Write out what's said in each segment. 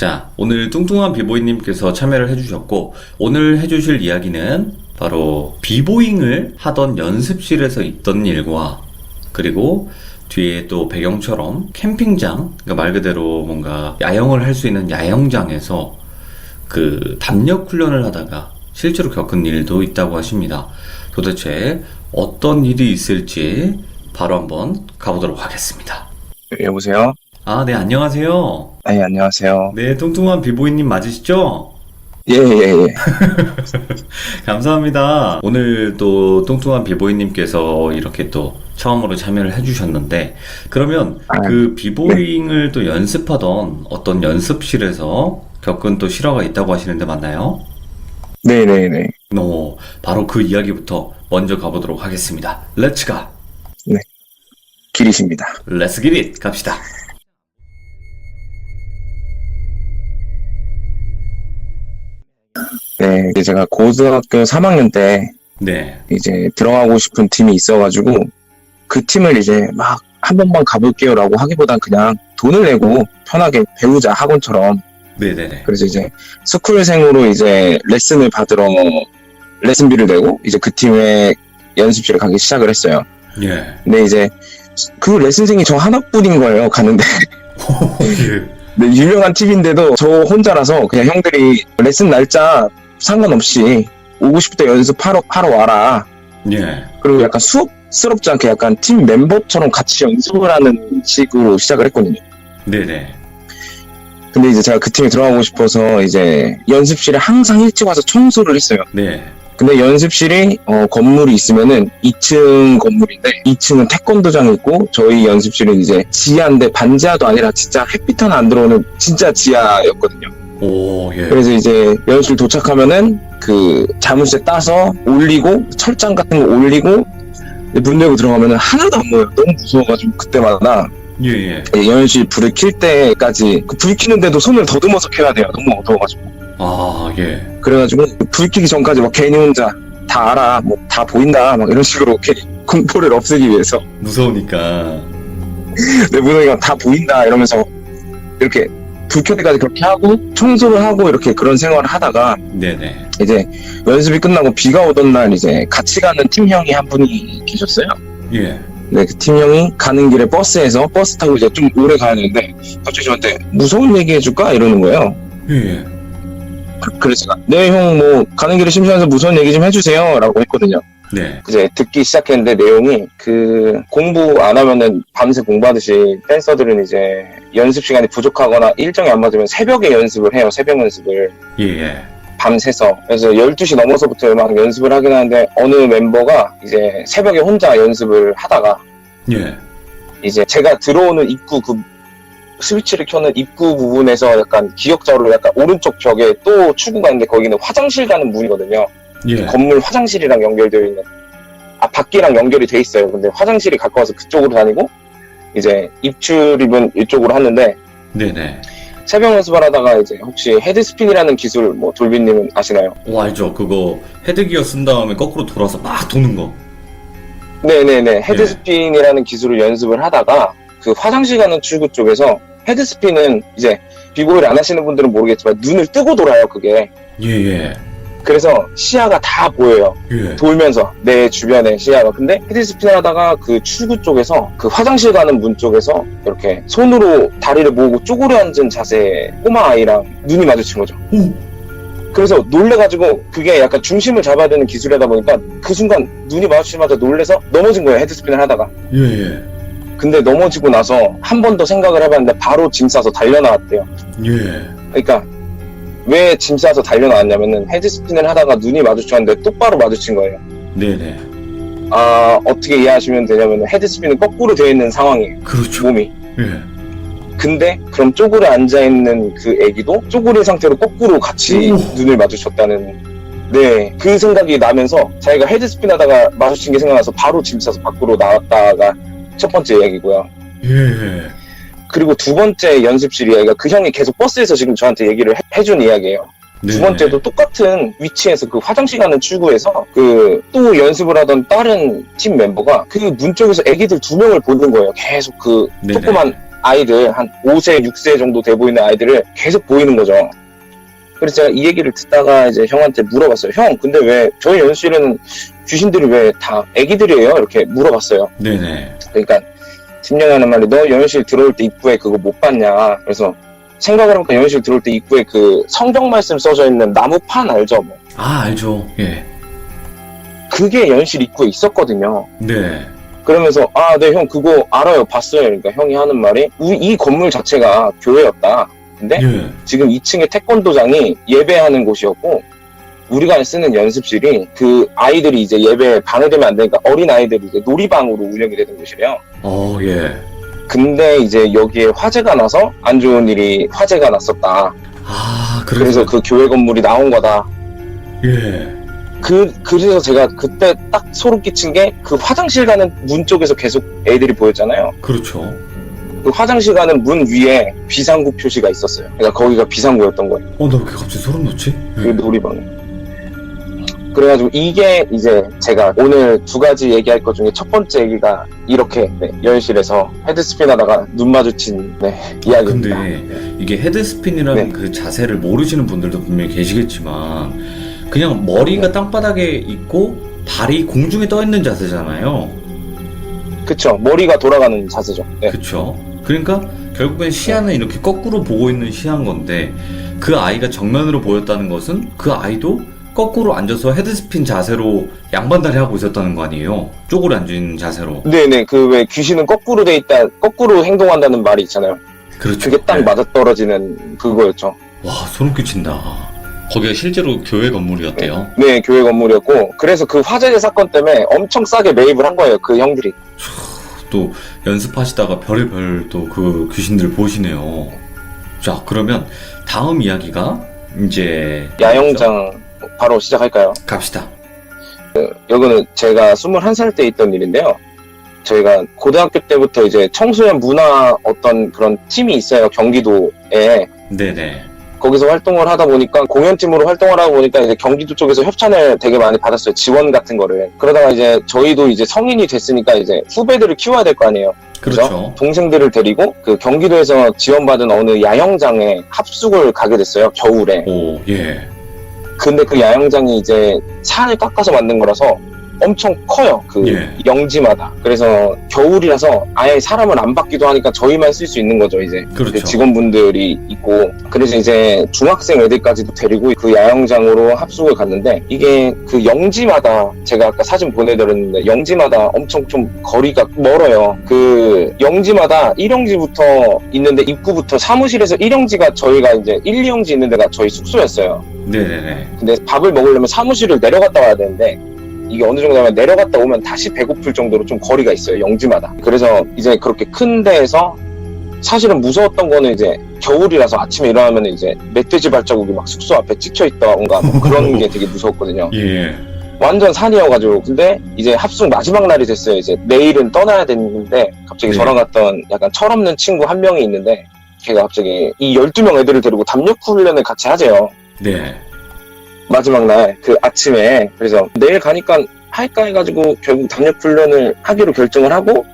자, 오늘 뚱뚱한 비보이님께서 참여를 해주셨고, 오늘 해주실 이야기는 바로 비보잉을 하던 연습실에서 있던 일과, 그리고 뒤에 또 배경처럼 캠핑장, 그러니까 말 그대로 뭔가 야영을 할 수 있는 야영장에서 그 담력 훈련을 하다가 실제로 겪은 일도 있다고 하십니다. 도대체 어떤 일이 있을지 바로 한번 가보도록 하겠습니다. 여보세요? 아, 네, 안녕하세요. 네, 안녕하세요. 네, 뚱뚱한 비보이님 맞으시죠? 예. 감사합니다. 오늘 또 뚱뚱한 비보이님께서 이렇게 또 처음으로 참여를 해주셨는데, 그러면 그 비보잉을 또 연습하던 어떤 연습실에서 겪은 또 실화가 있다고 하시는데 맞나요? 네네네. 바로 그 이야기부터 먼저 가보도록 하겠습니다. 렛츠 가! 네. 길이십니다. 렛츠 기릿! 갑시다. 네, 이제 제가 고등학교 3학년 때 네. 이제 들어가고 싶은 팀이 있어가지고 그 팀을 이제 막 한 번만 가볼게요라고 하기보단 그냥 돈을 내고 편하게 배우자 학원처럼. 네네네. 그래서 이제 스쿨생으로 이제 레슨을 받으러 레슨비를 내고 이제 그 팀의 연습실에 가기 시작을 했어요. 예. 근데 이제 그 레슨생이 저 하나뿐인 거예요, 가는데. 예. 네, 유명한 팀인데도 저 혼자라서 그냥 형들이 레슨 날짜 상관없이 오고 싶을 때 연습하러 와라. 예. 그리고 약간 수업스럽지 않게 약간 팀 멤버처럼 같이 연습을 하는 식으로 시작을 했거든요. 네네. 근데 이제 제가 그 팀에 들어가고 싶어서 이제 연습실에 항상 일찍 와서 청소를 했어요. 네. 근데 연습실이 건물이 있으면은 2층 건물인데 2층은 태권도장이 있고 저희 연습실은 이제 지하인데 반지하도 아니라 진짜 햇빛 하나 안 들어오는 진짜 지하였거든요. 오, 예. 그래서 이제 연습실 도착하면은 그 자물쇠 따서 올리고 철장 같은 거 올리고 문 열고 들어가면은 하나도 안 보여요. 너무 무서워가지고 그때마다 예. 연습실 불을 킬 때까지 그 불 켜는데도 손을 더듬어서 켜야 돼요. 너무 어두워가지고. 아, 예. 그래가지고 불 켜기 전까지 막 괜히 혼자 다 알아, 뭐 다 보인다, 막 이런 식으로 괜히 공포를 없애기 위해서 무서우니까. 내 무너기가 다 보인다 이러면서 이렇게 불 켤 때까지 그렇게 하고 청소를 하고 이렇게 그런 생활을 하다가 네네. 이제 연습이 끝나고 비가 오던 날 이제 같이 가는 팀형이 한 분이 계셨어요. 예. 네, 그 팀형이 가는 길에 버스에서 버스 타고 이제 좀 오래 가야 되는데 갑자기 저한테 무서운 얘기 해줄까 이러는 거예요. 예. 그래서 제가 네, 형 뭐 가는 길에 심심해서 무서운 얘기 좀 해주세요 라고 했거든요. 네. 이제 듣기 시작했는데 내용이 그 공부 안 하면은 밤새 공부하듯이 댄서들은 이제 연습 시간이 부족하거나 일정이 안 맞으면 새벽에 연습을 해요. 새벽 연습을 예. 밤새서. 그래서 12시 넘어서부터 막 연습을 하긴 하는데 어느 멤버가 이제 새벽에 혼자 연습을 하다가 예. 이제 제가 들어오는 입구 그 스위치를 켜는 입구 부분에서 약간 기역자로 약간 오른쪽 벽에 또 출구가 있는데 거기는 화장실 가는 문이거든요. 예. 건물 화장실이랑 연결되어 있는 밖이랑 연결이 돼 있어요. 근데 화장실이 가까워서 그쪽으로 다니고 이제 입출입은 이쪽으로 하는데 네네. 새벽 연습을 하다가 이제 혹시 헤드스핀이라는 기술 뭐 돌비님은 아시나요? 오, 알죠. 그거 헤드기어 쓴 다음에 거꾸로 돌아서 막 도는 거. 네네네. 헤드스핀이라는 기술을 연습을 하다가 그 화장실 가는 출구 쪽에서 헤드스핀은 이제 비보이를 안 하시는 분들은 모르겠지만 눈을 뜨고 돌아요, 그게. 예. 그래서 시야가 다 보여요. 예. 돌면서 내 주변에 시야가. 근데 헤드스핀을 하다가 그 출구 쪽에서 그 화장실 가는 문 쪽에서 이렇게 손으로 다리를 모으고 쪼그려 앉은 자세의 꼬마 아이랑 눈이 마주친 거죠. 오. 그래서 놀래가지고 그게 약간 중심을 잡아야 되는 기술이다 보니까 그 순간 눈이 마주치자마자 놀래서 넘어진 거예요. 헤드스핀을 하다가. 예. 근데 넘어지고 나서 한 번 더 생각을 해봤는데 바로 짐 싸서 달려나왔대요. 예. 그러니까 왜 짐 싸서 달려나왔냐면은 헤드스핀을 하다가 눈이 마주쳤는데 똑바로 마주친 거예요. 네네. 아, 어떻게 이해하시면 되냐면 헤드스핀은 거꾸로 되어 있는 상황이에요. 그렇죠. 몸이. 예. 근데 그럼 쪼그려 앉아있는 그 애기도 쪼그린 상태로 거꾸로 같이 눈을 마주쳤다는, 네, 그 생각이 나면서 자기가 헤드스핀 하다가 마주친 게 생각나서 바로 짐 싸서 밖으로 나왔다가 첫 번째 이야기고요. 예. 그리고 두 번째 연습실 이야기가 그 형이 계속 버스에서 지금 저한테 얘기를 해준 이야기예요. 두 번째도 똑같은 위치에서 그 화장실 가는 출구에서 그 또 연습을 하던 다른 팀 멤버가 그 문 쪽에서 애기들 2명을 보는 거예요. 계속 그 네네. 조그만 아이들 한 5세, 6세 정도 돼 보이는 아이들을 계속 보이는 거죠. 그래서 제가 이 얘기를 듣다가 이제 형한테 물어봤어요. 형, 근데 왜 저희 연습실에는 귀신들이 왜 다 애기들이에요? 이렇게 물어봤어요. 네네. 그러니까 팀장이 하는 말이 너 연습실 들어올 때 입구에 그거 못 봤냐? 그래서 생각을 해보니까 연습실 들어올 때 입구에 그 성경 말씀 써져 있는 나무판 알죠? 뭐. 아, 알죠. 예. 그게 연습실 입구에 있었거든요. 네. 그러면서 아, 네, 형 그거 알아요. 봤어요. 그러니까 형이 하는 말이 이 건물 자체가 교회였다. 근데 예. 지금 2층에 태권도장이 예배하는 곳이었고 우리가 쓰는 연습실이 그 아이들이 이제 예배에 방해되면 안 되니까 어린 아이들이 이제 놀이방으로 운영이 되는 곳이래요. 예. 근데 이제 여기에 화재가 나서 안 좋은 일이 화재가 났었다. 아, 그래서 그 교회 건물이 나온 거다. 예. 그래서 제가 그때 딱 소름 끼친 게 그 화장실 가는 문 쪽에서 계속 애들이 보였잖아요. 그렇죠. 그 화장실 가는 문 위에 비상구 표시가 있었어요. 그러니까 거기가 비상구였던 거예요. 나 왜 이렇게 갑자기 소름 돋지? 그 놀이방에. 그래가지고 이게 이제 제가 오늘 두 가지 얘기할 것 중에 첫 번째 얘기가 이렇게 연실에서 헤드스핀 하다가 눈 마주친 이야기입니다. 근데 이게 헤드스핀이라는 네. 그 자세를 모르시는 분들도 분명히 계시겠지만 그냥 머리가 땅바닥에 있고 발이 공중에 떠 있는 자세잖아요. 그쵸. 머리가 돌아가는 자세죠. 네. 그쵸. 그러니까 결국엔 시야는 이렇게 거꾸로 보고 있는 시야인 건데 그 아이가 정면으로 보였다는 것은 그 아이도 거꾸로 앉아서 헤드스핀 자세로 양반다리 하고 있었다는 거 아니에요? 쪼그려 앉은 자세로. 네네. 그 왜 귀신은 거꾸로 돼 있다, 거꾸로 행동한다는 말이 있잖아요. 그렇죠. 그게 딱 네. 맞아떨어지는 그거였죠. 와, 소름 끼친다. 거기가 실제로 교회 건물이었대요. 네, 교회 건물이었고, 그래서 그 화재 사건 때문에 엄청 싸게 매입을 한 거예요, 그 형들이. 또 연습하시다가 별의별 또 그 귀신들 보시네요. 자, 그러면 다음 이야기가 이제 야영장 바로 시작할까요? 갑시다. 여기는 제가 21살 때 있던 일인데요. 저희가 고등학교 때부터 이제 청소년 문화 어떤 그런 팀이 있어요, 경기도에. 네네. 거기서 활동을 하다 보니까 공연팀으로 활동을 하다 보니까 이제 경기도 쪽에서 협찬을 되게 많이 받았어요. 지원 같은 거를. 그러다가 이제 저희도 이제 성인이 됐으니까 이제 후배들을 키워야 될 거 아니에요. 그렇죠. 동생들을 데리고 그 경기도에서 지원받은 어느 야영장에 합숙을 가게 됐어요. 겨울에. 오, 예. 근데 그 야영장이 이제 산을 깎아서 만든 거라서 엄청 커요. 그 예. 영지마다. 그래서 겨울이라서 아예 사람을 안 받기도 하니까 저희만 쓸 수 있는 거죠, 이제. 그렇죠. 그 직원분들이 있고. 그래서 이제 중학생 애들까지도 데리고 그 야영장으로 합숙을 갔는데 이게 그 영지마다 제가 아까 사진 보내드렸는데 영지마다 엄청 좀 거리가 멀어요. 그 영지마다 1영지부터 있는데 입구부터 사무실에서 1영지가 저희가 이제 1, 2영지 있는 데가 저희 숙소였어요. 네네네. 근데 밥을 먹으려면 사무실을 내려갔다 와야 되는데 이게 어느 정도 하면 내려갔다 오면 다시 배고플 정도로 좀 거리가 있어요, 영지마다. 그래서 이제 그렇게 큰 데에서 사실은 무서웠던 거는 이제 겨울이라서 아침에 일어나면 이제 멧돼지 발자국이 막 숙소 앞에 찍혀 있다던가 뭐 그런 게 되게 무서웠거든요. 예. 완전 산이어가지고. 근데 이제 합숙 마지막 날이 됐어요. 이제 내일은 떠나야 되는데 갑자기 네. 저랑 갔던 약간 철없는 친구 한 명이 있는데 걔가 갑자기 이 12명 애들을 데리고 담력 훈련을 같이 하재요. 네. 마지막 날 그 아침에. 그래서 내일 가니까 할까 해가지고 결국 담력 훈련을 하기로 결정을 하고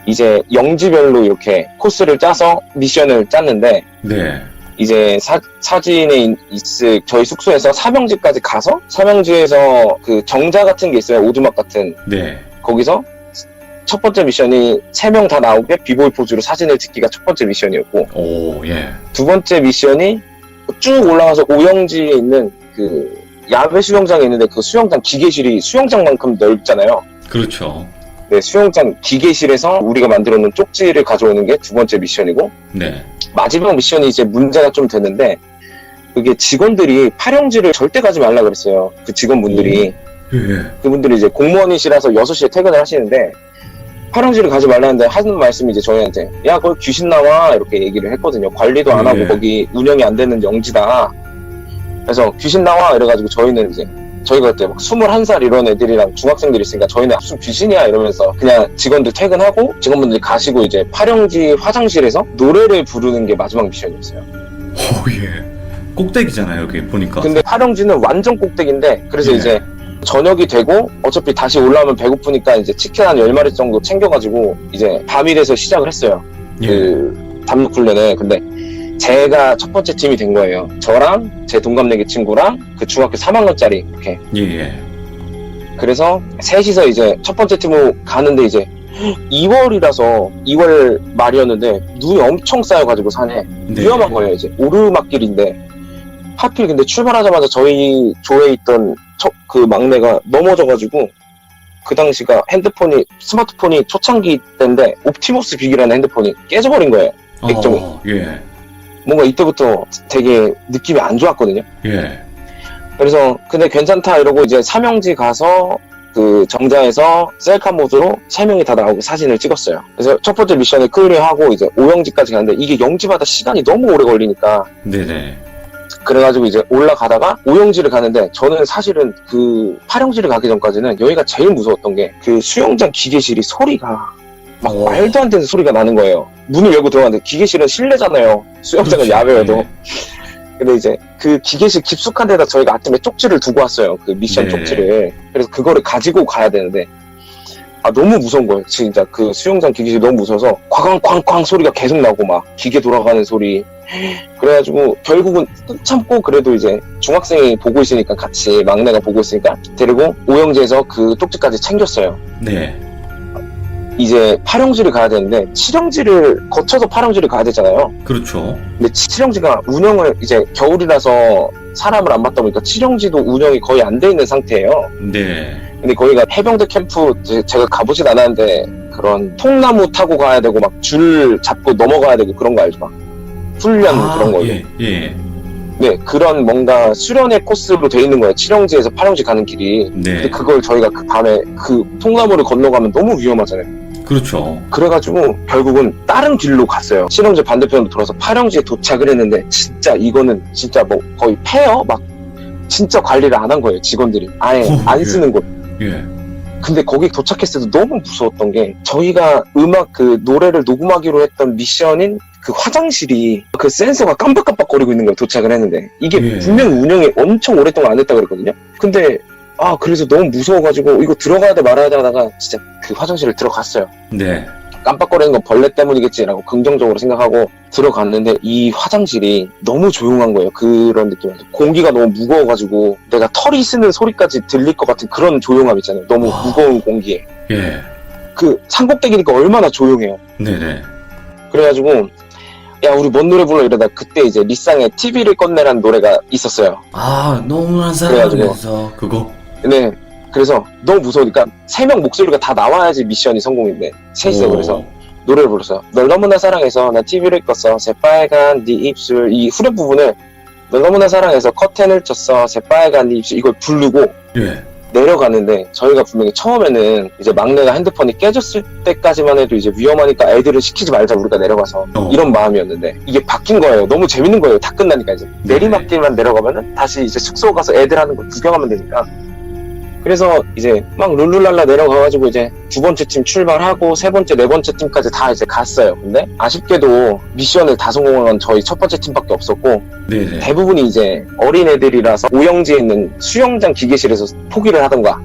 이제 영지별로 이렇게 코스를 짜서 미션을 짰는데 네. 이제 사진에 있을 저희 숙소에서 삼형지까지 가서 삼형지에서 그 정자 같은 게 있어요, 오두막 같은. 네. 거기서 첫 번째 미션이 3명 다 나오게 비보이 포즈로 사진을 찍기가 첫 번째 미션이었고, 오, 예. 두 번째 미션이 쭉 올라가서 오영지에 있는 그 야외 수영장에 있는데 그 수영장 기계실이 수영장만큼 넓잖아요. 그렇죠. 네, 수영장 기계실에서 우리가 만들어 놓은 쪽지를 가져오는 게 두 번째 미션이고, 네. 마지막 미션이 이제 문제가 좀 됐는데 그게 직원들이 파령지를 절대 가지 말라 그랬어요. 그 직원분들이. 예. 그분들이 이제 공무원이시라서 6시에 퇴근을 하시는데 파령지를 가지 말라는데 하는 말씀이 이제 저희한테 야, 거기 귀신 나와 이렇게 얘기를 했거든요. 관리도 안 하고 예. 거기 운영이 안 되는 영지다. 그래서 귀신 나와 이래가지고 저희는 이제 저희가 그때 막 21살 이런 애들이랑 중학생들이 있으니까 저희는 무슨 귀신이야 이러면서 그냥 직원들 퇴근하고 직원분들이 가시고 이제 파령지 화장실에서 노래를 부르는 게 마지막 미션이었어요. 오, 예. 꼭대기잖아요, 여기 보니까. 근데 파령지는 완전 꼭대기인데 그래서 예. 이제 저녁이 되고 어차피 다시 올라오면 배고프니까 이제 치킨 한 10마리 정도 챙겨가지고 이제 밤이 돼서 시작을 했어요. 그 담력 훈련에. 근데 제가 첫 번째 팀이 된 거예요. 저랑 제 동갑내기 친구랑 그 중학교 3학년짜리 이렇게. 예. 그래서 셋이서 이제 첫 번째 팀으로 가는데 이제 2월이라서 2월 말이었는데 눈이 엄청 쌓여가지고 산에 네. 위험한 거예요. 이제 오르막길인데 하필 근데 출발하자마자 저희 조에 있던 그 막내가 넘어져가지고 그 당시가 스마트폰이 초창기 때인데 옵티머스 빅이라는 핸드폰이 깨져버린 거예요. 액정이. 예. 뭔가 이때부터 되게 느낌이 안 좋았거든요. 예. 그래서 근데 괜찮다 이러고 이제 삼형지 가서 그 정자에서 셀카 모드로 3명이 다 나오고 사진을 찍었어요. 그래서 첫 번째 미션을 클리어하고 이제 5영지까지 가는데 이게 영지마다 시간이 너무 오래 걸리니까 네네. 그래가지고 이제 올라가다가 5영지를 가는데 저는 사실은 그 8영지를 가기 전까지는 여기가 제일 무서웠던 게 그 수영장 기계실이 소리가 막 말도 안 되는 소리가 나는 거예요. 문을 열고 들어갔는데 기계실은 실내잖아요. 수영장은 그렇지. 야외여도. 네. 근데 이제 그 기계실 깊숙한 데다 저희가 아침에 쪽지를 두고 왔어요. 그 미션 네. 쪽지를. 그래서 그거를 가지고 가야 되는데 너무 무서운 거예요. 진짜 그 수영장 기계실이 너무 무서워서 쾅쾅쾅쾅 소리가 계속 나고 막 기계 돌아가는 소리. 그래가지고 결국은 꾹 참고 그래도 이제 중학생이 보고 있으니까 같이 막내가 보고 있으니까 데리고 오영지에서 그 쪽지까지 챙겼어요. 네. 이제 8영지를 가야 되는데 7영지를 거쳐서 8영지를 가야 되잖아요. 그렇죠. 근데 7영지가 운영을 이제 겨울이라서 사람을 안 맞다 보니까 7영지도 운영이 거의 안 돼 있는 상태예요. 네. 근데 거기가 해병대 캠프 제가 가보진 않았는데 그런 통나무 타고 가야 되고 막 줄 잡고 넘어가야 되고 그런 거 알죠? 막 훈련 그런 거. 예. 예. 네, 그런 뭔가 수련의 코스로 돼 있는 거예요. 7영지에서 8영지 가는 길이. 네. 근데 그걸 저희가 그 밤에 그 통나무를 건너가면 너무 위험하잖아요. 그렇죠. 그래가지고 결국은 다른 길로 갔어요. 7영지 반대편으로 돌아서 8영지에 도착을 했는데 진짜 이거는 진짜 뭐 거의 폐허? 막 진짜 관리를 안 한 거예요. 직원들이. 아예 안 쓰는 곳. 예. 근데 거기 도착했을 때 너무 무서웠던 게 저희가 그 노래를 녹음하기로 했던 미션인 그 화장실이 그 센서가 깜빡깜빡거리고 있는 거예요. 도착을 했는데 이게 예. 분명히 운영이 엄청 오랫동안 안 했다 그랬거든요. 근데 그래서 너무 무서워가지고 이거 들어가야 돼 말아야 돼 하다가 진짜 그 화장실을 들어갔어요. 네. 깜빡거리는 건 벌레 때문이겠지라고 긍정적으로 생각하고 들어갔는데 이 화장실이 너무 조용한 거예요. 그런 느낌이었어요. 공기가 너무 무거워가지고 내가 털이 쓰는 소리까지 들릴 것 같은 그런 조용함 있잖아요. 너무 무거운 공기에. 예. 그 산꼭대기니까 얼마나 조용해요. 네네. 그래가지고 야 우리 뭔 노래 불러 이러다 그때 이제 리쌍의 TV를 꺼내라는 노래가 있었어요. 너무나 그래가지고. 사랑해서 그거. 네. 그래서 너무 무서우니까 3명 목소리가 다 나와야지 미션이 성공인데 셋이서 그래서 노래를 불렀어요. 널 너무나 사랑해서 난 TV를 껐어 새빨간 네 입술. 이 후렴 부분을 널 너무나 사랑해서 커튼을 쳤어 새빨간 네 입술 이걸 부르고 예. 내려가는데 저희가 분명히 처음에는 이제 막내가 핸드폰이 깨졌을 때까지만 해도 이제 위험하니까 애들을 시키지 말자 우리가 내려가서 이런 마음이었는데 이게 바뀐 거예요. 너무 재밌는 거예요. 다 끝나니까 이제 내리막길만 내려가면은 다시 이제 숙소 가서 애들 하는 거 구경하면 되니까. 그래서 이제 막 룰루랄라 내려가가지고 이제 두 번째 팀 출발하고 세 번째, 네 번째 팀까지 다 이제 갔어요. 근데 아쉽게도 미션을 다 성공한 건 저희 첫 번째 팀밖에 없었고 네네. 대부분이 이제 어린애들이라서 오영지에 있는 수영장 기계실에서 포기를 하던가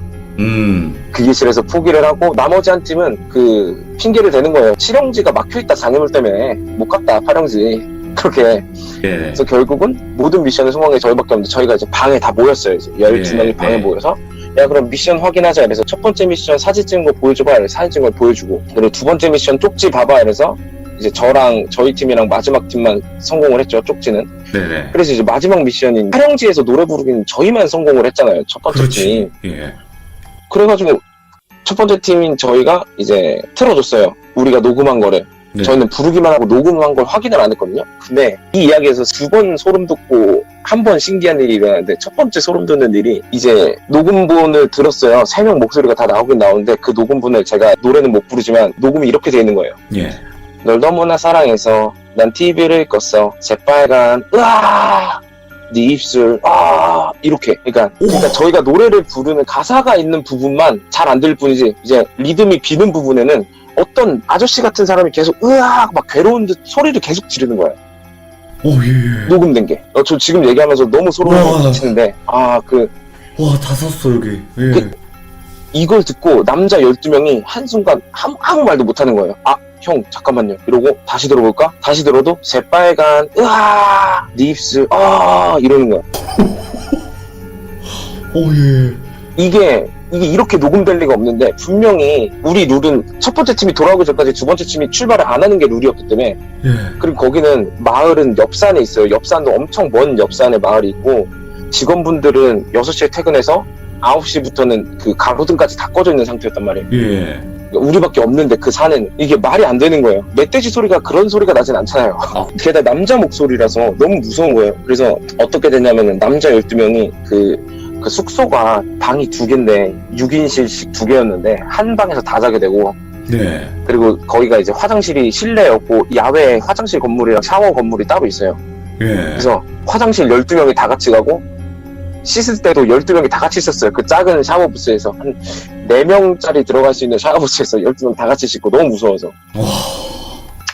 기계실에서 포기를 하고 나머지 한 팀은 그 핑계를 대는 거예요. 7영지가 막혀있다 장애물 때문에 못 갔다 8영지 그렇게. 예. 그래서 결국은 모든 미션을 성공한 게 저희밖에 없는데 저희가 이제 방에 다 모였어요. 이제 12명이 방에 모여서 야 그럼 미션 확인하자. 그래서 첫 번째 미션 사진 찍은 거 보여줘봐. 이래서 사진 찍은 걸 보여주고 그리고 두 번째 미션 쪽지 봐봐. 이래서 이제 저랑 저희 팀이랑 마지막 팀만 성공을 했죠. 쪽지는. 네네. 그래서 이제 마지막 미션인 8영지에서 노래 부르기는 저희만 성공을 했잖아요. 첫 번째 팀이. 예. 그래가지고 첫 번째 팀인 저희가 이제 틀어줬어요. 우리가 녹음한 거를. 네. 저희는 부르기만 하고 녹음한 걸 확인을 안 했거든요. 근데 이 이야기에서 두 번 소름 돋고 한 번 신기한 일이 일어났는데 첫 번째 소름 돋는 일이 이제 녹음본을 들었어요. 3명 목소리가 다 나오긴 나오는데 그 녹음본을 제가 노래는 못 부르지만 녹음이 이렇게 돼 있는 거예요. 예. 널 너무나 사랑해서 난 TV를 껐어 새빨간 으아 네 입술 이렇게 그러니까 저희가 노래를 부르는 가사가 있는 부분만 잘 안 들릴 뿐이지 이제 리듬이 비는 부분에는 어떤 아저씨 같은 사람이 계속 으악 막 괴로운 듯 소리를 계속 지르는 거예요. 예. 녹음된 게. 저 지금 얘기하면서 너무 소름이 끼치는데 와, 다 섰어, 여기. 예. 이걸 듣고 남자 12명이 한순간 아무 말도 못하는 거예요. 형 잠깐만요 이러고 다시 들어볼까? 다시 들어도 새빨간 으아 네 입술 이러는 거야. 예. 이게 이렇게 녹음될 리가 없는데 분명히 우리 룰은 첫 번째 팀이 돌아오기 전까지 두 번째 팀이 출발을 안 하는 게 룰이었기 때문에 예. 그리고 거기는 마을은 옆산에 있어요. 옆산도 엄청 먼 옆산에 마을이 있고 직원분들은 6시에 퇴근해서 9시부터는 그 가로등까지 다 꺼져 있는 상태였단 말이에요. 예. 우리밖에 없는데 그 산은 이게 말이 안 되는 거예요. 멧돼지 소리가 그런 소리가 나진 않잖아요. 게다가 남자 목소리라서 너무 무서운 거예요. 그래서 어떻게 됐냐면은 남자 12명이 그 숙소가 방이 2개인데 6인실씩 2개였는데 한 방에서 다 자게 되고 네. 그리고 거기가 이제 화장실이 실내였고 야외에 화장실 건물이랑 샤워 건물이 따로 있어요. 예. 그래서 화장실 12명이 다 같이 가고 씻을 때도 12명이 다 같이 있었어요. 그 작은 샤워부스에서 한 4명짜리 들어갈 수 있는 샤워부스에서 12명 다 같이 씻고 너무 무서워서. 와.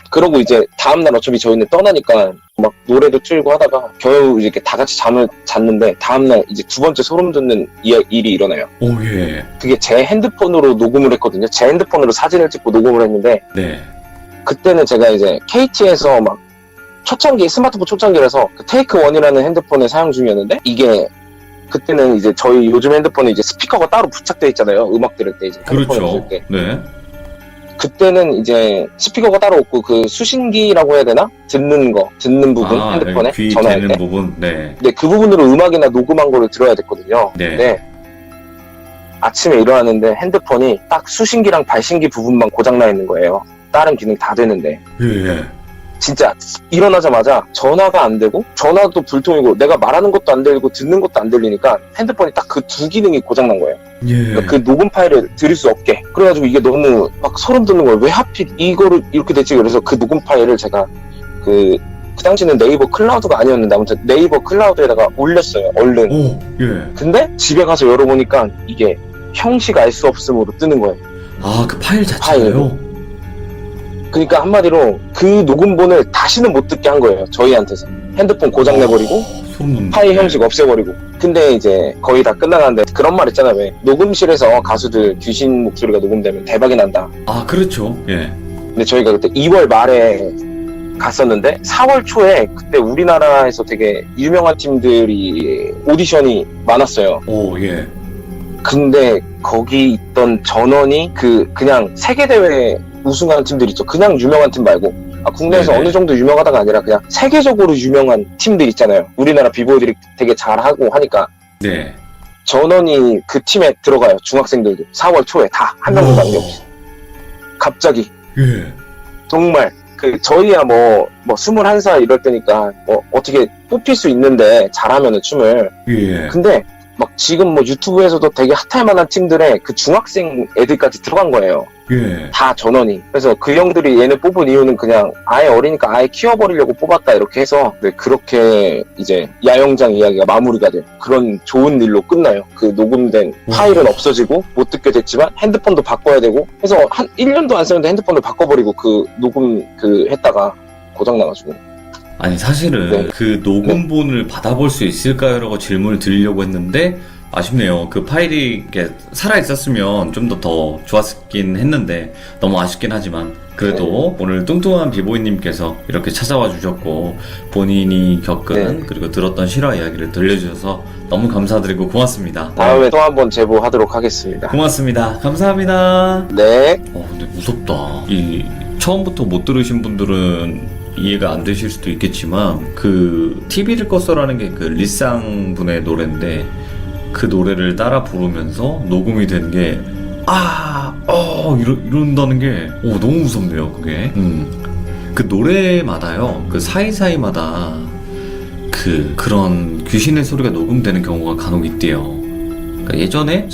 그러고 이제 다음날 어차피 저희는 떠나니까 막 노래도 틀고 하다가 겨우 이렇게 다 같이 잠을 잤는데 다음날 이제 두 번째 소름 돋는 일이 일어나요. 오, 예. 그게 제 핸드폰으로 녹음을 했거든요. 제 핸드폰으로 사진을 찍고 녹음을 했는데 네. 그때는 제가 이제 KT에서 막 초창기 스마트폰 초창기라서 그 테이크 원이라는 핸드폰을 사용 중이었는데 이게 그때는 이제 저희 요즘 핸드폰에 이제 스피커가 따로 부착되어 있잖아요. 음악 들을 때 이제 핸드폰을 그렇죠. 들을 때. 네. 그때는 이제 스피커가 따로 없고 그 수신기라고 해야 되나? 듣는 부분 핸드폰에 귀 전화할 되는 때. 부분. 네. 근데 그 부분으로 음악이나 녹음한 거를 들어야 됐거든요. 네. 아침에 일어났는데 핸드폰이 딱 수신기랑 발신기 부분만 고장나 있는 거예요. 다른 기능 다 되는데. 예. 진짜 일어나자마자 전화가 안 되고 전화도 불통이고 내가 말하는 것도 안 들리고 듣는 것도 안 들리니까 핸드폰이 딱 그 두 기능이 고장난 거예요. 예. 그러니까 그 녹음 파일을 들을 수 없게. 그래가지고 이게 너무 막 소름 돋는 거예요. 왜 하필 이거를 이렇게 됐지? 그래서 그 녹음 파일을 제가 그 당시는 네이버 클라우드가 아니었는데 아무튼 네이버 클라우드에다가 올렸어요. 얼른. 오, 예. 근데 집에 가서 열어보니까 이게 형식 알 수 없음으로 뜨는 거예요. 아, 그 파일 자체가요? 그러니까 한마디로 그 녹음본을 다시는 못 듣게 한 거예요. 저희한테서. 핸드폰 고장 내버리고 소름 돋네. 파일 형식 없애버리고. 근데 이제 거의 다 끝나가는데 그런 말 있잖아요. 왜 녹음실에서 가수들 귀신 목소리가 녹음되면 대박이 난다. 아, 그렇죠. 예. 근데 저희가 그때 2월 말에 갔었는데 4월 초에 그때 우리나라에서 되게 유명한 팀들이 오디션이 많았어요. 오, 예. 근데 거기 있던 전원이 그냥 세계대회 우승한 팀들 있죠. 그냥 유명한 팀 말고 국내에서 네네. 어느 정도 유명하다가 아니라 그냥 세계적으로 유명한 팀들 있잖아요. 우리나라 비보이들이 되게 잘하고 하니까 네. 전원이 그 팀에 들어가요. 중학생들도 4월 초에 다 한 명도 남겨없이. 갑자기 예. 정말 저희야 뭐 21살 이럴 때니까 어떻게 뽑힐 수 있는데 잘하면은 춤을. 예. 근데 막 지금 뭐 유튜브에서도 되게 핫할 만한 팀들의 그 중학생 애들까지 들어간 거예요. 예. 다 전원이. 그래서 그 형들이 얘네 뽑은 이유는 그냥 아예 어리니까 아예 키워버리려고 뽑았다 이렇게 해서 그렇게 이제 야영장 이야기가 마무리가 돼요. 그런 좋은 일로 끝나요. 그 녹음된 파일은 없어지고 못 듣게 됐지만 핸드폰도 바꿔야 되고 해서 한 1년도 안 썼는데 핸드폰을 바꿔버리고 그 녹음 했다가 고장나가지고. 아니, 사실은 네. 그 녹음본을 받아볼 수 있을까요? 라고 질문을 드리려고 했는데 아쉽네요. 그 파일이 이렇게 살아있었으면 좀 더 좋았긴 했는데 너무 아쉽긴 하지만 그래도 오늘 뚱뚱한 비보이님께서 이렇게 찾아와 주셨고 본인이 겪은 그리고 들었던 실화 이야기를 들려주셔서 너무 감사드리고 고맙습니다. 다음에 또 한번 제보하도록 하겠습니다. 고맙습니다. 감사합니다. 네. 근데 무섭다. 처음부터 못 들으신 분들은 이해가 안 되실 수도 있겠지만 그 TV를 껐어라는 게 그 리쌍 분의 노래인데 그 노래를 따라 부르면서 녹음이 된 게 이런다는 게 너무 무섭네요. 그게 그 노래마다요 그 사이사이마다 그런 귀신의 소리가 녹음되는 경우가 간혹 있대요. 그러니까 예전에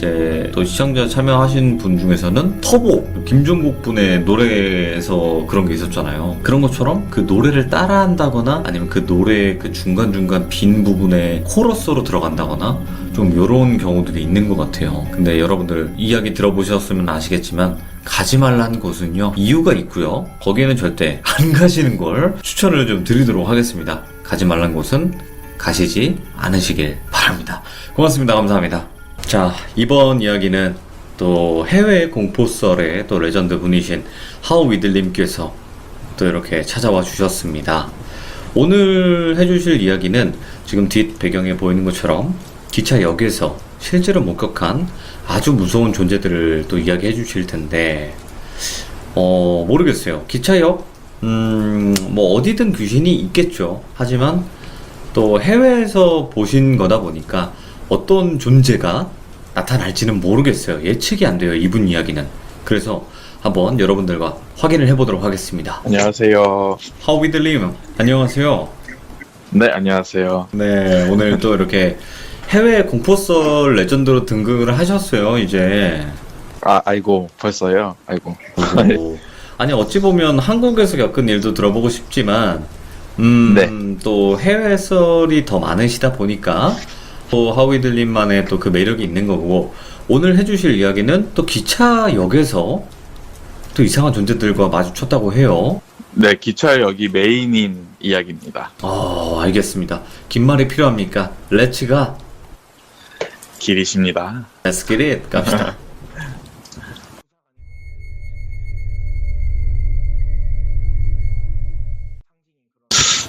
또 시청자 참여하신 분 중에서는 터보 김종국 분의 노래에서 그런 게 있었잖아요. 그런 것처럼 그 노래를 따라한다거나 아니면 그 노래 그 중간중간 빈 부분에 코러스로 들어간다거나 좀 요런 경우들이 있는 것 같아요. 근데 여러분들 이야기 들어보셨으면 아시겠지만 가지 말라는 곳은요 이유가 있고요. 거기에는 절대 안 가시는 걸 추천을 좀 드리도록 하겠습니다. 가지 말라는 곳은 가시지 않으시길 바랍니다. 고맙습니다. 감사합니다. 자, 이번 이야기는 또 해외 공포썰의 또 레전드 분이신 하우위들님께서 또 이렇게 찾아와 주셨습니다. 오늘 해주실 이야기는 지금 뒷 배경에 보이는 것처럼 기차역에서 실제로 목격한 아주 무서운 존재들을 또 이야기해 주실 텐데, 모르겠어요. 기차역? 뭐 어디든 귀신이 있겠죠. 하지만 또 해외에서 보신 거다 보니까 어떤 존재가 나타날지는 모르겠어요. 예측이 안 돼요, 이분 이야기는. 그래서 한번 여러분들과 확인을 해보도록 하겠습니다. 안녕하세요. 하우비들님, 안녕하세요. 네, 안녕하세요. 네, 오늘 또 이렇게 해외 공포썰 레전드로 등극을 하셨어요, 이제. 아이고, 벌써요? 아이고. 아니, 어찌 보면 한국에서 겪은 일도 들어보고 싶지만, 네. 또 해외썰이 더 많으시다 보니까, 또 하우이들님만의 또 그 매력이 있는 거고, 오늘 해주실 이야기는 또 기차역에서 또 이상한 존재들과 마주쳤다고 해요. 네, 기차역이 메인인 이야기입니다. 알겠습니다. 긴 말이 필요합니까? 렛츠가, 길이십니다. Let's get it. 갑시다.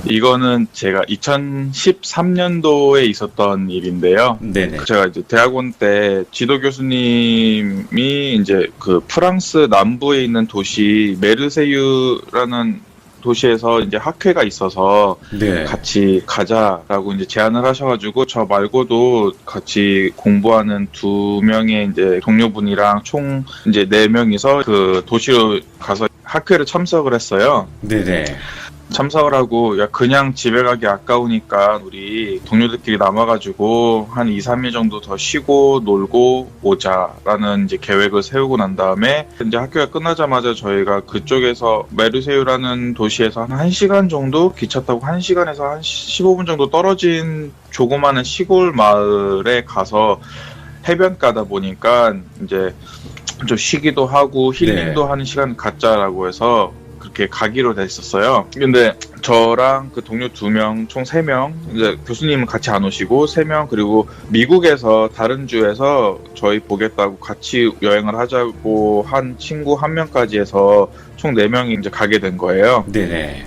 이거는 제가 2013년도에 있었던 일인데요. 네네. 제가 이제 대학원 때 지도 교수님이 이제 그 프랑스 남부에 있는 도시 메르세유라는 도시에서 이제 학회가 있어서 네. 같이 가자라고 이제 제안을 하셔가지고 저 말고도 같이 공부하는 2명의 이제 동료분이랑 총 이제 4명이서 그 도시로 가서 학회를 참석을 했어요. 네네. 참석을 하고 야 그냥 집에 가기 아까우니까 우리 동료들끼리 남아가지고 한 2-3일 정도 더 쉬고 놀고 오자라는 이제 계획을 세우고 난 다음에 이제 학교가 끝나자마자 저희가 그쪽에서 메르세유라는 도시에서 한 1시간 정도 기차 타고 1시간에서 한 15분 정도 떨어진 조그마한 시골 마을에 가서 해변가다 보니까 이제 좀 쉬기도 하고 힐링도 하는 시간 갖자라고 해서 그렇게 가기로 됐었어요. 근데 저랑 그 동료 2명, 총 3명, 이제 교수님은 같이 안 오시고 3명, 그리고 미국에서 다른 주에서 저희 보겠다고 같이 여행을 하자고 한 친구 1명까지 해서 총 4명이 이제 가게 된 거예요. 네네.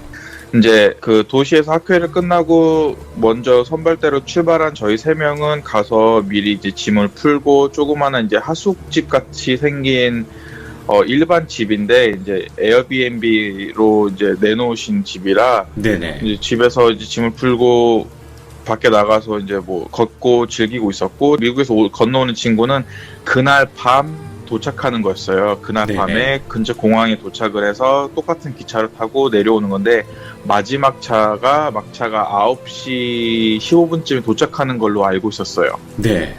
이제 그 도시에서 학회를 끝나고 먼저 선발대로 출발한 저희 3명은 가서 미리 이제 짐을 풀고 조그마한 이제 하숙집 같이 생긴 일반 집인데 이제 에어비앤비로 이제 내놓으신 집이라 네네. 이제 집에서 이제 짐을 풀고 밖에 나가서 이제 뭐 걷고 즐기고 있었고 미국에서 건너오는 친구는 그날 밤 도착하는 거였어요. 그날 네네. 밤에 근처 공항에 도착을 해서 똑같은 기차를 타고 내려오는 건데 마지막 차가 막차가 9시 15분쯤에 도착하는 걸로 알고 있었어요. 네.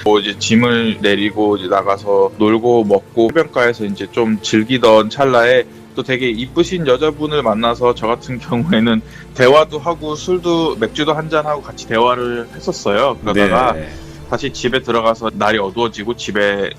뭐 이제 짐을 내리고 이제 나가서 놀고 먹고 해변가에서 이제 좀 즐기던 찰나에 또 되게 이쁘신 여자분을 만나서 저 같은 경우에는 대화도 하고 술도 맥주도 한잔하고 같이 대화를 했었어요. 그러다가 네. 다시 집에 들어가서 날이 어두워지고 집에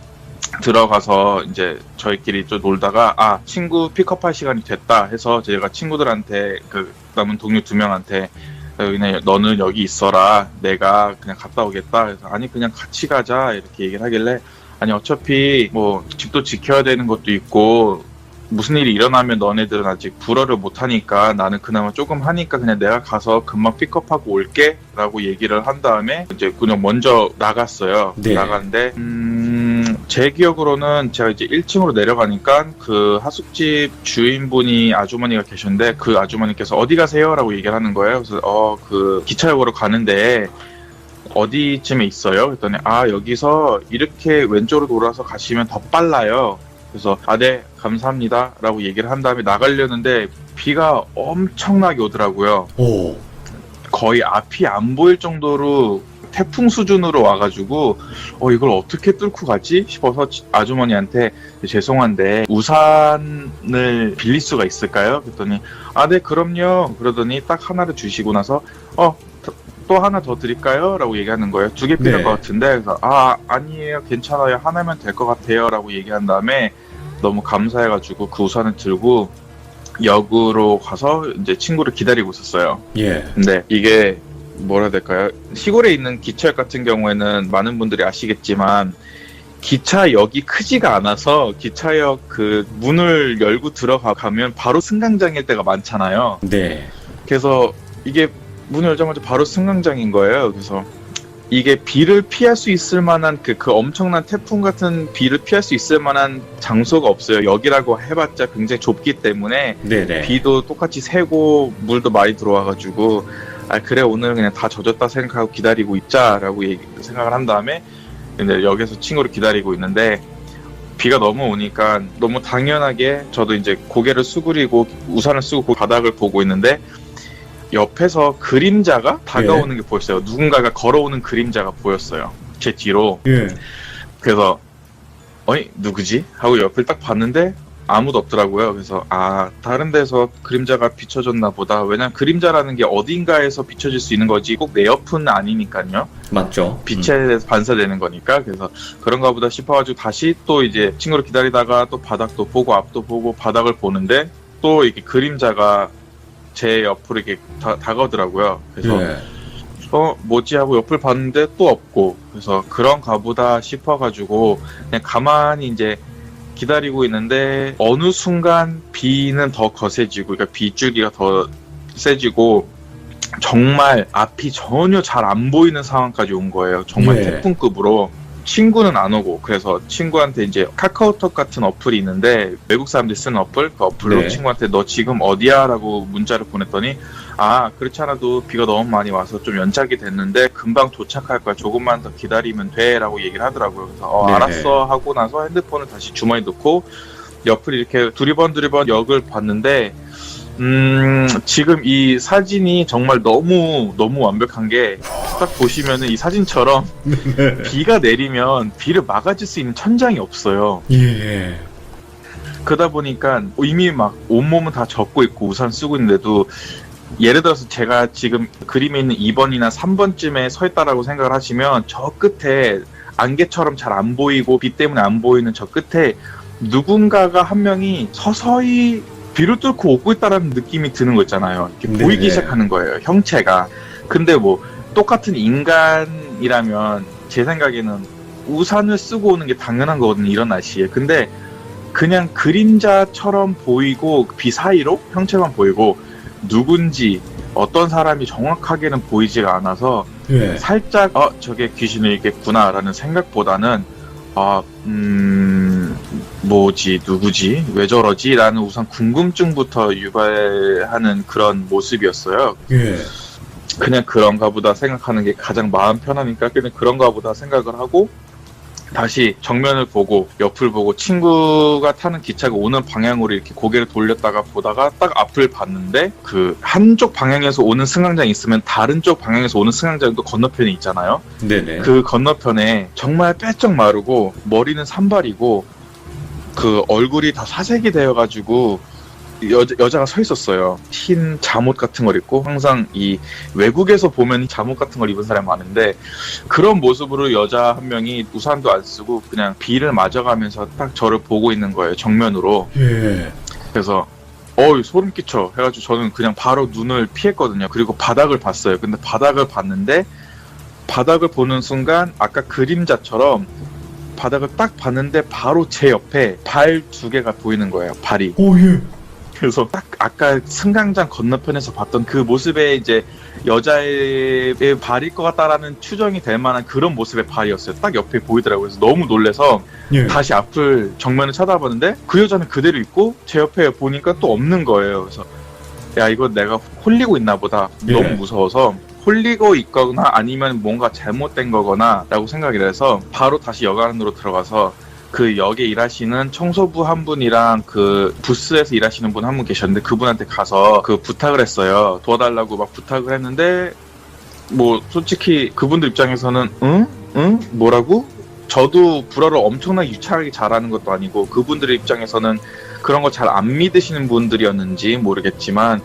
들어가서 이제 저희끼리 좀 놀다가 친구 픽업할 시간이 됐다 해서 제가 친구들한테 그 남은 동료 2명한테 그냥 너는 여기 있어라. 내가 그냥 갔다 오겠다. 그래서 아니 그냥 같이 가자 이렇게 얘기를 하길래 아니 어차피 뭐 집도 지켜야 되는 것도 있고 무슨 일이 일어나면 너네들은 아직 불어를 못 하니까 나는 그나마 조금 하니까 그냥 내가 가서 금방 픽업하고 올게 라고 얘기를 한 다음에 이제 그냥 먼저 나갔어요. 네. 나갔는데 제 기억으로는 제가 이제 1층으로 내려가니까 그 하숙집 주인분이 아주머니가 계셨는데 그 아주머니께서 어디 가세요? 라고 얘기를 하는 거예요. 그래서 그 기차역으로 가는데 어디쯤에 있어요? 그랬더니 여기서 이렇게 왼쪽으로 돌아서 가시면 더 빨라요. 그래서 네 감사합니다 라고 얘기를 한 다음에 나가려는데 비가 엄청나게 오더라고요. 오. 거의 앞이 안 보일 정도로 태풍 수준으로 와가지고 이걸 어떻게 뚫고 가지 싶어서 아주머니한테 죄송한데 우산을 빌릴 수가 있을까요? 그랬더니 네 그럼요. 그러더니 딱 하나를 주시고 나서 또 하나 더 드릴까요? 라고 얘기하는 거예요. 2개 필요할 네. 것 같은데 그래서 아니에요 괜찮아요 하나면 될 것 같아요 라고 얘기한 다음에 너무 감사해가지고 그 우산을 들고 역으로 가서 이제 친구를 기다리고 있었어요. 예. 근데 이게 뭐라 해야 될까요? 시골에 있는 기차역 같은 경우에는 많은 분들이 아시겠지만 기차역이 크지가 않아서 기차역 그 문을 열고 들어가면 바로 승강장일 때가 많잖아요. 네. 그래서 이게 문을 열자마자 바로 승강장인 거예요. 그래서 이게 비를 피할 수 있을 만한 그 엄청난 태풍 같은 비를 피할 수 있을 만한 장소가 없어요. 여기라고 해봤자 굉장히 좁기 때문에 네네. 비도 똑같이 새고 물도 많이 들어와가지고 그래 오늘 그냥 다 젖었다 생각하고 기다리고 있자라고 생각을 한 다음에 근데 여기서 친구를 기다리고 있는데 비가 너무 오니까 너무 당연하게 저도 이제 고개를 수그리고 우산을 쓰고 바닥을 보고 있는데 옆에서 그림자가 다가오는 게 보였어요. 누군가가 걸어오는 그림자가 보였어요. 제 뒤로. 예. 그래서 어이 누구지? 하고 옆을 딱 봤는데 아무도 없더라고요. 그래서 다른 데서 그림자가 비춰졌나 보다. 왜냐면 그림자라는 게 어딘가에서 비춰질 수 있는 거지 꼭 내 옆은 아니니까요. 맞죠. 빛에 대해서 반사되는 거니까. 그래서 그런가 보다 싶어가지고 다시 또 이제 친구를 기다리다가 또 바닥도 보고 앞도 보고 바닥을 보는데 또 이렇게 그림자가 제 옆으로 이렇게 다가오더라고요. 그래서 예. 뭐지 하고 옆을 봤는데 또 없고 그래서 그런가 보다 싶어가지고 그냥 가만히 이제 기다리고 있는데 어느 순간 비는 더 거세지고 그러니까 빗줄기가 더 세지고 정말 앞이 전혀 잘 안 보이는 상황까지 온 거예요. 정말 예. 태풍급으로. 친구는 안 오고 그래서 친구한테 이제 카카오톡 같은 어플이 있는데 외국 사람들이 쓰는 어플 그 어플로 네. 친구한테 너 지금 어디야? 라고 문자를 보냈더니 그렇지 않아도 비가 너무 많이 와서 좀 연착이 됐는데 금방 도착할 거야 조금만 더 기다리면 돼 라고 얘기를 하더라고요. 그래서 네. 알았어 하고 나서 핸드폰을 다시 주머니에 넣고 옆을 이렇게 두리번 역을 봤는데 지금 이 사진이 정말 너무 완벽한 게 딱 보시면은 이 사진처럼 비가 내리면 비를 막아줄 수 있는 천장이 없어요. 예. 그러다 보니까 이미 막 온몸은 다 젖고 있고 우산 쓰고 있는데도 예를 들어서 제가 지금 그림에 있는 2번이나 3번쯤에 서 있다라고 생각을 하시면 저 끝에 안개처럼 잘 안 보이고 비 때문에 안 보이는 저 끝에 누군가가 한 명이 서서히 비를 뚫고 오고 있다라는 느낌이 드는 거 있잖아요. 이렇게 네네. 보이기 시작하는 거예요, 형체가. 근데 뭐 똑같은 인간이라면 제 생각에는 우산을 쓰고 오는 게 당연한 거거든요, 이런 날씨에. 근데 그냥 그림자처럼 보이고 비 사이로 형체만 보이고 누군지 어떤 사람이 정확하게는 보이지가 않아서 예. 살짝 저게 귀신이 있겠구나라는 생각보다는 뭐지 누구지 왜 저러지 라는 우선 궁금증부터 유발하는 그런 모습이었어요. 예. 그냥 그런가 보다 생각하는 게 가장 마음 편하니까 그냥 그런가 보다 생각을 하고 다시 정면을 보고 옆을 보고 친구가 타는 기차가 오는 방향으로 이렇게 고개를 돌렸다가 보다가 딱 앞을 봤는데 그 한쪽 방향에서 오는 승강장이 있으면 다른 쪽 방향에서 오는 승강장도 건너편에 있잖아요. 네네. 그 건너편에 정말 빼쩍 마르고 머리는 산발이고 그 얼굴이 다 사색이 되어가지고 여자가 서 있었어요. 흰 잠옷 같은 걸 입고 항상 이 외국에서 보면 잠옷 같은 걸 입은 사람이 많은데 그런 모습으로 여자 한 명이 우산도 안 쓰고 그냥 비를 맞아가면서 딱 저를 보고 있는 거예요. 정면으로. 예. 그래서 소름 끼쳐 해가지고 저는 그냥 바로 눈을 피했거든요. 그리고 바닥을 봤어요. 근데 바닥을 봤는데 바닥을 보는 순간 아까 그림자처럼 바닥을 딱 봤는데 바로 제 옆에 발 2개가 보이는 거예요. 발이. 오, 예. 그래서 딱 아까 승강장 건너편에서 봤던 그 모습에 이제 여자의 발일 것 같다라는 추정이 될 만한 그런 모습의 발이었어요. 딱 옆에 보이더라고요. 그래서 너무 놀라서 예. 다시 앞을 정면을 쳐다봤는데 그 여자는 그대로 있고 제 옆에 보니까 또 없는 거예요. 그래서 야 이거 내가 홀리고 있나 보다. 예. 너무 무서워서 홀리고 있거나 아니면 뭔가 잘못된 거거나 라고 생각이 돼서 바로 다시 역 안으로 들어가서 그 역에 일하시는 청소부 한 분이랑 그 부스에서 일하시는 분 한 분 계셨는데 그분한테 가서 그 부탁을 했어요. 도와달라고 막 부탁을 했는데 뭐 솔직히 그분들 입장에서는 응? 뭐라고? 저도 불어를 엄청나게 유창하게 잘하는 것도 아니고 그분들 입장에서는 그런 거 잘 안 믿으시는 분들이었는지 모르겠지만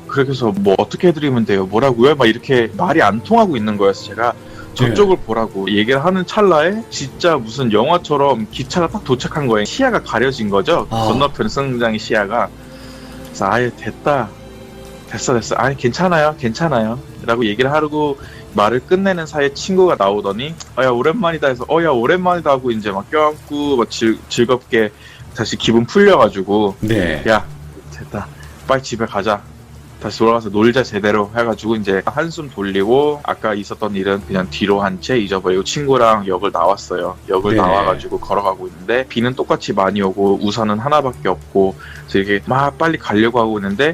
그렇게 해서 뭐 어떻게 해드리면 돼요? 뭐라고요? 막 이렇게 말이 안 통하고 있는 거여서 제가 저쪽을 보라고 얘기를 하는 찰나에 진짜 무슨 영화처럼 기차가 딱 도착한 거예요. 시야가 가려진 거죠. 건너편 승강장의 시야가. 그래서 됐어. 아니 괜찮아요 라고 얘기를 하고 말을 끝내는 사이에 친구가 나오더니 야 오랜만이다 해서 야 오랜만이다 하고 이제 막 껴안고 막 즐겁게 다시 기분 풀려가지고 네. 야 됐다 빨리 집에 가자 다시 돌아가서 놀자 제대로 해가지고 이제 한숨 돌리고 아까 있었던 일은 그냥 뒤로 한 채 잊어버리고 친구랑 역을 나왔어요. 역을 네네. 나와가지고 걸어가고 있는데 비는 똑같이 많이 오고 우산은 하나밖에 없고 그래서 이렇게 막 빨리 가려고 하고 있는데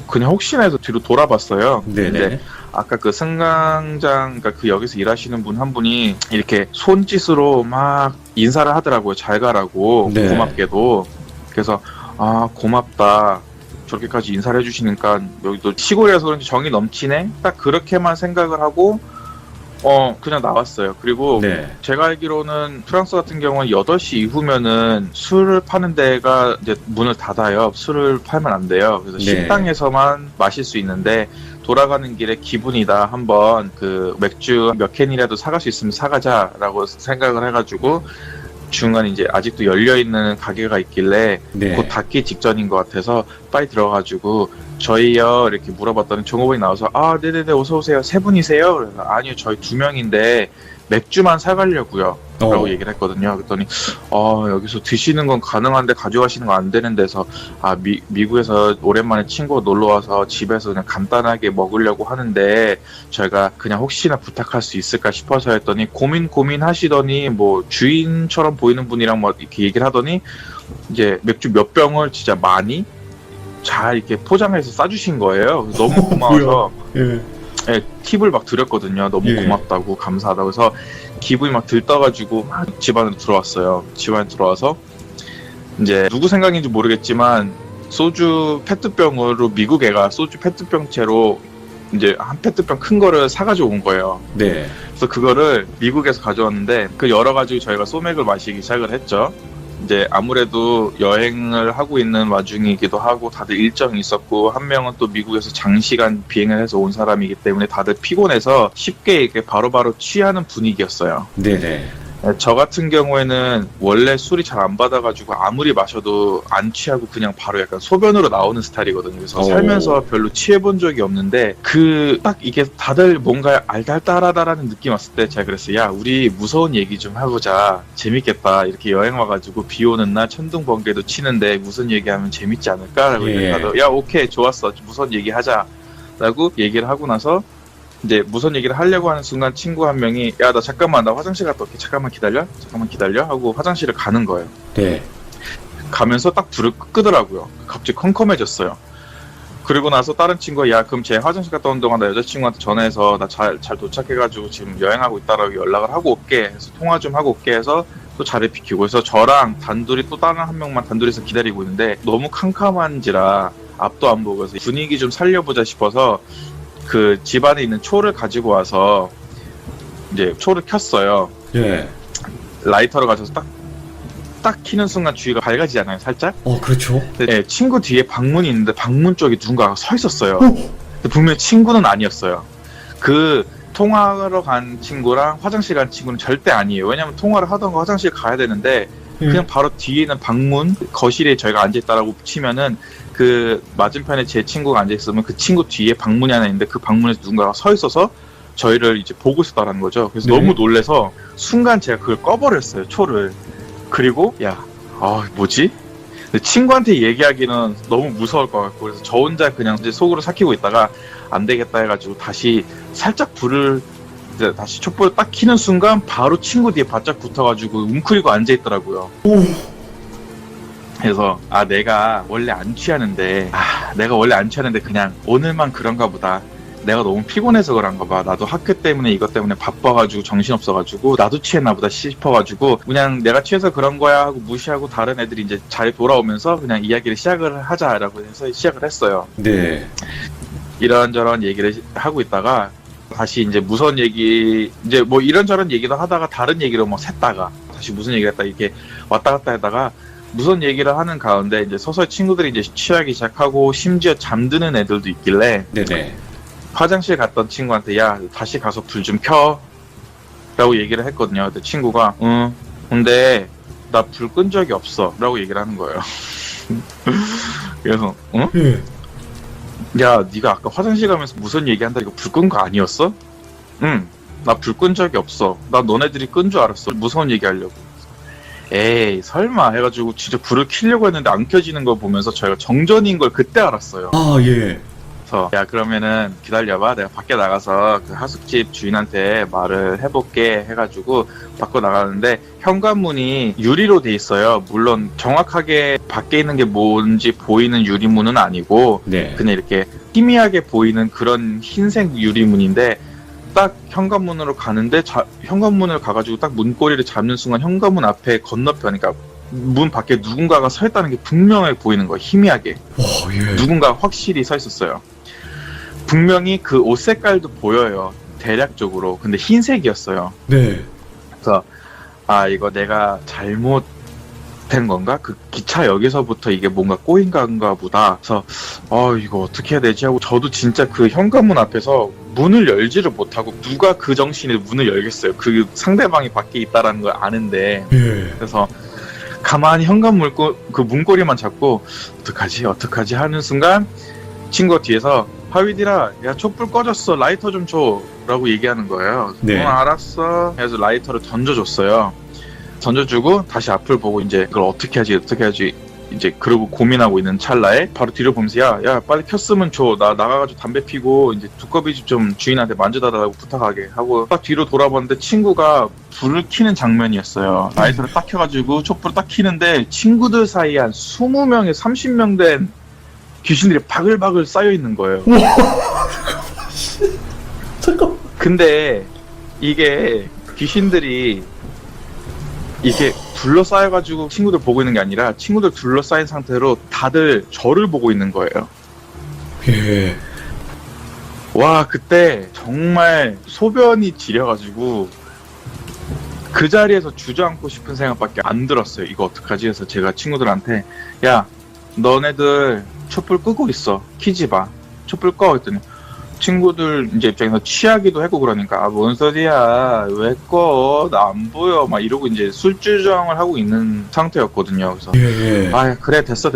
그냥 혹시나 해서 뒤로 돌아봤어요. 네네. 근데 아까 그 승강장, 그러니까 그 역에서 일하시는 분 한 분이 이렇게 손짓으로 막 인사를 하더라고요. 잘 가라고. 네. 고맙게도. 그래서 고맙다. 저렇게까지 인사를 해주시니까 여기도 시골이라서 그런지 정이 넘치네. 딱 그렇게만 생각을 하고 그냥 나왔어요. 그리고 네. 제가 알기로는 프랑스 같은 경우는 8시 이후면은 술을 파는 데가 이제 문을 닫아요. 술을 팔면 안 돼요. 그래서 네. 식당에서만 마실 수 있는데 돌아가는 길에 기분이다 한번 그 맥주 몇 캔이라도 사갈 수 있으면 사가자라고 생각을 해가지고 중간에 이제 아직도 열려있는 가게가 있길래 네. 곧 닫기 직전인 것 같아서 빨리 들어가가지고 저희요 이렇게 물어봤더니 종업원이 나와서 네네네 어서오세요 세 분이세요? 그래서 아니요 저희 2명인데 맥주만 사가려고요 라고 얘기를 했거든요. 그랬더니 여기서 드시는 건 가능한데 가져가시는 건 안 되는 데서 미국에서 오랜만에 친구가 놀러와서 집에서 그냥 간단하게 먹으려고 하는데 저희가 그냥 혹시나 부탁할 수 있을까 싶어서 했더니 고민하시더니 뭐 주인처럼 보이는 분이랑 뭐 이렇게 얘기를 하더니 이제 맥주 몇 병을 진짜 많이 잘 이렇게 포장해서 싸주신 거예요. 너무 고마워서 예. 네, 팁을 막 드렸거든요. 너무 예. 고맙다고 감사하다고 해서 기분이 막 들떠가지고 막 집 안으로 들어왔어요. 집 안에 들어와서 이제 누구 생각인지 모르겠지만 소주 페트병으로 미국 애가 소주 페트병째로 이제 한 페트병 큰 거를 사가지고 온 거예요. 네. 그래서 그거를 미국에서 가져왔는데 그 열어가지고 저희가 소맥을 마시기 시작을 했죠. 이제 아무래도 여행을 하고 있는 와중이기도 하고 다들 일정이 있었고 한 명은 또 미국에서 장시간 비행을 해서 온 사람이기 때문에 다들 피곤해서 쉽게 이렇게 바로바로 취하는 분위기였어요. 네네. 저 같은 경우에는 원래 술이 잘 안 받아가지고 아무리 마셔도 안 취하고 그냥 바로 약간 소변으로 나오는 스타일이거든요. 그래서 살면서 별로 취해본 적이 없는데 딱 이게 다들 뭔가 알달달하다라는 느낌 왔을 때 제가 그랬어요. 야 우리 무서운 얘기 좀 해보자. 재밌겠다. 이렇게 여행 와가지고 비 오는 날 천둥 번개도 치는데 무슨 얘기하면 재밌지 않을까라고 얘기하더라고요. 야 오케이 좋았어. 무슨 얘기 하자. 라고 얘기를 하고 나서 이제 무슨 얘기를 하려고 하는 순간 친구 한 명이 야 나 잠깐만 나 화장실 갔다 올게 잠깐만 기다려 하고 화장실을 가는 거예요. 네. 가면서 딱 불을 끄더라고요. 갑자기 컴컴해졌어요. 그리고 나서 다른 친구가 야 그럼 제 화장실 갔다 온 동안 나 여자친구한테 전화해서 나 잘 도착해가지고 지금 여행하고 있다라고 연락을 하고 올게 해서 통화 좀 하고 올게 해서 또 자리 비키고 그래서 저랑 단둘이 또 다른 한 명만 단둘이서 기다리고 있는데 너무 캄캄한지라 앞도 안 보고 그래서 분위기 좀 살려보자 싶어서 그 집 안에 있는 초를 가지고 와서 이제 초를 켰어요. 예. 라이터를 가져서 딱 켜는 순간 주위가 밝아지잖아요, 살짝. 그렇죠. 네, 친구 뒤에 방문이 있는데 방문 쪽에 누군가가 서 있었어요. 분명히 친구는 아니었어요. 그 통화하러 간 친구랑 화장실 간 친구는 절대 아니에요. 왜냐면 통화를 하던가 화장실 가야 되는데 그냥 바로 뒤에 있는 방문 거실에 저희가 앉아있다라고 치면은 그 맞은편에 제 친구가 앉아있으면 그 친구 뒤에 방문이 하나 있는데 그 방문에서 누군가가 서 있어서 저희를 이제 보고 있었다는 거죠. 그래서 네. 너무 놀래서 순간 제가 그걸 꺼버렸어요, 초를. 그리고 뭐지? 근데 친구한테 얘기하기는 너무 무서울 것 같고 그래서 저 혼자 그냥 이제 속으로 삭히고 있다가 안 되겠다 해가지고 다시 살짝 불을 이제 다시 촛불을 딱 켜는 순간 바로 친구 뒤에 바짝 붙어가지고 웅크리고 앉아있더라고요. 그래서 내가 원래 안 취하는데 그냥 오늘만 그런가 보다. 내가 너무 피곤해서 그런가 봐. 나도 학교 때문에 이것 때문에 바빠가지고 정신없어가지고 나도 취했나 보다 싶어가지고 그냥 내가 취해서 그런 거야 하고 무시하고 다른 애들이 이제 잘 돌아오면서 그냥 이야기를 시작을 하자라고 해서 시작을 했어요. 네. 이런저런 얘기를 하고 있다가 다시 이제 무서운 얘기 이제 뭐 이런저런 얘기도 하다가 다른 얘기로 뭐 샜다가 다시 무슨 얘기를 했다 이렇게 왔다 갔다 하다가 무슨 얘기를 하는 가운데 이제 서서히 친구들이 이제 취하기 시작하고 심지어 잠드는 애들도 있길래 네네. 화장실 갔던 친구한테 야 다시 가서 불 좀 켜 라고 얘기를 했거든요. 근데 친구가 근데 나 불 끈 적이 없어 라고 얘기를 하는 거예요. 그래서 예. 야 네가 아까 화장실 가면서 무슨 얘기한다 이거 불 끈 거 아니었어? 나 불 끈 적이 없어. 나 너네들이 끈 줄 알았어. 무서운 얘기 하려고. 에이, 설마 해가지고 진짜 불을 켜려고 했는데 안 켜지는 걸 보면서 저희가 정전인 걸 그때 알았어요. 아, 예. 그래서 야, 그러면은 기다려봐. 내가 밖에 나가서 그 하숙집 주인한테 말을 해볼게 해가지고 밖으로 나가는데 현관문이 유리로 돼 있어요. 물론 정확하게 밖에 있는 게 뭔지 보이는 유리문은 아니고 네. 그냥 이렇게 희미하게 보이는 그런 흰색 유리문인데 딱 현관문으로 가는데 현관문을 가가지고 딱 문고리를 잡는 순간 현관문 앞에 건너편, 그러니까 문 밖에 누군가가 서 있다는 게 분명하게 보이는 거예요. 희미하게. 와, 예. 누군가 확실히 서 있었어요. 분명히 그 옷 색깔도 보여요. 대략적으로. 근데 흰색이었어요. 네. 그래서 아, 이거 내가 잘못된 건가? 그 기차역에서부터 이게 뭔가 꼬인 건가 보다. 그래서 이거 어떻게 해야 되지 하고 저도 진짜 그 현관문 앞에서 문을 열지를 못하고 누가 그 정신에 문을 열겠어요. 그 상대방이 밖에 있다라는 걸 아는데. 예. 그래서 가만히 현관문 그 문고리만 잡고 어떡하지 하는 순간 친구가 뒤에서 하위디라, 야, 촛불 꺼졌어. 라이터 좀 줘. 라고 얘기하는 거예요. 네. 알았어. 그래서 라이터를 던져줬어요. 던져주고 다시 앞을 보고 이제 그걸 어떻게 하지 이제 그러고 고민하고 있는 찰나에 바로 뒤를 보면서 야 빨리 켰으면 줘. 나 나가가지고 담배 피고 이제 두꺼비 집 좀 주인한테 만져달라고 부탁하게 하고 딱 뒤로 돌아봤는데 친구가 불을 켜는 장면이었어요. 라이터를 딱 켜가지고 촛불을 딱 켜는데 친구들 사이에 한 20명에 30명 된 귀신들이 바글바글 쌓여 있는 거예요. 잠깐. 근데 이게 귀신들이 이게 둘러싸여가지고 친구들 보고 있는 게 아니라 친구들 둘러싸인 상태로 다들 저를 보고 있는 거예요. 예. 와, 그때 정말 소변이 지려가지고 그 자리에서 주저앉고 싶은 생각밖에 안 들었어요. 이거 어떡하지 해서 제가 친구들한테 야, 너네들 촛불 끄고 있어. 키지 마. 촛불 꺼. 했더니 친구들 이제 입장에서 취하기도 했고 그러니까 뭔 소리야 왜 꺼? 나 안 보여. 막 이러고 이제 술주정을 하고 있는 상태였거든요. 그래서 예. 아, 그래 됐어.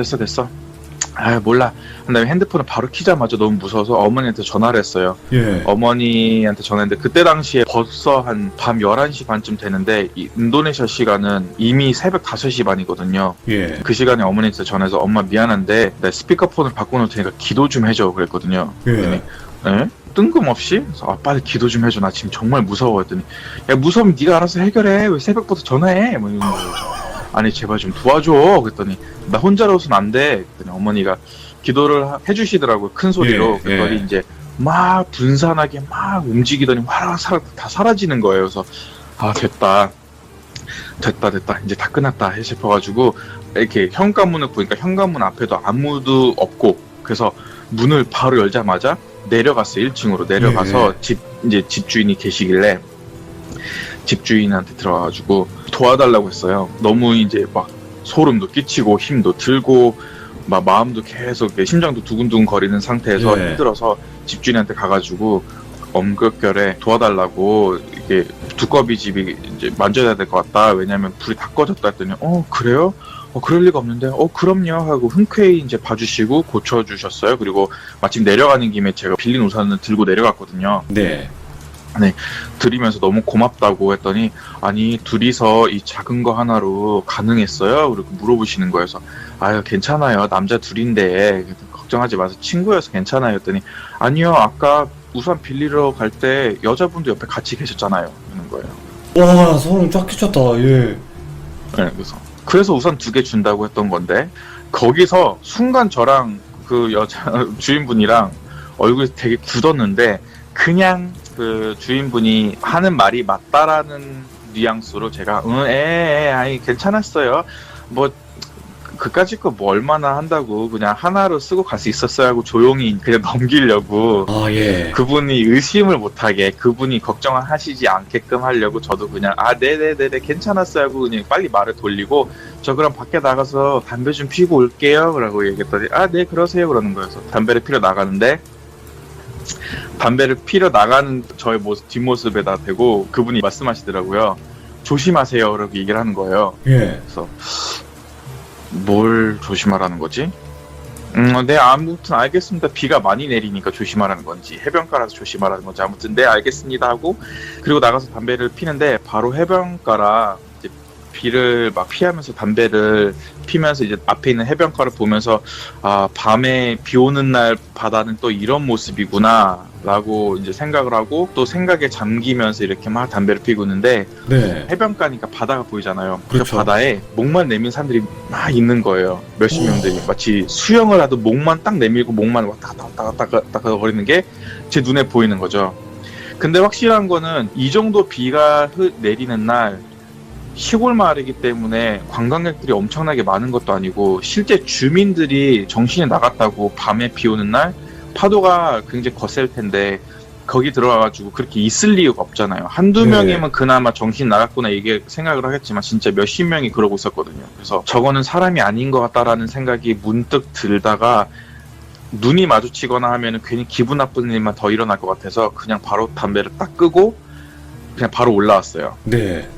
아, 몰라. 근데 핸드폰을 바로 키자마자 너무 무서워서 어머니한테 전화를 했어요. 예. 어머니한테 전화했는데 그때 당시에 벌써 한 밤 11시 반쯤 되는데 이 인도네시아 시간은 이미 새벽 5시 반이거든요. 예. 그 시간에 어머니한테 전화해서 엄마 미안한데 내 스피커폰을 바꿔놓을 테니까 기도 좀 해줘 그랬거든요. 예. 네? 뜬금없이 그래서 아, 빨리 기도 좀 해줘. 나 지금 정말 무서워. 했더니 야, 무서우면 네가 알아서 해결해. 왜 새벽부터 전화해? 뭐 이러는 거죠. 아니 제발 좀 도와줘. 그랬더니 나 혼자로서는 안 돼. 그랬더니 어머니가 기도를 해주시더라고요. 큰 소리로. 예, 그랬더니 예. 이제 막 분산하게 막 움직이더니 다 사라지는 거예요. 그래서 아, 됐다 이제 다 끝났다 싶어가지고 이렇게 현관문을 보니까 현관문 앞에도 아무도 없고 그래서 문을 바로 열자마자 내려갔어요. 1층으로 내려가서 이제 집주인이 계시길래 집주인한테 들어가가지고 도와달라고 했어요. 너무 이제 막 소름도 끼치고 힘도 들고 막 마음도 계속 심장도 두근두근 거리는 상태에서 예. 힘들어서 집주인한테 가가지고 엄격결에 도와달라고 이게 두꺼비 집이 이제 만져야 될 것 같다. 왜냐면 불이 다 꺼졌다 했더니 그래요? 그럴 리가 없는데 그럼요 하고 흔쾌히 이제 봐주시고 고쳐주셨어요. 그리고 마침 내려가는 김에 제가 빌린 우산을 들고 내려갔거든요. 네. 드리면서 너무 고맙다고 했더니 아니 둘이서 이 작은 거 하나로 가능했어요? 그리고 물어보시는 거예요. 그래서 아유 괜찮아요. 남자 둘인데 걱정하지 마세요. 친구여서 괜찮아요. 했더니 아니요. 아까 우산 빌리러 갈 때 여자분도 옆에 같이 계셨잖아요. 이러는 거예요. 와, 소름 쫙 끼쳤다. 예. 네, 그래서 우산 2개 준다고 했던 건데 거기서 순간 저랑 그 여자 주인분이랑 얼굴이 되게 굳었는데 그냥 그 주인분이 하는 말이 맞다라는 뉘앙스로 제가 아니 괜찮았어요. 뭐 그까짓 거 뭐 얼마나 한다고 그냥 하나로 쓰고 갈 수 있었어요 하고 조용히 그냥 넘기려고 아, 예. 그분이 의심을 못하게 그분이 걱정하시지 않게끔 하려고 저도 그냥 네네네네 괜찮았어요 하고 그냥 빨리 말을 돌리고 저 그럼 밖에 나가서 담배 좀 피고 올게요 라고 얘기했더니 네 그러세요 그러는 거여서 담배를 피러 나가는데 담배를 피러 나가는 저의 뒷모습에다 대고 그분이 말씀하시더라고요. 조심하세요 라고 얘기를 하는 거예요. 예. 그래서 뭘 조심하라는 거지? 네, 아무튼 알겠습니다. 비가 많이 내리니까 조심하라는 건지 해변가라서 조심하라는 건지 아무튼 네 알겠습니다 하고 그리고 나가서 담배를 피는데 바로 해변가라 이제 비를 막 피하면서 담배를 피면서 이제 앞에 있는 해변가를 보면서 아 밤에 비 오는 날 바다는 또 이런 모습이구나 라고 이제 생각을 하고 또 생각에 잠기면서 이렇게 막 담배를 피고 있는데 네. 해변가니까 바다가 보이잖아요. 그렇죠. 그 바다에 목만 내민 사람들이 막 있는 거예요. 몇십 오. 명들이 마치 수영을 하도 목만 딱 내밀고 목만 왔다 갔다 거리는 게 제 눈에 보이는 거죠. 근데 확실한 거는 이 정도 비가 내리는 날 시골 마을이기 때문에 관광객들이 엄청나게 많은 것도 아니고 실제 주민들이 정신이 나갔다고 밤에 비 오는 날 파도가 굉장히 거셀 텐데 거기 들어가가지고 그렇게 있을 이유가 없잖아요. 한두 네. 명이면 그나마 정신 나갔구나 이게 생각을 하겠지만 진짜 몇십 명이 그러고 있었거든요. 그래서 저거는 사람이 아닌 것 같다라는 생각이 문득 들다가 눈이 마주치거나 하면 괜히 기분 나쁜 일만 더 일어날 것 같아서 그냥 바로 담배를 딱 끄고 그냥 바로 올라왔어요. 네.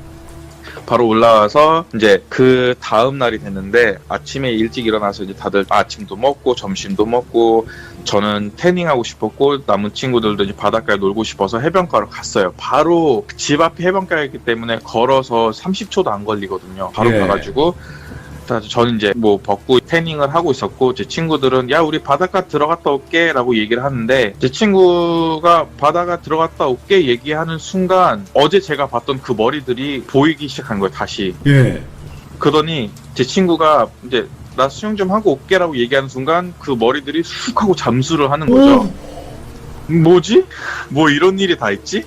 바로 올라와서 이제 그 다음 날이 됐는데 아침에 일찍 일어나서 이제 다들 아침도 먹고 점심도 먹고 저는 태닝하고 싶었고 남은 친구들도 이제 바닷가에 놀고 싶어서 해변가로 갔어요. 바로 집 앞이 해변가이기 때문에 걸어서 30초도 안 걸리거든요. 바로 예. 가가지고 저는 이제 뭐 벗고 태닝을 하고 있었고 제 친구들은 야 우리 바닷가 들어갔다 올게 라고 얘기를 하는데 제 친구가 바다가 들어갔다 올게 얘기하는 순간 어제 제가 봤던 그 머리들이 보이기 시작한 거예요. 다시. 예. 그러더니 제 친구가 이제 나 수영 좀 하고 올게 라고 얘기하는 순간 그 머리들이 쑥 하고 잠수를 하는 거죠. 뭐지? 뭐 이런 일이 다 있지?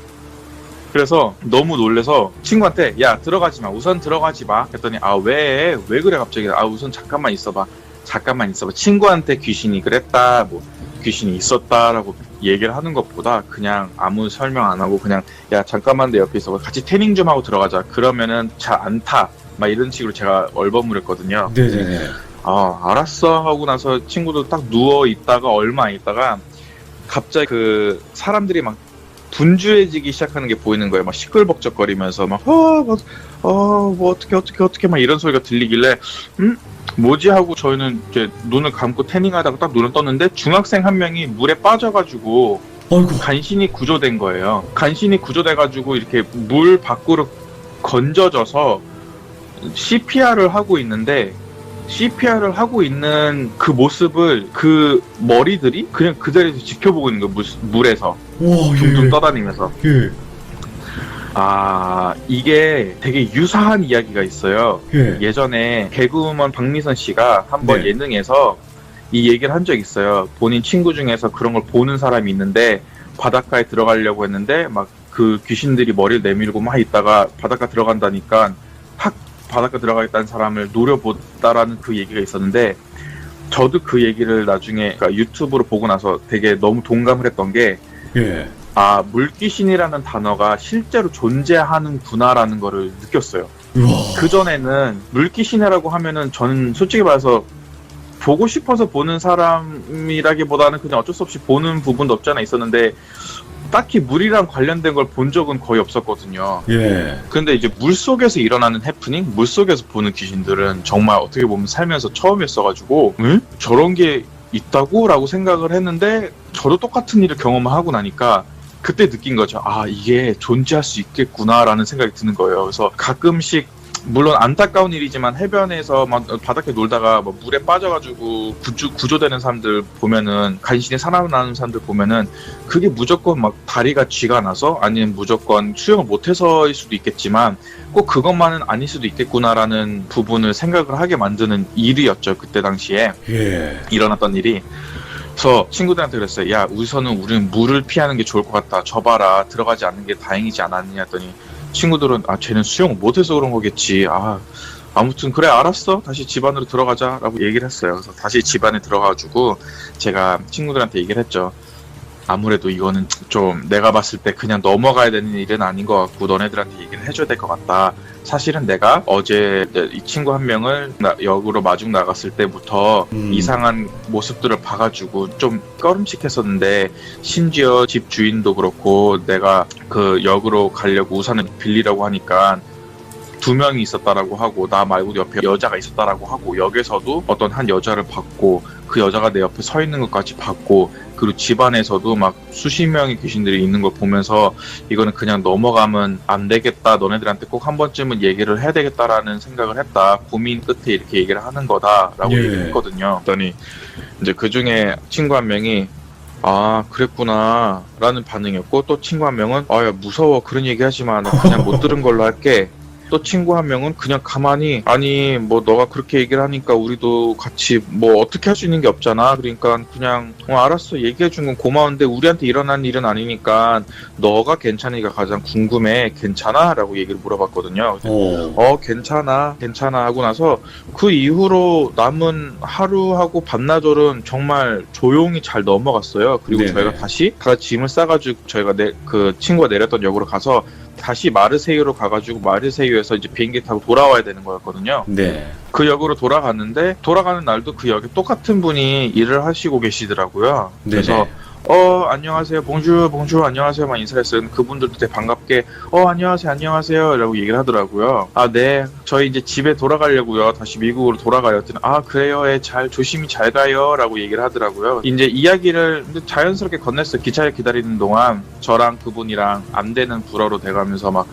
그래서 너무 놀래서 친구한테 야 들어가지 마 우선 들어가지 마 했더니 아 왜 그래 갑자기 아 우선 잠깐만 있어봐 친구한테 귀신이 그랬다 뭐 귀신이 있었다라고 얘기를 하는 것보다 그냥 아무 설명 안 하고 그냥 야 잠깐만 내 옆에 있어봐 같이 태닝 좀 하고 들어가자 그러면은 잘 안 타 막 이런 식으로 제가 얼버무렸거든요. 네네네. 아 알았어 하고 나서 친구도 딱 누워 있다가 얼마 안 있다가 갑자기 그 사람들이 막 분주해지기 시작하는 게 보이는 거예요. 막 시끌벅적거리면서 막 뭐 어떻게 막 이런 소리가 들리길래 뭐지 하고 저희는 이제 눈을 감고 태닝하다가 딱 눈을 떴는데 중학생 한 명이 물에 빠져가지고 아이고. 간신히 구조된 거예요. 간신히 구조돼가지고 이렇게 물 밖으로 건져져서 CPR을 하고 있는데 CPR을 하고 있는 그 모습을 그 머리들이 그냥 그 자리에서 지켜보고 있는 거예요. 물에서 와, 둥둥 예. 떠다니면서. 예. 아 이게 되게 유사한 이야기가 있어요. 예. 예전에 개그우먼 박미선 씨가 한번 네. 예능에서 이 얘기를 한 적이 있어요. 본인 친구 중에서 그런 걸 보는 사람이 있는데 바닷가에 들어가려고 했는데 막 그 귀신들이 머리를 내밀고 막 있다가 바닷가 들어간다니까 확 바닷가 들어가겠다는 사람을 노려보다라는 그 얘기가 있었는데 저도 그 얘기를 나중에 그러니까 유튜브로 보고 나서 되게 너무 동감을 했던 게 예. 아, 물귀신이라는 단어가 실제로 존재하는구나라는 거를 느꼈어요. 우와. 그전에는 물귀신이라고 하면은 저는 솔직히 말해서 보고 싶어서 보는 사람이라기보다는 그냥 어쩔 수 없이 보는 부분도 없지 않아 있었는데 딱히 물이랑 관련된 걸 본 적은 거의 없었거든요. 예. 근데 이제 물속에서 일어나는 해프닝, 물속에서 보는 귀신들은 정말 어떻게 보면 살면서 처음이었어가지고 응? 저런 게 있다고? 라고 생각을 했는데 저도 똑같은 일을 경험하고 나니까 그때 느낀 거죠. 아 이게 존재할 수 있겠구나라는 생각이 드는 거예요. 그래서 가끔씩 물론 안타까운 일이지만 해변에서 막 바닥에 놀다가 뭐 물에 빠져가지고 구조되는 사람들 보면은 간신히 살아나는 사람들 보면은 그게 무조건 막 다리가 쥐가 나서 아니면 무조건 수영을 못해서일 수도 있겠지만 꼭 그것만은 아닐 수도 있겠구나라는 부분을 생각을 하게 만드는 일이었죠. 그때 당시에 예. 일어났던 일이. 그래서 친구들한테 그랬어요. 야 우선은 우리는 물을 피하는 게 좋을 것 같다. 저 봐라 들어가지 않는 게 다행이지 않았느냐 했더니 친구들은 아 쟤는 수영 못해서 그런 거겠지. 아 아무튼 그래 알았어 다시 집 안으로 들어가자 라고 얘기를 했어요. 그래서 다시 집 안에 들어가가지고 제가 친구들한테 얘기를 했죠. 아무래도 이거는 좀 내가 봤을 때 그냥 넘어가야 되는 일은 아닌 것 같고 너네들한테 얘기를 해줘야 될 것 같다. 사실은 내가 어제 이 친구 한 명을 역으로 마중 나갔을 때부터 이상한 모습들을 봐가지고 좀 꺼름칙했었는데 심지어 집 주인도 그렇고 내가 그 역으로 가려고 우산을 빌리라고 하니까 2명이 있었다라고 하고 나 말고 옆에 여자가 있었다라고 하고 역에서도 어떤 한 여자를 봤고 그 여자가 내 옆에 서 있는 것까지 봤고, 그리고 집안에서도 막 수십 명의 귀신들이 있는 걸 보면서 이거는 그냥 넘어가면 안 되겠다, 너네들한테 꼭 한 번쯤은 얘기를 해야 되겠다라는 생각을 했다, 고민 끝에 이렇게 얘기를 하는 거다라고 예. 얘기를 했거든요. 그랬더니 이제 그 중에 친구 한 명이 아 그랬구나 라는 반응이었고, 또 친구 한 명은 아야 무서워 그런 얘기 하지마 나 그냥 못 들은 걸로 할게. 또 친구 한 명은 그냥 가만히 아니 뭐 너가 그렇게 얘기를 하니까 우리도 같이 뭐 어떻게 할 수 있는 게 없잖아, 그러니까 그냥 알았어 얘기해 준 건 고마운데 우리한테 일어난 일은 아니니까 너가 괜찮으니까 가장 궁금해, 괜찮아? 라고 얘기를 물어봤거든요. 괜찮아 하고 나서 그 이후로 남은 하루하고 반나절은 정말 조용히 잘 넘어갔어요. 그리고 네네. 저희가 다시 다 짐을 싸가지고 저희가 그 친구가 내렸던 역으로 가서 다시 마르세유로 가가지고 마르세유에서 이제 비행기 타고 돌아와야 되는 거였거든요. 네. 그 역으로 돌아갔는데 돌아가는 날도 그 역에 똑같은 분이 일을 하시고 계시더라고요. 그래서 네네. 안녕하세요, 봉주 안녕하세요 막 인사했어요. 그분들도 되게 반갑게 안녕하세요 라고 얘기를 하더라고요. 네 저희 이제 집에 돌아가려고요, 다시 미국으로 돌아가요. 했더니 그래요, 잘 조심히 잘 가요 라고 얘기를 하더라고요. 이제 이야기를 자연스럽게 건넸어요. 기차를 기다리는 동안 저랑 그분이랑 안 되는 불어로 돼가면서 막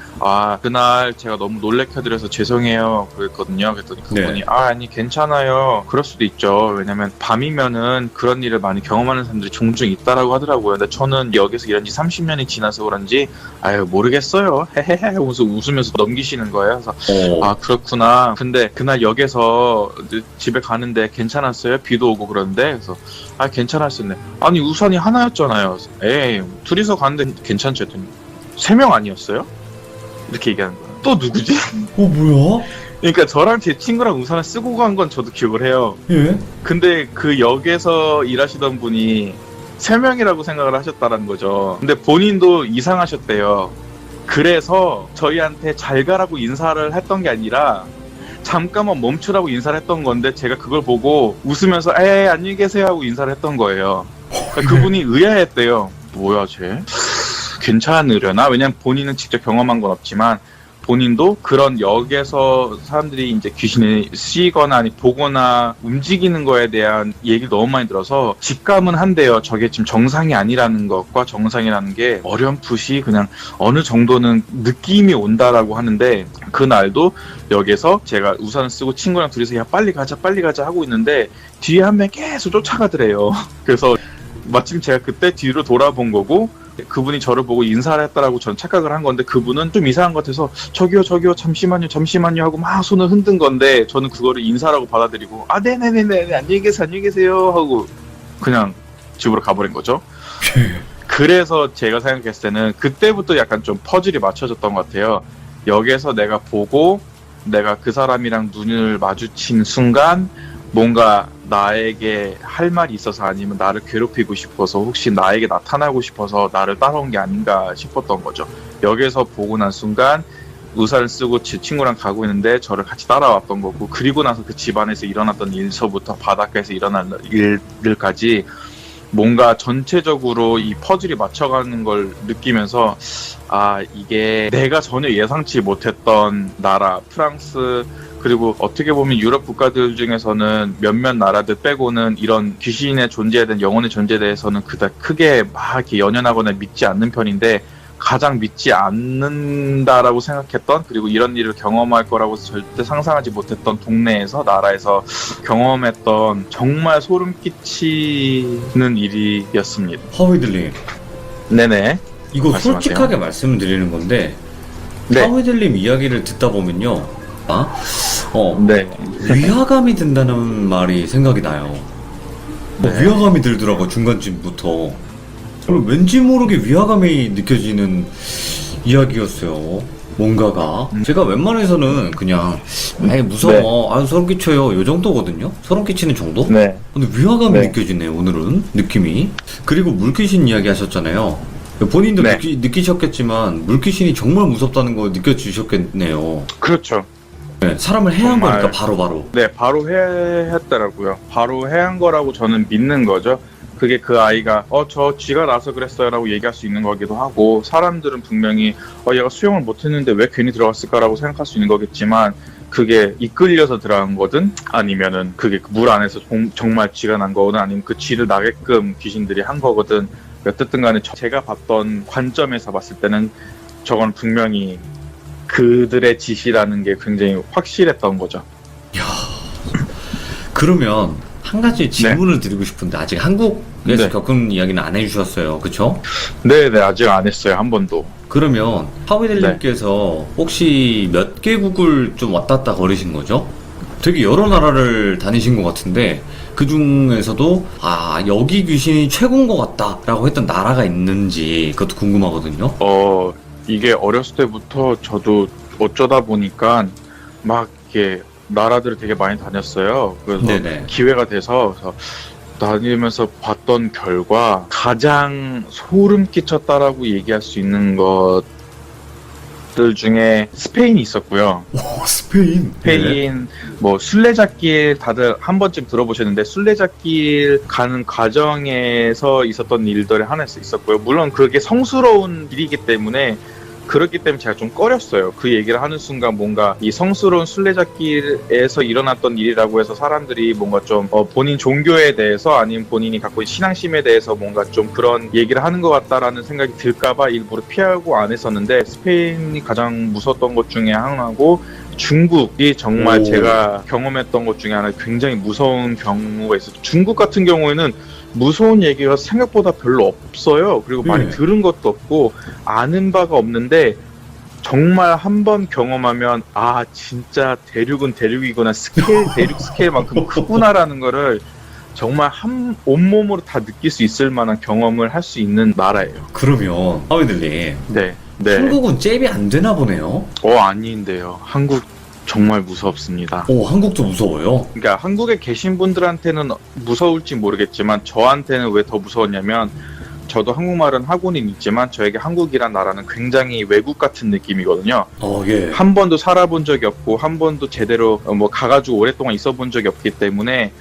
그날 제가 너무 놀래켜드려서 죄송해요 그랬거든요. 그랬더니 그분이 네. 아니 괜찮아요, 그럴 수도 있죠, 왜냐면 밤이면은 그런 일을 많이 경험하는 사람들이 종종 있다라고 하더라고요. 근데 저는 여기서 일한 지 30년이 지나서 그런지 모르겠어요 헤헤헤 하면서 웃으면서 넘기시는 거예요. 그래서 그렇구나. 근데 그날 역에서 집에 가는데 괜찮았어요? 비도 오고 그러는데. 그래서 괜찮았었네. 아니 우산이 하나였잖아요. 에이 둘이서 가는데 괜찮죠 했더니 3명 아니었어요? 이렇게 얘기하는 거예요. 또 누구지? 뭐야? 그러니까 저랑 제 친구랑 우산을 쓰고 간 건 저도 기억을 해요. 예? 근데 그 역에서 일하시던 분이 3명이라고 생각을 하셨다는 거죠. 근데 본인도 이상하셨대요. 그래서 저희한테 잘 가라고 인사를 했던 게 아니라 잠깐만 멈추라고 인사를 했던 건데, 제가 그걸 보고 웃으면서 안녕히 계세요 하고 인사를 했던 거예요. 그러니까 그분이 의아했대요. 뭐야 쟤? 괜찮으려나? 왜냐면 본인은 직접 경험한 건 없지만 본인도 그런 역에서 사람들이 이제 귀신을 씌거나 아니 보거나 움직이는 거에 대한 얘기를 너무 많이 들어서 직감은 한대요. 저게 지금 정상이 아니라는 것과 정상이라는 게 어렴풋이 그냥 어느 정도는 느낌이 온다라고 하는데, 그날도 역에서 제가 우산을 쓰고 친구랑 둘이서 야 빨리 가자 하고 있는데 뒤에 한 명 계속 쫓아가더래요. 그래서 마침 제가 그때 뒤로 돌아본 거고, 그분이 저를 보고 인사를 했다라고 전 착각을 한 건데, 그분은 좀 이상한 것 같아서 저기요 잠시만요 하고 막 손을 흔든 건데, 저는 그거를 인사라고 받아들이고 네네네네 안녕히 계세요 하고 그냥 집으로 가버린 거죠. 그래서 제가 생각했을 때는 그때부터 약간 좀 퍼즐이 맞춰졌던 것 같아요. 역에서 내가 보고 내가 그 사람이랑 눈을 마주친 순간 뭔가 나에게 할 말이 있어서, 아니면 나를 괴롭히고 싶어서, 혹시 나에게 나타나고 싶어서 나를 따라온 게 아닌가 싶었던 거죠. 역에서 보고 난 순간 우산을 쓰고 제 친구랑 가고 있는데 저를 같이 따라왔던 거고, 그리고 나서 그 집안에서 일어났던 일서부터 바닷가에서 일어난 일들까지 뭔가 전체적으로 이 퍼즐이 맞춰가는 걸 느끼면서 이게 내가 전혀 예상치 못했던 나라, 프랑스, 그리고 어떻게 보면 유럽 국가들 중에서는 몇몇 나라들 빼고는 이런 귀신의 존재에 대한, 영혼의 존재에 대해서는 그닥 크게 막 이렇게 연연하거나 믿지 않는 편인데, 가장 믿지 않는다라고 생각했던, 그리고 이런 일을 경험할 거라고 절대 상상하지 못했던 동네에서, 나라에서 경험했던 정말 소름 끼치는 일이었습니다. 하위들님, 네네. 이거 말씀하세요. 솔직하게 말씀드리는 건데, 네. 하위들님 이야기를 듣다 보면요, 네. 위화감이 든다는 말이 생각이 나요. 네. 위화감이 들더라고, 중간쯤부터. 그리고 왠지 모르게 위화감이 느껴지는 이야기였어요. 뭔가가. 제가 웬만해서는 그냥 무서워, 소름 끼쳐요, 요 정도거든요. 소름 끼치는 정도? 네. 근데 위화감이 네. 느껴지네요, 오늘은. 느낌이. 그리고 물귀신 이야기 하셨잖아요. 본인도 네. 느끼셨겠지만 물귀신이 정말 무섭다는 거 느껴지셨겠네요. 그렇죠. 네, 사람을 해한 정말. 거니까 바로. 네, 바로 했더라고요. 바로 해한 거라고 저는 믿는 거죠. 그게 그 아이가 저 쥐가 나서 그랬어요 라고 얘기할 수 있는 거기도 하고, 사람들은 분명히 얘가 수영을 못했는데 왜 괜히 들어갔을까라고 생각할 수 있는 거겠지만, 그게 이끌려서 들어간 거든 아니면은 그게 물 안에서 정말 쥐가 난 거든 아니면 그 쥐를 나게끔 귀신들이 한 거거든, 어쨌든 간에 제가 봤던 관점에서 봤을 때는 저건 분명히 그들의 짓이라는 게 굉장히 확실했던 거죠. 야, 그러면 한 가지 질문을 드리고 싶은데, 아직 한국에서 네. 겪은 이야기는 안 해주셨어요, 그쵸? 네네, 아직 안 했어요, 한 번도. 그러면 하웨델님께서 혹시 몇 개국을 좀 왔다 갔다 거리신 거죠? 되게 여러 나라를 다니신 것 같은데, 그 중에서도 여기 귀신이 최고인 것 같다 라고 했던 나라가 있는지 그것도 궁금하거든요. 이게 어렸을 때부터 저도 어쩌다 보니까 막 이렇게 나라들을 되게 많이 다녔어요. 그래서 네네. 기회가 돼서 다니면서 봤던 결과 가장 소름 끼쳤다라고 얘기할 수 있는 것들 중에 스페인이 있었고요. 스페인. 스페인, 뭐 순례자길 다들 한 번쯤 들어보셨는데, 순례자길 가는 과정에서 있었던 일들이 하나씩 있었고요. 물론 그게 성스러운 일이기 때문에, 그렇기 때문에 제가 좀 꺼렸어요. 그 얘기를 하는 순간 뭔가 이 성스러운 순례자길에서 일어났던 일이라고 해서 사람들이 뭔가 좀 본인 종교에 대해서 아니면 본인이 갖고 있는 신앙심에 대해서 뭔가 좀 그런 얘기를 하는 것 같다라는 생각이 들까봐 일부러 피하고 안 했었는데, 스페인이 가장 무서웠던 것 중에 하나고, 중국이 정말 제가 경험했던 것 중에 하나 굉장히 무서운 경우가 있었죠. 중국 같은 경우에는 무서운 얘기가 생각보다 별로 없어요. 그리고 많이 들은 것도 없고 아는 바가 없는데, 정말 한 번 경험하면 진짜 대륙은 대륙이구나, 대륙 스케일만큼 크구나라는 거를 정말 온몸으로 다 느낄 수 있을 만한 경험을 할 수 있는 나라예요. 그러면 하웨델님, 네. 한국은 잽이 안 되나 보네요. 아닌데요. 한국 정말 무섭습니다. 한국도 무서워요? 그러니까 한국에 계신 분들한테는 무서울지 모르겠지만, 저한테는 왜 더 무서웠냐면, 저도 한국말은 하고는 있지만 저에게 한국이란 나라는 굉장히 외국 같은 느낌이거든요. 예. 한 번도 살아본 적이 없고 한 번도 제대로 가가지고 오랫동안 있어본 적이 없기 때문에,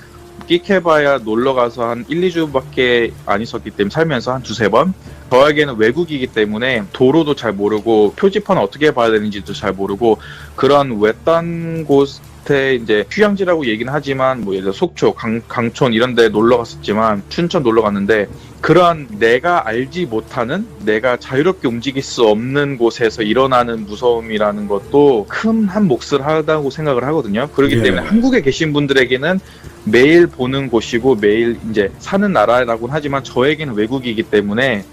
끽해봐야 놀러가서 한 1, 2주밖에 안 있었기 때문에, 살면서 한 2-3번, 저에게는 외국이기 때문에 도로도 잘 모르고 표지판 어떻게 봐야 되는지도 잘 모르고, 그런 외딴 곳에 이제 휴양지라고 얘기는 하지만 뭐 예를 들어 속초, 강촌 이런 데 놀러 갔었지만, 춘천 놀러 갔는데, 그런 내가 알지 못하는, 내가 자유롭게 움직일 수 없는 곳에서 일어나는 무서움이라는 것도 큰 한 몫을 하다고 생각을 하거든요. 그렇기 때문에 한국에 계신 분들에게는 매일 보는 곳이고 매일 이제 사는 나라라고는 하지만, 저에게는 외국이기 때문에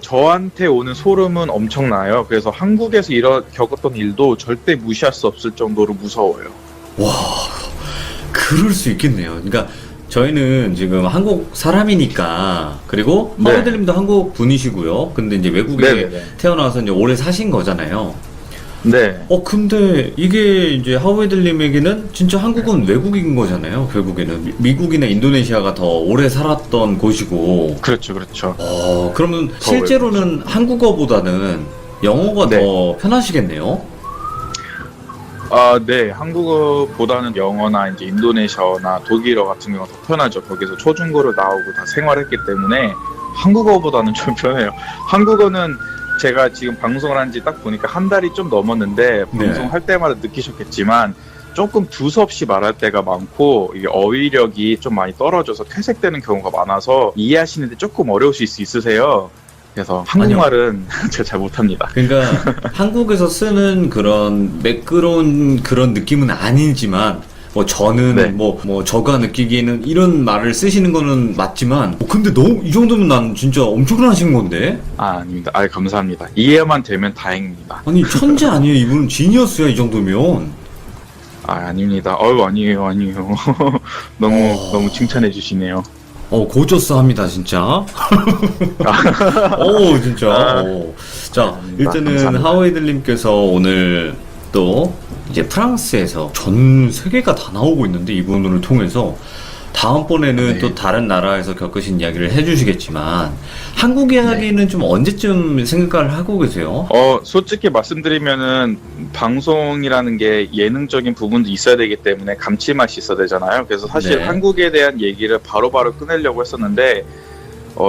저한테 오는 소름은 엄청나요. 그래서 한국에서 겪었던 일도 절대 무시할 수 없을 정도로 무서워요. 와, 그럴 수 있겠네요. 그러니까 저희는 지금 한국 사람이니까, 그리고 하웨델님도 한국 분이시고요. 근데 이제 외국에 태어나서 이제 오래 사신 거잖아요. 네. 근데 이게 이제 하웨델님에게는 진짜 한국은 외국인 거잖아요. 결국에는 미국이나 인도네시아가 더 오래 살았던 곳이고. 그렇죠. 그러면 실제로는 한국어보다는 영어가 더 편하시겠네요. 네. 한국어보다는 영어나 이제 인도네시아나 독일어 같은 경우가 더 편하죠. 거기서 초중고를 나오고 다 생활했기 때문에 한국어보다는 좀 편해요. 한국어는 제가 지금 방송을 한 지 딱 보니까 한 달이 좀 넘었는데, 방송할 때마다 느끼셨겠지만 조금 두서없이 말할 때가 많고, 이게 어휘력이 좀 많이 떨어져서 퇴색되는 경우가 많아서 이해하시는데 조금 어려우실 수 있으세요. 그래서 한국말은 제가 잘 못합니다. 그러니까 한국에서 쓰는 그런 매끄러운 그런 느낌은 아니지만, 저는 저가 느끼기에는 이런 말을 쓰시는 거는 맞지만, 근데 너무 이 정도면 난 진짜 엄청나신 건데? 아닙니다. 감사합니다. 이해만 되면 다행입니다. 아니, 천재 아니에요? 이분은 지니어스야, 이 정도면. 아닙니다. 아니에요. 너무 칭찬해 주시네요. 고저스 합니다, 진짜. 진짜. 자, 일단은 감사합니다. 하웨델님께서 오늘 또 이제 프랑스에서 전 세계가 다 나오고 있는데, 이분을 통해서 다음번에는 네. 또 다른 나라에서 겪으신 이야기를 해주시겠지만 한국 이야기는 좀 언제쯤 생각을 하고 계세요? 솔직히 말씀드리면은 방송이라는 게 예능적인 부분도 있어야 되기 때문에 감칠맛이 있어야 되잖아요. 그래서 사실 네. 한국에 대한 얘기를 바로바로 꺼내려고 했었는데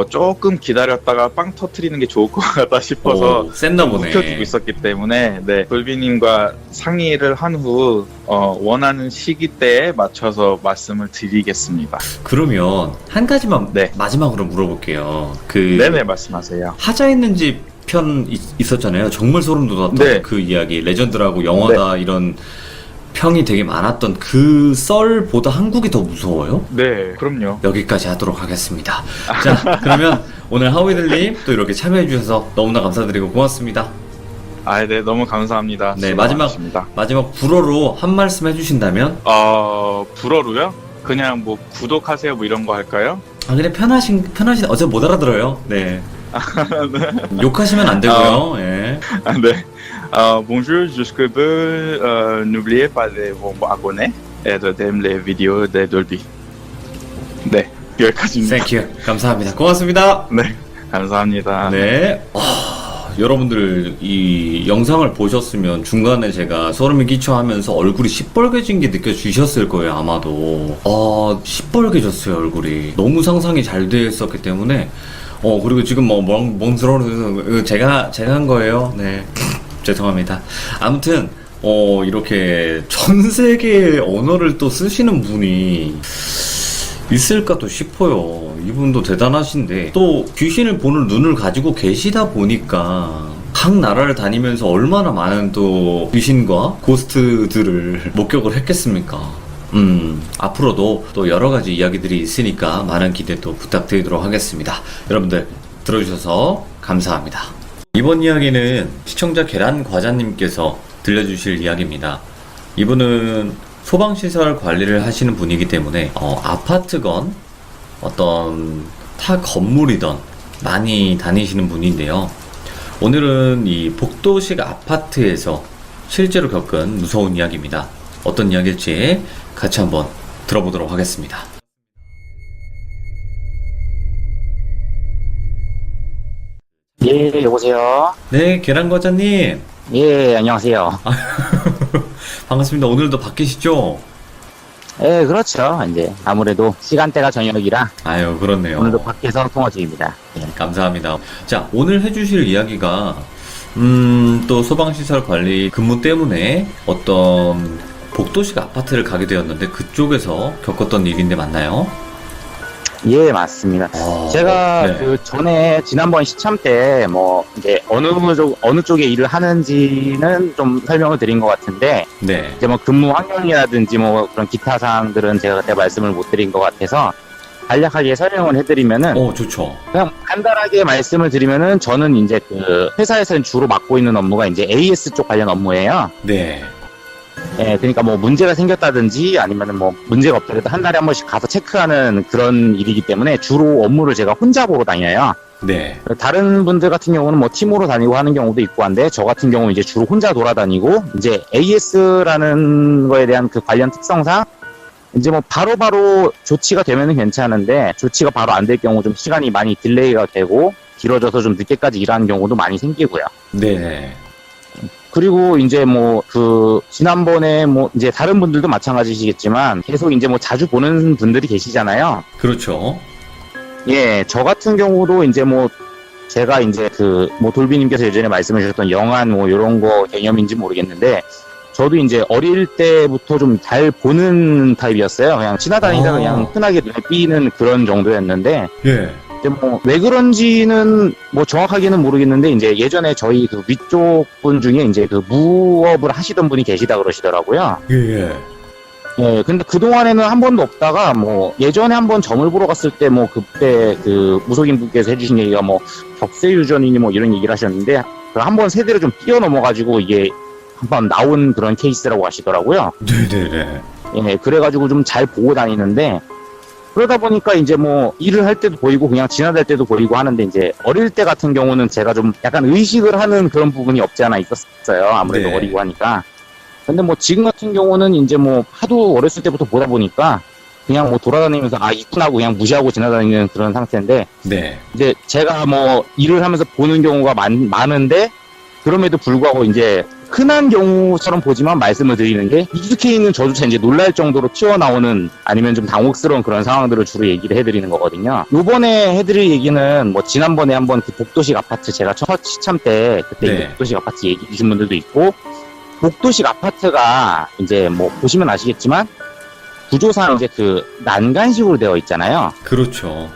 조금 기다렸다가 빵 터트리는 게 좋을 것 같다 싶어서 오, 셌나 보네. 묵혀두고 있었기 때문에 네, 돌비님과 상의를 한 후 원하는 시기대에 맞춰서 말씀을 드리겠습니다. 그러면 한 가지만 네. 마지막으로 물어볼게요. 네네, 말씀하세요. 하자 있는 집 편 있었잖아요. 정말 소름 돋았던 네. 그 이야기. 레전드라고 영화다 이런 평이 되게 많았던 그 썰보다 한국이 더 무서워요? 네, 그럼요. 여기까지 하도록 하겠습니다. 자, 그러면 오늘 하우이들님 또 이렇게 참여해주셔서 너무나 감사드리고 고맙습니다. 네, 너무 감사합니다. 네, 수고 마지막 많으십니다. 불어로 한 말씀 해주신다면? 불어로요? 그냥 뭐 구독하세요 뭐 이런 거 할까요? 그냥 편하신, 어차피 못 알아들어요. 네. 욕하시면 안 되고요. 예. 네. Bonjour, jusque n'oubliez pas de vous abonner et d'aimer les vidéos de Dolby. 네, 여기까지입니다. 땡큐. 감사합니다. 고맙습니다. 네, 감사합니다. 네. 여러분들 이 영상을 보셨으면 중간에 제가 소름이 끼쳐 하면서 얼굴이 시뻘개진 게 느껴지셨을 거예요, 아마도. 시뻘개졌어요, 얼굴이. 너무 상상이 잘 돼 있었기 때문에. 그리고 지금 멍스러워서 제가 한 거예요. 네. 죄송합니다. 아무튼, 이렇게 전 세계의 언어를 또 쓰시는 분이 있을까 또 싶어요. 이분도 대단하신데 또 귀신을 보는 눈을 가지고 계시다 보니까 각 나라를 다니면서 얼마나 많은 또 귀신과 고스트들을 목격을 했겠습니까? 앞으로도 또 여러 가지 이야기들이 있으니까 많은 기대 또 부탁드리도록 하겠습니다. 여러분들 들어주셔서 감사합니다. 이번 이야기는 시청자 계란과자님께서 들려주실 이야기입니다. 이분은 소방시설 관리를 하시는 분이기 때문에 아파트건 어떤 타 건물이던 많이 다니시는 분인데요. 오늘은 이 복도식 아파트에서 실제로 겪은 무서운 이야기입니다. 어떤 이야기일지 같이 한번 들어보도록 하겠습니다. 예, 여보세요? 네, 계란과자님. 예, 안녕하세요. 반갑습니다. 오늘도 바뀌시죠? 예, 그렇죠. 이제 아무래도 시간대가 저녁이라 아유, 그렇네요. 오늘도 밖에서 통화 중입니다. 예. 감사합니다. 자, 오늘 해주실 이야기가 또 소방시설 관리 근무 때문에 어떤 복도식 아파트를 가게 되었는데 그쪽에서 겪었던 일인데 맞나요? 예, 맞습니다. 제가 네. 그 전에 지난번 시참 때 뭐 이제 어느 쪽에 일을 하는지는 좀 설명을 드린 것 같은데 네. 이제 뭐 근무 환경이라든지 뭐 그런 기타 사항들은 제가 그때 말씀을 못 드린 것 같아서 간략하게 설명을 해드리면은 좋죠. 그냥 간단하게 말씀을 드리면은 저는 이제 그 회사에서는 주로 맡고 있는 업무가 이제 AS 쪽 관련 업무예요. 네. 예, 그러니까 뭐 문제가 생겼다든지 아니면은 뭐 문제가 없더라도 한 달에 한 번씩 가서 체크하는 그런 일이기 때문에 주로 업무를 제가 혼자 보러 다녀요. 네. 다른 분들 같은 경우는 뭐 팀으로 다니고 하는 경우도 있고 한데 저 같은 경우는 이제 주로 혼자 돌아다니고 이제 AS라는 거에 대한 그 관련 특성상 이제 뭐 바로바로 조치가 되면은 괜찮은데 조치가 바로 안 될 경우 좀 시간이 많이 딜레이가 되고 길어져서 좀 늦게까지 일하는 경우도 많이 생기고요. 네. 그리고 이제 뭐 그 지난번에 뭐 이제 다른 분들도 마찬가지시겠지만 계속 이제 뭐 자주 보는 분들이 계시잖아요. 그렇죠. 예, 저 같은 경우도 이제 뭐 제가 이제 그 뭐 돌비님께서 예전에 말씀해 주셨던 영안 뭐 이런 거 개념인지 모르겠는데 저도 이제 어릴 때부터 좀 잘 보는 타입이었어요. 그냥 지나다니다가 그냥 흔하게 눈에 띄는 그런 정도였는데 예. 근데 뭐 왜 그런지는 뭐 정확하게는 모르겠는데 이제 예전에 저희 그 위쪽 분 중에 이제 그 무업을 하시던 분이 계시다 그러시더라고요. 예. 예, 근데 그동안에는 한 번도 없다가 뭐 예전에 한 번 점을 보러 갔을 때 뭐 그때 그 무속인 분께서 해주신 얘기가 뭐 격세유전이니 뭐 이런 얘기를 하셨는데 한 번 세대를 좀 뛰어넘어가지고 이게 한 번 나온 그런 케이스라고 하시더라고요. 네네네. 예, 그래가지고 좀 잘 보고 다니는데 그러다 보니까 이제 뭐 일을 할 때도 보이고 그냥 지나갈 때도 보이고 하는데 이제 어릴 때 같은 경우는 제가 좀 약간 의식을 하는 그런 부분이 없지 않아 있었어요. 아무래도 네. 어리고 하니까. 근데 뭐 지금 같은 경우는 이제 뭐 하도 어렸을 때부터 보다 보니까 그냥 뭐 돌아다니면서 있구나고 그냥 무시하고 지나다니는 그런 상태인데, 네. 이제 제가 뭐 일을 하면서 보는 경우가 많은데, 그럼에도 불구하고 이제 흔한 경우처럼 보지만 말씀을 드리는 게, 익숙해 있는 저조차 이제 놀랄 정도로 튀어나오는 아니면 좀 당혹스러운 그런 상황들을 주로 얘기를 해드리는 거거든요. 요번에 해드릴 얘기는 뭐 지난번에 한번 그 복도식 아파트 제가 첫 시참 때 그때 네. 이제 복도식 아파트 얘기해 주신 분들도 있고, 복도식 아파트가 이제 뭐 보시면 아시겠지만 구조상 이제 그 난간식으로 되어 있잖아요. 그렇죠.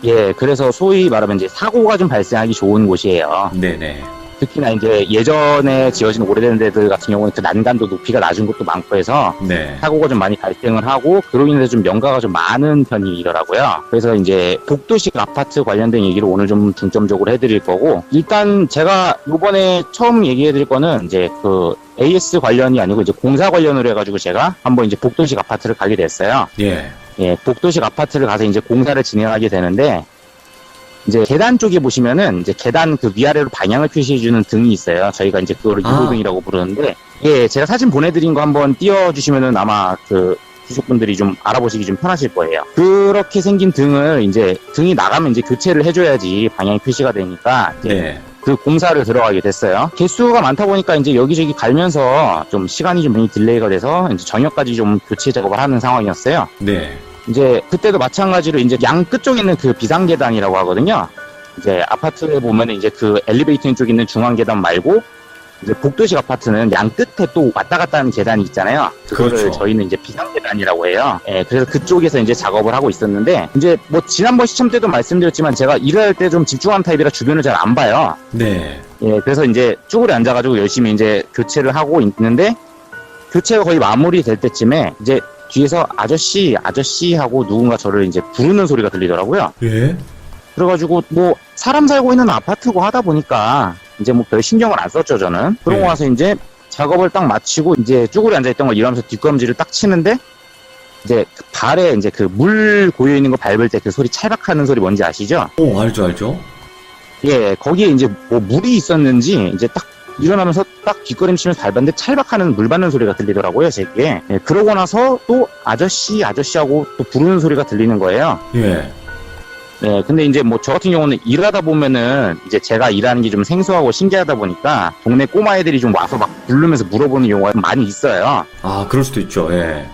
예, 그래서 소위 말하면 이제 사고가 좀 발생하기 좋은 곳이에요. 네네. 특히나 이제 예전에 지어진 오래된 데들 같은 경우는 그 난간도 높이가 낮은 곳도 많고 해서 네. 사고가 좀 많이 발생을 하고, 그로 인해서 좀 명가가 좀 많은 편이더라고요. 그래서 이제 복도식 아파트 관련된 얘기를 오늘 좀 중점적으로 해드릴 거고, 일단 제가 요번에 처음 얘기해드릴 거는 이제 그 AS 관련이 아니고 이제 공사 관련으로 해가지고 제가 한번 이제 복도식 아파트를 가게 됐어요. 예. 예, 복도식 아파트를 가서 이제 공사를 진행하게 되는데, 이제 계단 쪽에 보시면은 이제 계단 그 위아래로 방향을 표시해주는 등이 있어요. 저희가 이제 그거를 유도등이라고 부르는데, 예, 제가 사진 보내드린 거 한번 띄워주시면은 아마 그 주식분들이 좀 알아보시기 좀 편하실 거예요. 그렇게 생긴 등을 이제 등이 나가면 이제 교체를 해줘야지 방향이 표시가 되니까 이제 네. 그 공사를 들어가게 됐어요. 개수가 많다 보니까 이제 여기저기 갈면서 좀 시간이 좀 많이 딜레이가 돼서 이제 저녁까지 좀 교체 작업을 하는 상황이었어요. 네. 이제 그때도 마찬가지로 이제 양 끝쪽에 있는 그 비상계단이라고 하거든요. 이제 아파트에 보면은 이제 그 엘리베이터 쪽에 있는 중앙계단 말고 이제 복도식 아파트는 양 끝에 또 왔다 갔다 하는 계단이 있잖아요. 그거를 그렇죠. 저희는 이제 비상계단이라고 해요. 예, 그래서 그쪽에서 이제 작업을 하고 있었는데, 이제 뭐 지난번 시청 때도 말씀드렸지만 제가 일할 때 좀 집중하는 타입이라 주변을 잘 안 봐요. 네. 예, 그래서 이제 쭈그려 앉아가지고 열심히 이제 교체를 하고 있는데, 교체가 거의 마무리될 때쯤에 이제 뒤에서 아저씨 하고 누군가 저를 이제 부르는 소리가 들리더라고요. 예. 그래가지고 뭐 사람 살고 있는 아파트고 하다 보니까 이제 뭐 별 신경을 안 썼죠, 저는. 그러고 네. 와서 이제 작업을 딱 마치고 이제 쭈그려 앉아있던 걸 일어나면서 뒷걸음질을 딱 치는데, 이제 그 발에 이제 그 물 고여 있는 거 밟을 때 그 소리, 찰박하는 소리 뭔지 아시죠? 오, 알죠. 예, 거기에 이제 뭐 물이 있었는지 이제 딱 일어나면서 딱 뒷걸음치면서 밟았는데 찰박하는 물 받는 소리가 들리더라고요, 제 귀에. 예, 그러고 나서 또 아저씨하고 또 부르는 소리가 들리는 거예요. 예. 예, 근데 이제 뭐 저 같은 경우는 일하다 보면은 이제 제가 일하는 게 좀 생소하고 신기하다 보니까 동네 꼬마애들이 좀 와서 막 부르면서 물어보는 경우가 많이 있어요. 아, 그럴 수도 있죠. 예.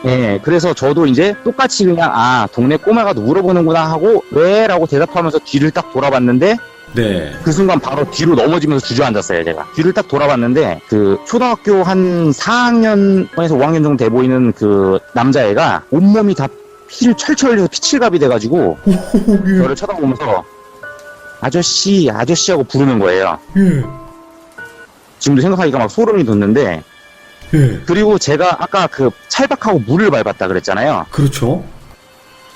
예, 그래서 저도 이제 똑같이 그냥 동네 꼬마가 물어보는구나 하고 왜? 라고 대답하면서 뒤를 딱 돌아봤는데, 네. 그 순간 바로 뒤로 넘어지면서 주저앉았어요, 제가. 뒤를 딱 돌아봤는데, 그, 초등학교 한 4학년에서 5학년 정도 돼 보이는 그 남자애가 온몸이 다 피를 철철 흘려서 피칠갑이 돼가지고, 저를 쳐다보면서, 아저씨 하고 부르는 거예요. 예. 지금도 생각하니까 막 소름이 돋는데, 예. 그리고 제가 아까 그 찰박하고 물을 밟았다 그랬잖아요. 그렇죠.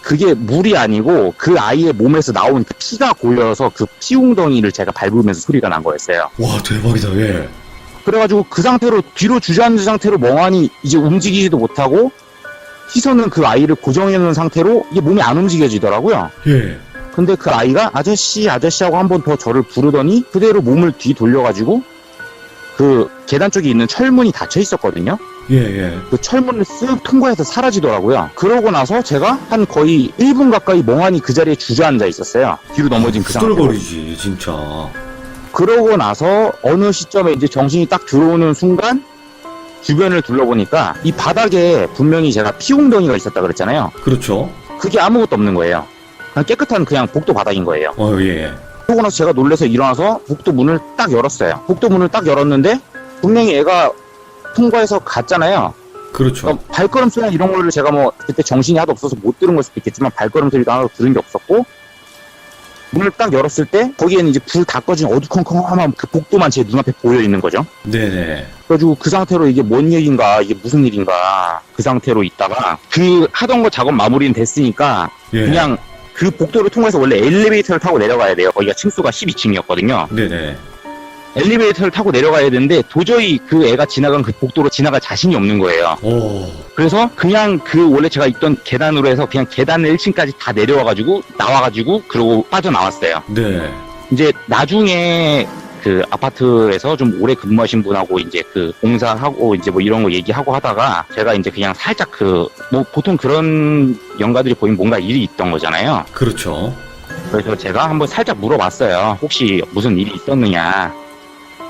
그게 물이 아니고 그 아이의 몸에서 나온 그 피가 고여서 그 피웅덩이를 제가 밟으면서 소리가 난 거였어요. 와, 대박이다. 예. 그래가지고 그 상태로 뒤로 주저앉은 상태로 멍하니 이제 움직이지도 못하고 시선은 그 아이를 고정해놓은 상태로 이게 몸이 안 움직여지더라고요. 예. 근데 그 아이가 아저씨하고 한 번 더 저를 부르더니 그대로 몸을 뒤 돌려가지고 그 계단 쪽에 있는 철문이 닫혀 있었거든요. 예. 그 철문을 쓱 통과해서 사라지더라고요. 그러고 나서 제가 한 거의 1분 가까이 멍하니 그 자리에 주저앉아 있었어요. 뒤로 넘어진 그 상태로. 후덜거리지, 진짜. 그러고 나서 어느 시점에 이제 정신이 딱 들어오는 순간 주변을 둘러보니까 이 바닥에 분명히 제가 피웅덩이가 있었다 그랬잖아요. 그렇죠. 그게 아무것도 없는 거예요. 그냥 깨끗한 그냥 복도 바닥인 거예요. 예. 그러고 나서 제가 놀라서 일어나서 복도 문을 딱 열었어요. 복도 문을 딱 열었는데 분명히 애가 통과해서 갔잖아요. 그렇죠. 발걸음 소리나 이런 거를 제가 뭐 그때 정신이 하도 없어서 못 들은 걸 수도 있겠지만 발걸음 소리도 하나도 들은 게 없었고, 문을 딱 열었을 때 거기에는 이제 불 다 꺼진 어두컴컴한 그 복도만 제 눈앞에 보여 있는 거죠. 네네. 그래가지고 그 상태로 이게 뭔 얘기인가, 이게 무슨 일인가, 그 상태로 있다가 그 하던 거 작업 마무리는 됐으니까 예. 그냥 그 복도를 통해서 원래 엘리베이터를 타고 내려가야 돼요. 거기가 층수가 12층이었거든요. 네네. 엘리베이터를 타고 내려가야 되는데 도저히 그 애가 지나간 그 복도로 지나갈 자신이 없는 거예요. 오. 그래서 그냥 그 원래 제가 있던 계단으로 해서 그냥 계단 1층까지 다 나와가지고 그러고 빠져나왔어요. 네. 이제 나중에 그 아파트에서 좀 오래 근무하신 분하고 이제 그 공사하고 이제 뭐 이런 거 얘기하고 하다가 제가 이제 그냥 살짝 그 뭐 보통 그런 연가들이 보이면 뭔가 일이 있던 거잖아요. 그렇죠. 그래서 제가 한번 살짝 물어봤어요. 혹시 무슨 일이 있었느냐.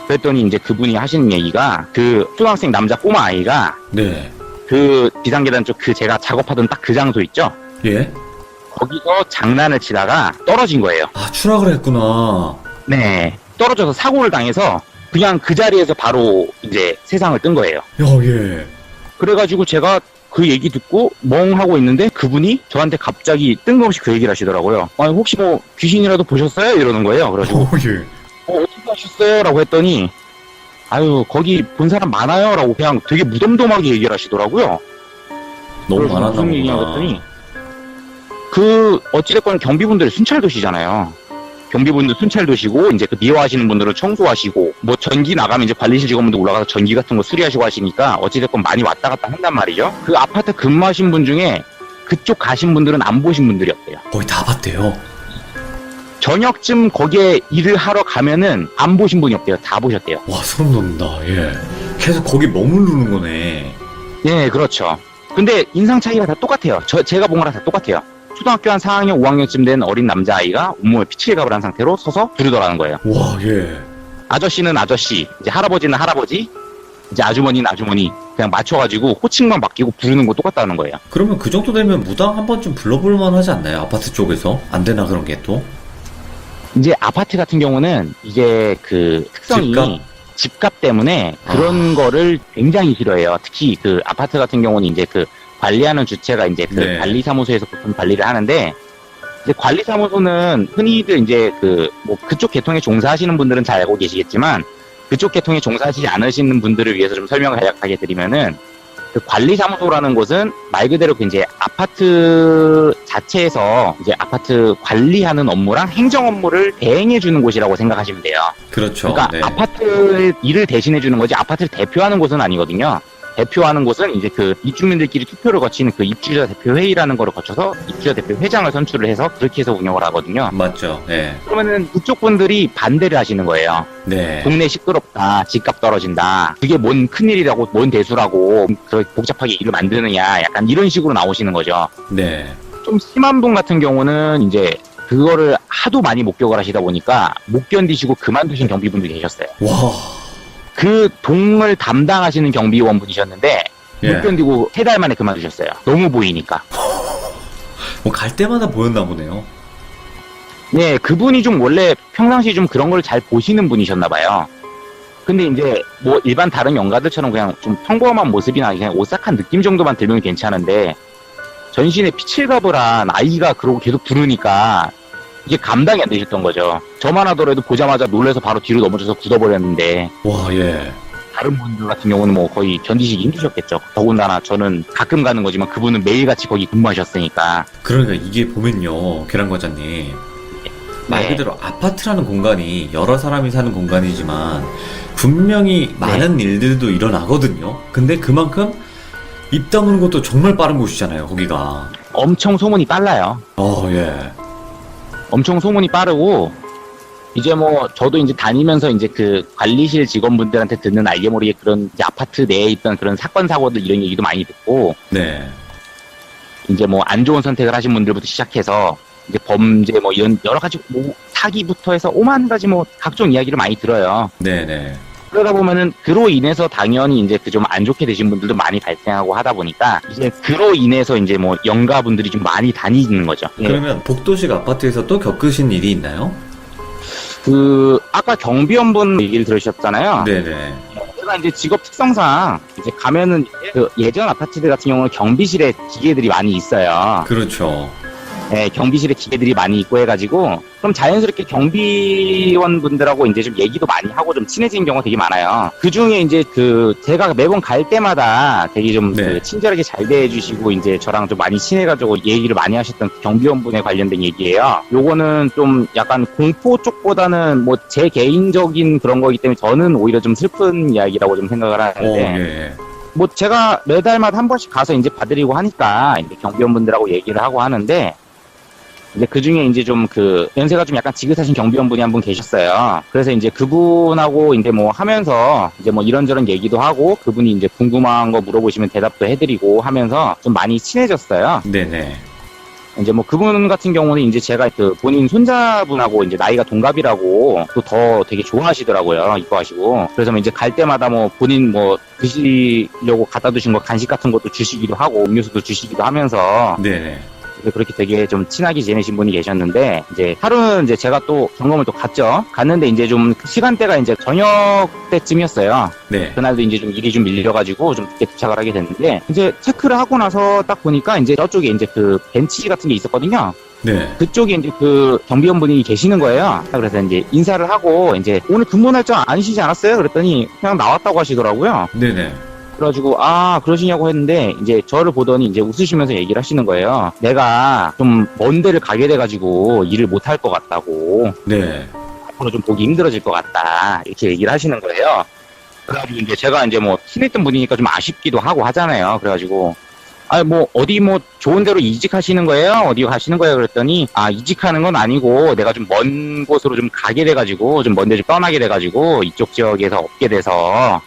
그랬더니 이제 그분이 하시는 얘기가 그 초등학생 남자 꼬마 아이가 네. 그 비상계단 쪽 그 제가 작업하던 딱 그 장소 있죠? 예. 거기서 장난을 치다가 떨어진 거예요. 아, 추락을 했구나. 네. 떨어져서 사고를 당해서 그냥 그 자리에서 바로 이제 세상을 뜬 거예요. 예. 그래가지고 제가 그 얘기 듣고 멍하고 있는데 그분이 저한테 갑자기 뜬금없이 그 얘기를 하시더라고요. 아니, 혹시 뭐 귀신이라도 보셨어요? 이러는 거예요. 그래가지고 예. 어떻게 하셨어요? 라고 했더니 아유, 거기 본 사람 많아요? 라고 그냥 되게 무덤덤하게 얘기를 하시더라고요. 너무 그래서 많았나 무슨 얘기냐 보구나. 그랬더니 그 어찌됐건 경비분들이 순찰 도시잖아요. 경비분들 순찰 도시고 이제 그 미화하시는 분들은 청소하시고 뭐 전기 나가면 이제 관리실 직원분들 올라가서 전기 같은 거 수리하시고 하시니까 어찌됐건 많이 왔다 갔다 한단 말이죠. 그 아파트 근무하신 분 중에 그쪽 가신 분들은 안 보신 분들이었대요. 거의 다 봤대요. 저녁쯤 거기에 일을 하러 가면은 안 보신 분이 없대요. 다 보셨대요. 와, 소름 돋는다. 예. 계속 거기 머무르는 거네. 예, 그렇죠. 근데 인상 차이가 다 똑같아요. 제가 본 거랑 다 똑같아요. 초등학교 한 4학년, 5학년쯤 된 어린 남자아이가 온몸에 피칠갑을 한 상태로 서서 부르더라는 거예요. 와, 예. 아저씨는 아저씨, 이제 할아버지는 할아버지, 이제 아주머니는 아주머니, 그냥 맞춰가지고 호칭만 바뀌고 부르는 거 똑같다는 거예요. 그러면 그 정도 되면 무당 한 번쯤 불러볼 만하지 않나요? 아파트 쪽에서? 안 되나, 그런 게 또? 이제 아파트 같은 경우는 이게 그 특성이 집값 때문에 그런 거를 굉장히 싫어해요. 특히 그 아파트 같은 경우는 이제 그 관리하는 주체가 이제 그 네. 관리사무소에서 보통 관리를 하는데 이제 관리사무소는 흔히들 이제 그 뭐 그쪽 계통에 종사하시는 분들은 잘 알고 계시겠지만 그쪽 계통에 종사하시지 않으시는 분들을 위해서 좀 설명을 간략하게 드리면은 그 관리사무소라는 곳은 말 그대로 그 이제 아파트 자체에서 이제 아파트 관리하는 업무랑 행정 업무를 대행해 주는 곳이라고 생각하시면 돼요. 그렇죠. 그러니까 네. 아파트 일을 대신해 주는 거지 아파트를 대표하는 곳은 아니거든요. 대표하는 곳은 이제 그 입주민들끼리 투표를 거치는 그 입주자 대표 회의라는 거를 거쳐서 입주자 대표 회장을 선출을 해서 그렇게 해서 운영을 하거든요. 맞죠. 네. 그러면은 그쪽 분들이 반대를 하시는 거예요. 네. 동네 시끄럽다, 집값 떨어진다, 그게 뭔 큰일이라고, 뭔 대수라고 그렇게 복잡하게 일을 만드느냐, 약간 이런 식으로 나오시는 거죠. 네. 좀 심한 분 같은 경우는 이제 그거를 하도 많이 목격을 하시다 보니까 못 견디시고 그만두신 경비분들이 계셨어요. 와. 그 동을 담당하시는 경비원분이셨는데 예. 못 견디고 3달 만에 그만두셨어요. 너무 보이니까. 뭐 갈 때마다 보였나 보네요. 네, 그분이 좀 원래 평상시 좀 그런 걸 잘 보시는 분이셨나 봐요. 근데 이제 뭐 일반 다른 연가들처럼 그냥 좀 평범한 모습이나 그냥 오싹한 느낌 정도만 들면 괜찮은데 전신에 피칠갑을 한 아이가 그러고 계속 부르니까 이게 감당이 안 되셨던 거죠. 저만 하더라도 보자마자 놀래서 바로 뒤로 넘어져서 굳어버렸는데 와, 예. 다른 분들 같은 경우는 뭐 거의 견디시기 힘드셨겠죠. 더군다나 저는 가끔 가는 거지만 그분은 매일같이 거기 근무하셨으니까. 그러니까 이게 보면요, 계란과장님. 말 네. 그대로 아파트라는 공간이 여러 사람이 사는 공간이지만 분명히 많은 일들도 일어나거든요. 근데 그만큼 입 다무는 것도 정말 빠른 곳이잖아요, 거기가. 엄청 소문이 빨라요. 예. 엄청 소문이 빠르고 이제 뭐 저도 이제 다니면서 이제 그 관리실 직원분들한테 듣는 알게 모르게 그런 이제 아파트 내에 있던 그런 사건 사고들 이런 얘기도 많이 듣고 네. 이제 뭐 안 좋은 선택을 하신 분들부터 시작해서 이제 범죄 뭐 이런 여러 가지 뭐 사기부터 해서 오만 가지 뭐 각종 이야기를 많이 들어요. 네네. 그러다 보면은 그로 인해서 당연히 이제 그 좀 안 좋게 되신 분들도 많이 발생하고 하다 보니까 이제 그로 인해서 이제 뭐 영가분들이 좀 많이 다니는 거죠. 예. 그러면 복도식 아파트에서 또 겪으신 일이 있나요? 그 아까 경비원분 얘기를 들으셨잖아요. 네네. 제가 이제 직업 특성상 이제 가면은 그 예전 아파트들 같은 경우는 경비실에 기계들이 많이 있어요. 그렇죠. 네, 경비실에 기계들이 많이 있고 해가지고 그럼 자연스럽게 경비원분들하고 이제 좀 얘기도 많이 하고 좀 친해지는 경우가 되게 많아요. 그 중에 이제 그 제가 매번 갈 때마다 되게 좀 네. 그 친절하게 잘 대해주시고 이제 저랑 좀 많이 친해가지고 얘기를 많이 하셨던 그 경비원분에 관련된 얘기예요. 요거는 좀 약간 공포 쪽보다는 뭐 제 개인적인 그런 거기 때문에 저는 오히려 좀 슬픈 이야기라고 좀 생각을 하는데. 예. 뭐 제가 매달마다 한 번씩 가서 이제 봐드리고 하니까 이제 경비원분들하고 얘기를 하고 하는데 이제 그 중에 이제 좀 그 연세가 좀 약간 지긋하신 경비원분이 한 분 계셨어요. 그래서 이제 그분하고 이제 뭐 하면서 이제 뭐 이런저런 얘기도 하고 그분이 이제 궁금한 거 물어보시면 대답도 해드리고 하면서 좀 많이 친해졌어요. 네네. 이제 뭐 그분 같은 경우는 이제 제가 그 본인 손자분하고 이제 나이가 동갑이라고 또 더 되게 좋아하시더라고요. 이뻐하시고. 그래서 뭐 이제 갈 때마다 뭐 본인 뭐 드시려고 갖다 두신 거 간식 같은 것도 주시기도 하고 음료수도 주시기도 하면서 네네. 그렇게 되게 좀 친하게 지내신 분이 계셨는데, 이제 하루는 이제 제가 또 점검을 또 갔죠. 갔는데 이제 좀 시간대가 이제 저녁 때쯤이었어요. 네. 그날도 이제 좀 일이 좀 밀려가지고 좀 늦게 도착을 하게 됐는데, 이제 체크를 하고 나서 딱 보니까 이제 저쪽에 이제 그 벤치 같은 게 있었거든요. 네. 그쪽에 이제 그 경비원분이 계시는 거예요. 그래서 이제 인사를 하고, 이제 오늘 근무 날짜 아니시지 않았어요? 그랬더니 그냥 나왔다고 하시더라고요. 네네. 그래가지고 아 그러시냐고 했는데 이제 저를 보더니 이제 웃으시면서 얘기를 하시는 거예요. 내가 좀 먼 데를 가게 돼가지고 일을 못 할 것 같다고, 네. 앞으로 좀 보기 힘들어질 것 같다, 이렇게 얘기를 하시는 거예요. 그래가지고 이제 제가 이제 뭐 친했던 분이니까 좀 아쉽기도 하고 하잖아요. 그래가지고 아 뭐 어디 뭐 좋은 데로 이직하시는 거예요? 어디 가시는 거예요? 그랬더니 아 이직하는 건 아니고 내가 좀 먼 곳으로 좀 가게 돼가지고 좀 먼 데 좀 떠나게 돼가지고 이쪽 지역에서 없게 돼서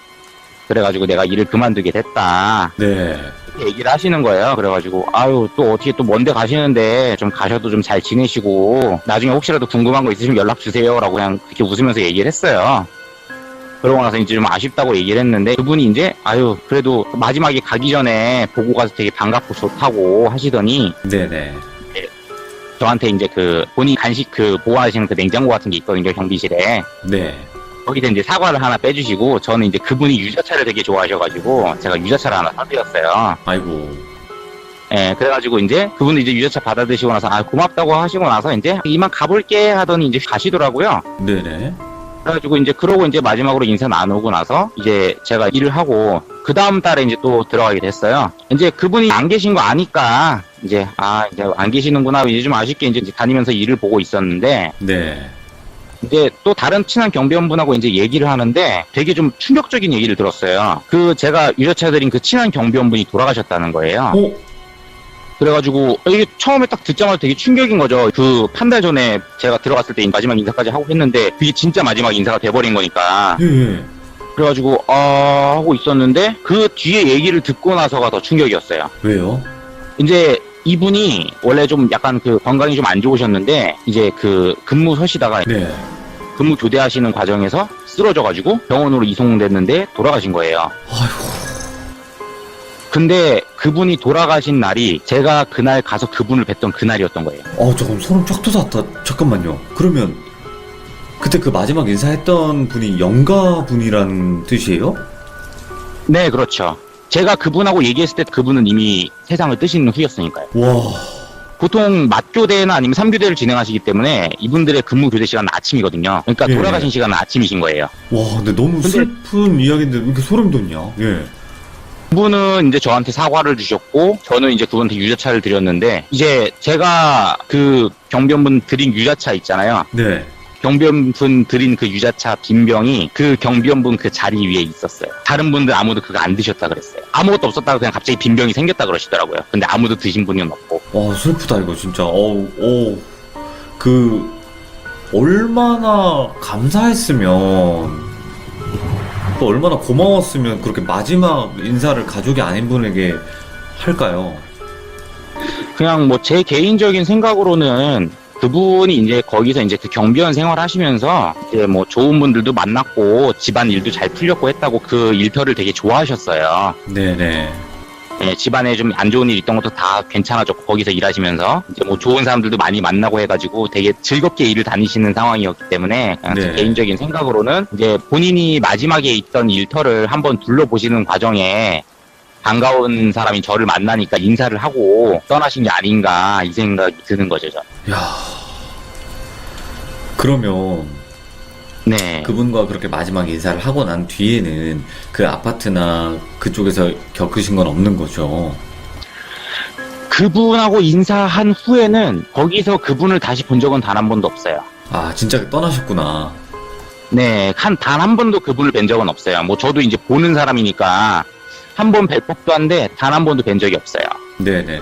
그래가지고 내가 일을 그만두게 됐다, 네. 이렇게 얘기를 하시는 거예요. 그래가지고 아유 또 어떻게 또 먼데 가시는데 좀 가셔도 좀 잘 지내시고 나중에 혹시라도 궁금한 거 있으시면 연락 주세요라고 그냥 그렇게 웃으면서 얘기를 했어요. 그러고 나서 이제 좀 아쉽다고 얘기를 했는데 그분이 이제 아유 그래도 마지막에 가기 전에 보고 가서 되게 반갑고 좋다고 하시더니 네네. 저한테 이제 그 본인 간식 그 보관하시는 그 냉장고 같은 게 있거든요, 경비실에. 네. 거기서 이제 사과를 하나 빼주시고, 저는 이제 그분이 유자차를 되게 좋아하셔가지고 제가 유자차를 하나 사드렸어요. 아이고. 예, 그래가지고 이제 그분이 이제 유자차 받아 드시고 나서 아 고맙다고 하시고 나서 이제 이만 가볼게 하더니 이제 가시더라고요. 네네. 그래가지고 이제 그러고 이제 마지막으로 인사 나누고 나서 이제 제가 일을 하고 그 다음 달에 이제 또 들어가게 됐어요. 이제 그분이 안 계신 거 아니까 이제 이제 안 계시는구나, 이제 좀 아쉽게 이제 다니면서 일을 보고 있었는데, 네. 이제 또 다른 친한 경비원분하고 이제 얘기를 하는데 되게 좀 충격적인 얘기를 들었어요. 그 제가 유자차 드린 그 친한 경비원분이 돌아가셨다는 거예요. 어? 그래가지고 이게 처음에 딱 듣자마자 되게 충격인 거죠. 그 한 달 전에 제가 들어갔을 때 마지막 인사까지 하고 했는데 그게 진짜 마지막 인사가 돼버린 거니까. 예. 그래가지고 하고 있었는데 그 뒤에 얘기를 듣고 나서가 더 충격이었어요. 왜요? 이제 이분이 원래 좀 약간 그 건강이 좀 안 좋으셨는데 이제 그 근무 서시다가 네. 근무 교대하시는 과정에서 쓰러져가지고 병원으로 이송됐는데 돌아가신 거예요. 아이고. 근데 그분이 돌아가신 날이 제가 그날 가서 그분을 뵀던 그날이었던 거예요. 잠깐 소름 쫙 돋았다. 잠깐만요. 그러면 그때 그 마지막 인사했던 분이 영가분이란 뜻이에요? 네, 그렇죠. 제가 그분하고 얘기했을 때 그분은 이미 세상을 뜨신 후였으니까요. 와. 보통 맞교대나 아니면 3교대를 진행하시기 때문에 이분들의 근무 교대 시간은 아침이거든요. 그러니까 예. 돌아가신 시간은 아침이신 거예요. 와, 근데 너무 근데- 슬픈 이야기인데 왜 이렇게 소름 돋냐? 예. 그분은 이제 저한테 사과를 주셨고 저는 이제 그분한테 유자차를 드렸는데 이제 제가 그 경비원분 드린 유자차 있잖아요. 네. 경비원분 드린 그 유자차 빈병이 그 경비원분 그 자리 위에 있었어요. 다른 분들 아무도 그거 안 드셨다 그랬어요. 아무것도 없었다가 그냥 갑자기 빈병이 생겼다 그러시더라고요. 근데 아무도 드신 분은 없고. 와, 슬프다 이거 진짜. 그 얼마나 감사했으면, 또 얼마나 고마웠으면 그렇게 마지막 인사를 가족이 아닌 분에게 할까요? 그냥 뭐 제 개인적인 생각으로는 그분이 이제 거기서 이제 그 경비원 생활하시면서 이제 뭐 좋은 분들도 만났고 집안 일도 잘 풀렸고 했다고 그 일터를 되게 좋아하셨어요. 네네. 예, 집안에 좀 안 좋은 일 있던 것도 다 괜찮아졌고 거기서 일하시면서 이제 뭐 좋은 사람들도 많이 만나고 해가지고 되게 즐겁게 일을 다니시는 상황이었기 때문에 그냥 제 네. 개인적인 생각으로는 이제 본인이 마지막에 있던 일터를 한번 둘러보시는 과정에 반가운 사람이 저를 만나니까 인사를 하고 떠나신 게 아닌가 이 생각이 드는 거죠. 저는. 야. 그러면 네. 그분과 그렇게 마지막 인사를 하고 난 뒤에는 그 아파트나 그쪽에서 겪으신 건 없는 거죠? 그분하고 인사한 후에는 거기서 그분을 다시 본 적은 단 한 번도 없어요. 아, 진짜 떠나셨구나. 네, 단 한 번도 그분을 뵌 적은 없어요. 뭐 저도 이제 보는 사람이니까 한 번 뵐 법도 한데 단 한 번도 뵌 적이 없어요. 네네네.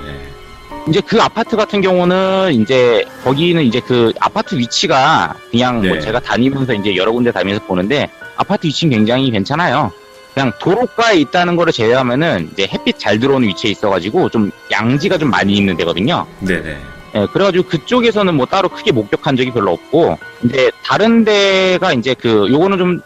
이제 그 아파트 같은 경우는 이제 거기는 이제 그 아파트 위치가 그냥 뭐 네. 제가 다니면서 이제 여러 군데 다니면서 보는데 아파트 위치는 굉장히 괜찮아요. 그냥 도로가에 있다는 거를 제외하면은 이제 햇빛 잘 들어오는 위치에 있어가지고 좀 양지가 좀 많이 있는 데거든요. 네네. 예, 그래가지고 그쪽에서는 뭐 따로 크게 목격한 적이 별로 없고, 이제 다른 데가 이제 요거는 좀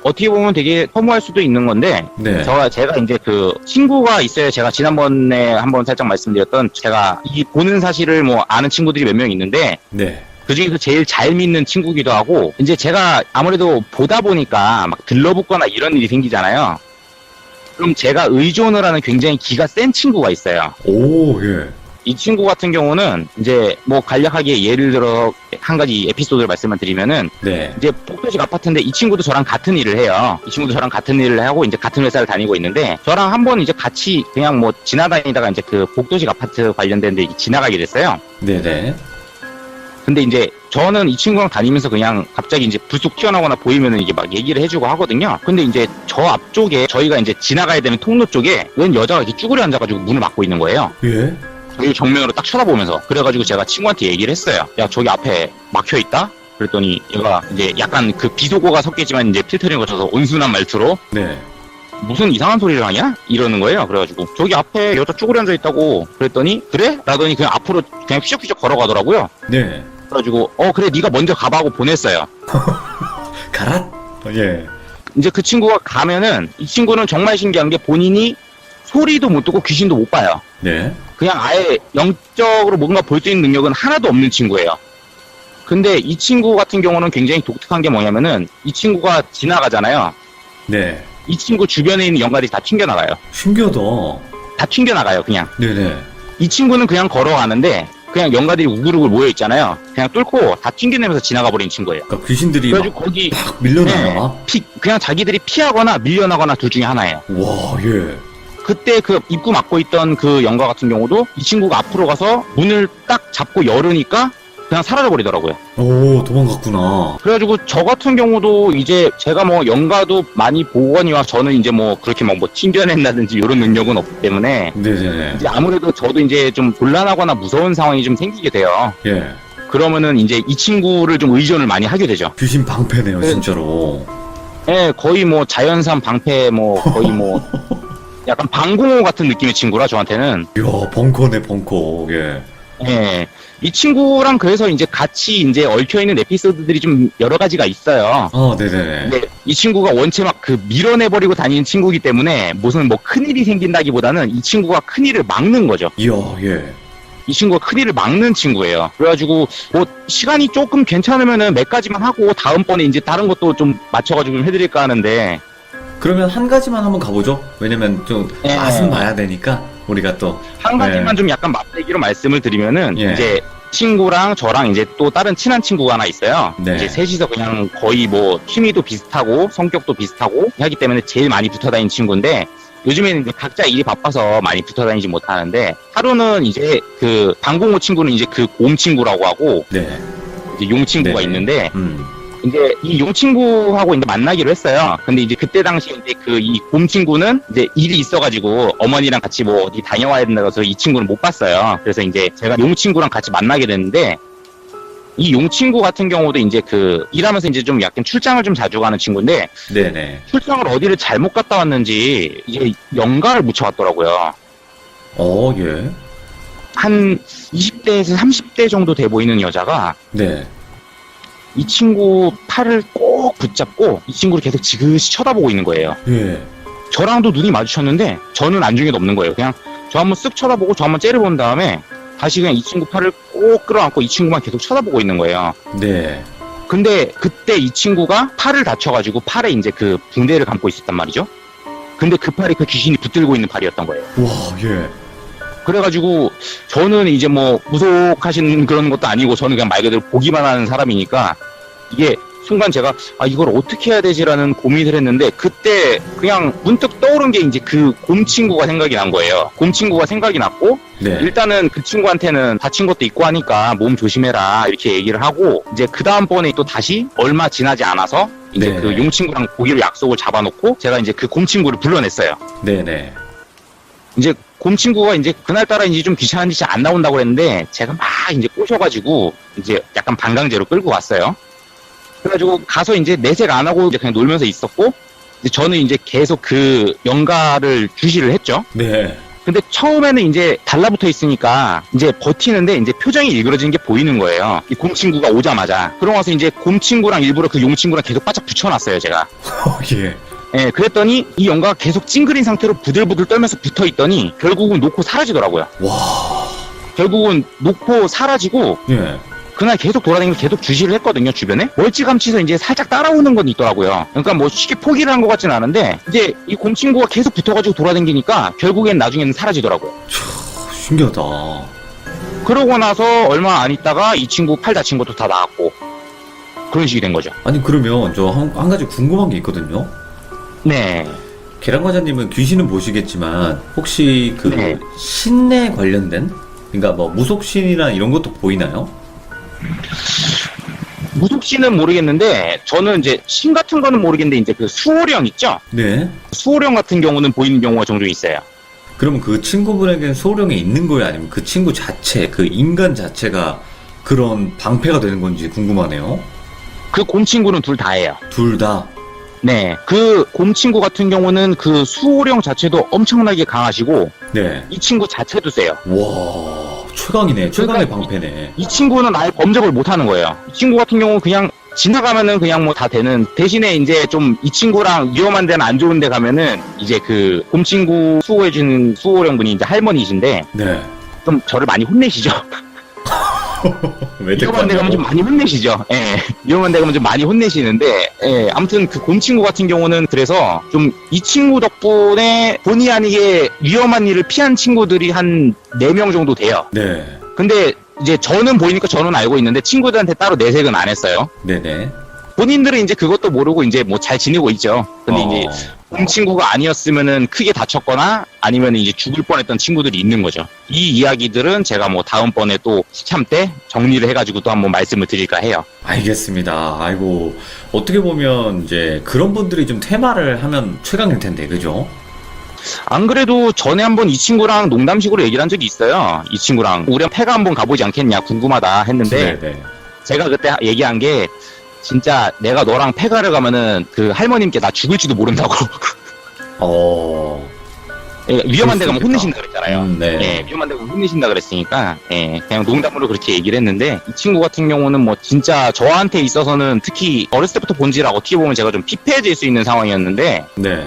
어떻게 보면 되게 허무할 수도 있는 건데, 네. 제가 이제 그 친구가 있어요. 제가 지난번에 한번 살짝 말씀드렸던 제가 이 보는 사실을 뭐 아는 친구들이 몇 명 있는데, 네. 그 중에서 제일 잘 믿는 친구기도 하고, 이제 제가 아무래도 보다 보니까 막 들러붙거나 이런 일이 생기잖아요. 그럼 제가 의존을 하는 굉장히 기가 센 친구가 있어요. 오, 예. 이 친구 같은 경우는 이제 뭐 간략하게 예를 들어 한 가지 에피소드를 말씀을 드리면은 네. 이제 복도식 아파트인데 이 친구도 저랑 같은 일을 해요. 이 친구도 저랑 같은 일을 하고 이제 같은 회사를 다니고 있는데 저랑 한번 이제 같이 그냥 뭐 지나다니다가 이제 그 복도식 아파트 관련된 데 지나가게 됐어요. 네네. 근데 이제 저는 이 친구랑 다니면서 그냥 갑자기 이제 불쑥 튀어나오거나 보이면은 이게 막 얘기를 해주고 하거든요. 근데 이제 저 앞쪽에 저희가 이제 지나가야 되는 통로 쪽에 웬 여자가 이렇게 쭈그려 앉아가지고 문을 막고 있는 거예요. 예? 저희 정면으로 딱 쳐다보면서. 그래가지고 제가 친구한테 얘기를 했어요. 야, 저기 앞에 막혀있다? 그랬더니 얘가 이제 약간 그 비속어가 섞이지만 이제 필터링 거쳐서 온순한 말투로 네. 무슨 이상한 소리를 하냐? 이러는 거예요. 그래가지고 저기 앞에 여자 쭈그려 앉아있다고. 그랬더니 그래? 라더니 그냥 앞으로 그냥 휘적휘적 걸어가더라고요. 네. 그래가지고 그래 네가 먼저 가봐 하고 보냈어요. 가라? 예. 이제 그 친구가 가면은 이 친구는 정말 신기한 게 본인이 소리도 못 듣고 귀신도 못 봐요. 네. 그냥 아예 영적으로 뭔가 볼 수 있는 능력은 하나도 없는 친구예요. 근데 이 친구 같은 경우는 굉장히 독특한 게 뭐냐면은 이 친구가 지나가잖아요. 네. 이 친구 주변에 있는 연가들이 다 튕겨나가요. 신기하다. 다 튕겨나가요, 그냥. 네네. 이 친구는 그냥 걸어가는데 그냥 연가들이 우글우글 모여있잖아요. 그냥 뚫고 다 튕겨내면서 지나가 버린 친구예요. 그러니까 귀신들이 그래가지고 막 거기 밀려나나? 그냥 자기들이 피하거나 밀려나거나 둘 중에 하나예요. 와, 예. 그때 그 입구 막고 있던 그 연가 같은 경우도 이 친구가 앞으로 가서 문을 딱 잡고 열으니까 그냥 사라져버리더라고요. 오, 도망갔구나. 그래가지고 저 같은 경우도 이제 제가 뭐 연가도 많이 보거니와 저는 이제 뭐 그렇게 막 뭐 튕겨낸다든지 이런 능력은 없기 때문에 네네네. 이제 아무래도 저도 이제 좀 곤란하거나 무서운 상황이 좀 생기게 돼요. 예. 그러면은 이제 이 친구를 좀 의존을 많이 하게 되죠. 귀신 방패네요, 네. 진짜로. 예, 거의 뭐 자연산 방패 뭐 거의 뭐 약간 방공호 같은 느낌의 친구라 저한테는. 이야, 벙커네, 벙커. 예. 예. 이 친구랑 그래서 이제 같이 이제 얽혀있는 에피소드들이 좀 여러 가지가 있어요. 아, 네네네. 근데 이 친구가 원체 막 그 밀어내버리고 다니는 친구이기 때문에 무슨 뭐 큰일이 생긴다기보다는 이 친구가 큰일을 막는 거죠. 이야, 예. 이 친구가 큰일을 막는 친구예요. 그래가지고 뭐 시간이 조금 괜찮으면은 몇 가지만 하고 다음번에 이제 다른 것도 좀 맞춰가지고 좀 해드릴까 하는데 그러면 한 가지만 한번 가보죠. 왜냐면 좀 예. 맛은 봐야 되니까 우리가 또. 한 가지만 네. 좀 약간 맛배기로 말씀을 드리면은 예. 이제 친구랑 저랑 이제 또 다른 친한 친구가 하나 있어요. 네. 이제 셋이서 그냥 거의 뭐 취미도 비슷하고 성격도 비슷하고 하기 때문에 제일 많이 붙어 다니는 친구인데 요즘에는 이제 각자 일이 바빠서 많이 붙어 다니지 못하는데 하루는 이제 그 방공호 친구는 이제 그 곰 친구라고 하고 네. 이제 용 친구가 네네. 있는데 음. 이제 이 용 친구하고 이제 만나기로 했어요. 근데 이제 그때 당시 이제 그 이 곰 친구는 이제 일이 있어가지고 어머니랑 같이 뭐 어디 다녀와야 된다고 해서 이 친구는 못 봤어요. 그래서 이제 제가 용 친구랑 같이 만나게 됐는데 이 용 친구 같은 경우도 이제 그 일하면서 이제 좀 약간 출장을 좀 자주 가는 친구인데 네네. 출장을 어디를 잘못 갔다 왔는지 이게 연가를 묻혀왔더라고요. 예. 한 20대에서 30대 정도 돼 보이는 여자가 네. 이 친구 팔을 꼭 붙잡고 이 친구를 계속 지그시 쳐다보고 있는 거예요. 예. 저랑도 눈이 마주쳤는데 저는 안중에도 없는 거예요. 그냥 저 한번 쓱 쳐다보고 저 한번 째려본 다음에 다시 그냥 이 친구 팔을 꼭 끌어안고 이 친구만 계속 쳐다보고 있는 거예요. 네. 근데 그때 이 친구가 팔을 다쳐가지고 팔에 이제 그 붕대를 감고 있었단 말이죠. 근데 그 팔이 그 귀신이 붙들고 있는 팔이었던 거예요. 와, 예. 그래가지고 저는 이제 뭐 무속하신 그런 것도 아니고 저는 그냥 말 그대로 보기만 하는 사람이니까 이게 순간 제가 이걸 어떻게 해야 되지라는 고민을 했는데 그때 그냥 문득 떠오른 게 이제 그 곰 친구가 생각이 난 거예요. 곰 친구가 생각이 났고 네. 일단은 그 친구한테는 다친 것도 있고 하니까 몸 조심해라 이렇게 얘기를 하고 이제 그 다음번에 또 다시 얼마 지나지 않아서 이제 네. 그 용 친구랑 보기로 약속을 잡아놓고 제가 이제 그 곰 친구를 불러냈어요. 네네. 이제 곰친구가 이제 그날따라 이제 좀 귀찮은 짓이 안 나온다고 그랬는데 제가 막 이제 꼬셔가지고 이제 약간 반강제로 끌고 왔어요. 그래가지고 가서 이제 내색 안 하고 이제 그냥 놀면서 있었고, 이제 저는 이제 계속 그 연가를 주시를 했죠. 네. 근데 처음에는 이제 달라붙어 있으니까 이제 버티는데 이제 표정이 일그러지는 게 보이는 거예요. 이 곰친구가 오자마자. 그러고 나서 이제 곰친구랑 일부러 그 용친구랑 계속 바짝 붙여놨어요, 제가. 예. 예, 그랬더니 이 연가가 계속 찡그린 상태로 부들부들 떨면서 붙어 있더니 결국은 놓고 사라지더라고요. 와. 결국은 놓고 사라지고 예. 그날 계속 돌아다니면서 계속 주시를 했거든요, 주변에. 멀찌감치서 이제 살짝 따라오는 건 있더라고요. 그러니까 뭐 쉽게 포기를 한 것 같진 않은데, 이제 이 곰친구가 계속 붙어가지고 돌아다니니까 결국엔 나중에는 사라지더라고요. 신기하다. 그러고 나서 얼마 안 있다가 이 친구 팔 다친 것도 다 나았고, 그런 식이 된 거죠. 아니, 그러면 저 한 가지 궁금한 게 있거든요. 네. 계란과자님은 귀신은 보시겠지만, 혹시 그 네. 신에 관련된? 그러니까 뭐 무속신이나 이런 것도 보이나요? 무속신은 모르겠는데, 저는 이제 신 같은 거는 모르겠는데, 이제 그 수호령 있죠? 네. 수호령 같은 경우는 보이는 경우가 종종 있어요. 그러면 그 친구분에게는 소령이 있는 거예요? 아니면 그 친구 자체, 그 인간 자체가 그런 방패가 되는 건지 궁금하네요. 그 곰친구는 둘 다예요. 둘 다. 네. 그 곰친구 같은 경우는 그 수호령 자체도 엄청나게 강하시고, 네. 이 친구 자체도 세요. 와, 최강이네. 최강의 그러니까 방패네. 이 친구는 아예 범접을 못 하는 거예요. 이 친구 같은 경우는 그냥 지나가면은 그냥 뭐 다 되는, 대신에 이제 좀 이 친구랑 위험한 데는 안 좋은 데 가면은 이제 그 곰친구 수호해주는 수호령 분이 이제 할머니이신데 네. 좀 저를 많이 혼내시죠. 왜 데리고 위험한 데 가면 좀 왔냐고? 많이 혼내시죠. 예. 위험한 데 가면 좀 많이 혼내시는데, 예. 아무튼 그 곰친구 같은 경우는 그래서 좀 이 친구 덕분에 본의 아니게 위험한 일을 피한 친구들이 한 4명 정도 돼요. 네. 근데 이제 저는 보이니까 저는 알고 있는데 친구들한테 따로 내색은 안 했어요. 네네. 본인들은 이제 그것도 모르고 이제 뭐 잘 지내고 있죠. 근데 이제 곰친구가 아니었으면은 크게 다쳤거나 아니면 이제 죽을 뻔했던 친구들이 있는 거죠. 이 이야기들은 제가 뭐 다음번에 또 시참 때 정리를 해가지고 또 한번 말씀을 드릴까 해요. 알겠습니다. 아이고, 어떻게 보면 이제 그런 분들이 좀 테마를 하면 최강일 텐데, 그죠? 안 그래도 전에 한번 이 친구랑 농담식으로 얘기를 한 적이 있어요. 이 친구랑 우리 폐가 한번 가보지 않겠냐 궁금하다 했는데 네네. 제가 그때 얘기한 게 진짜 내가 너랑 폐가를 가면은 그 할머님께 나 죽을지도 모른다고. 예, 위험한 데 가면 그럴 수 혼내신다 그랬잖아요. 네. 예, 위험한 데 가면 혼내신다 그랬으니까, 예, 그냥 농담으로 그렇게 얘기를 했는데, 이 친구 같은 경우는 뭐 진짜 저한테 있어서는 특히 어렸을 때부터 본지라 어떻게 보면 제가 좀 피폐해질 수 있는 상황이었는데, 네.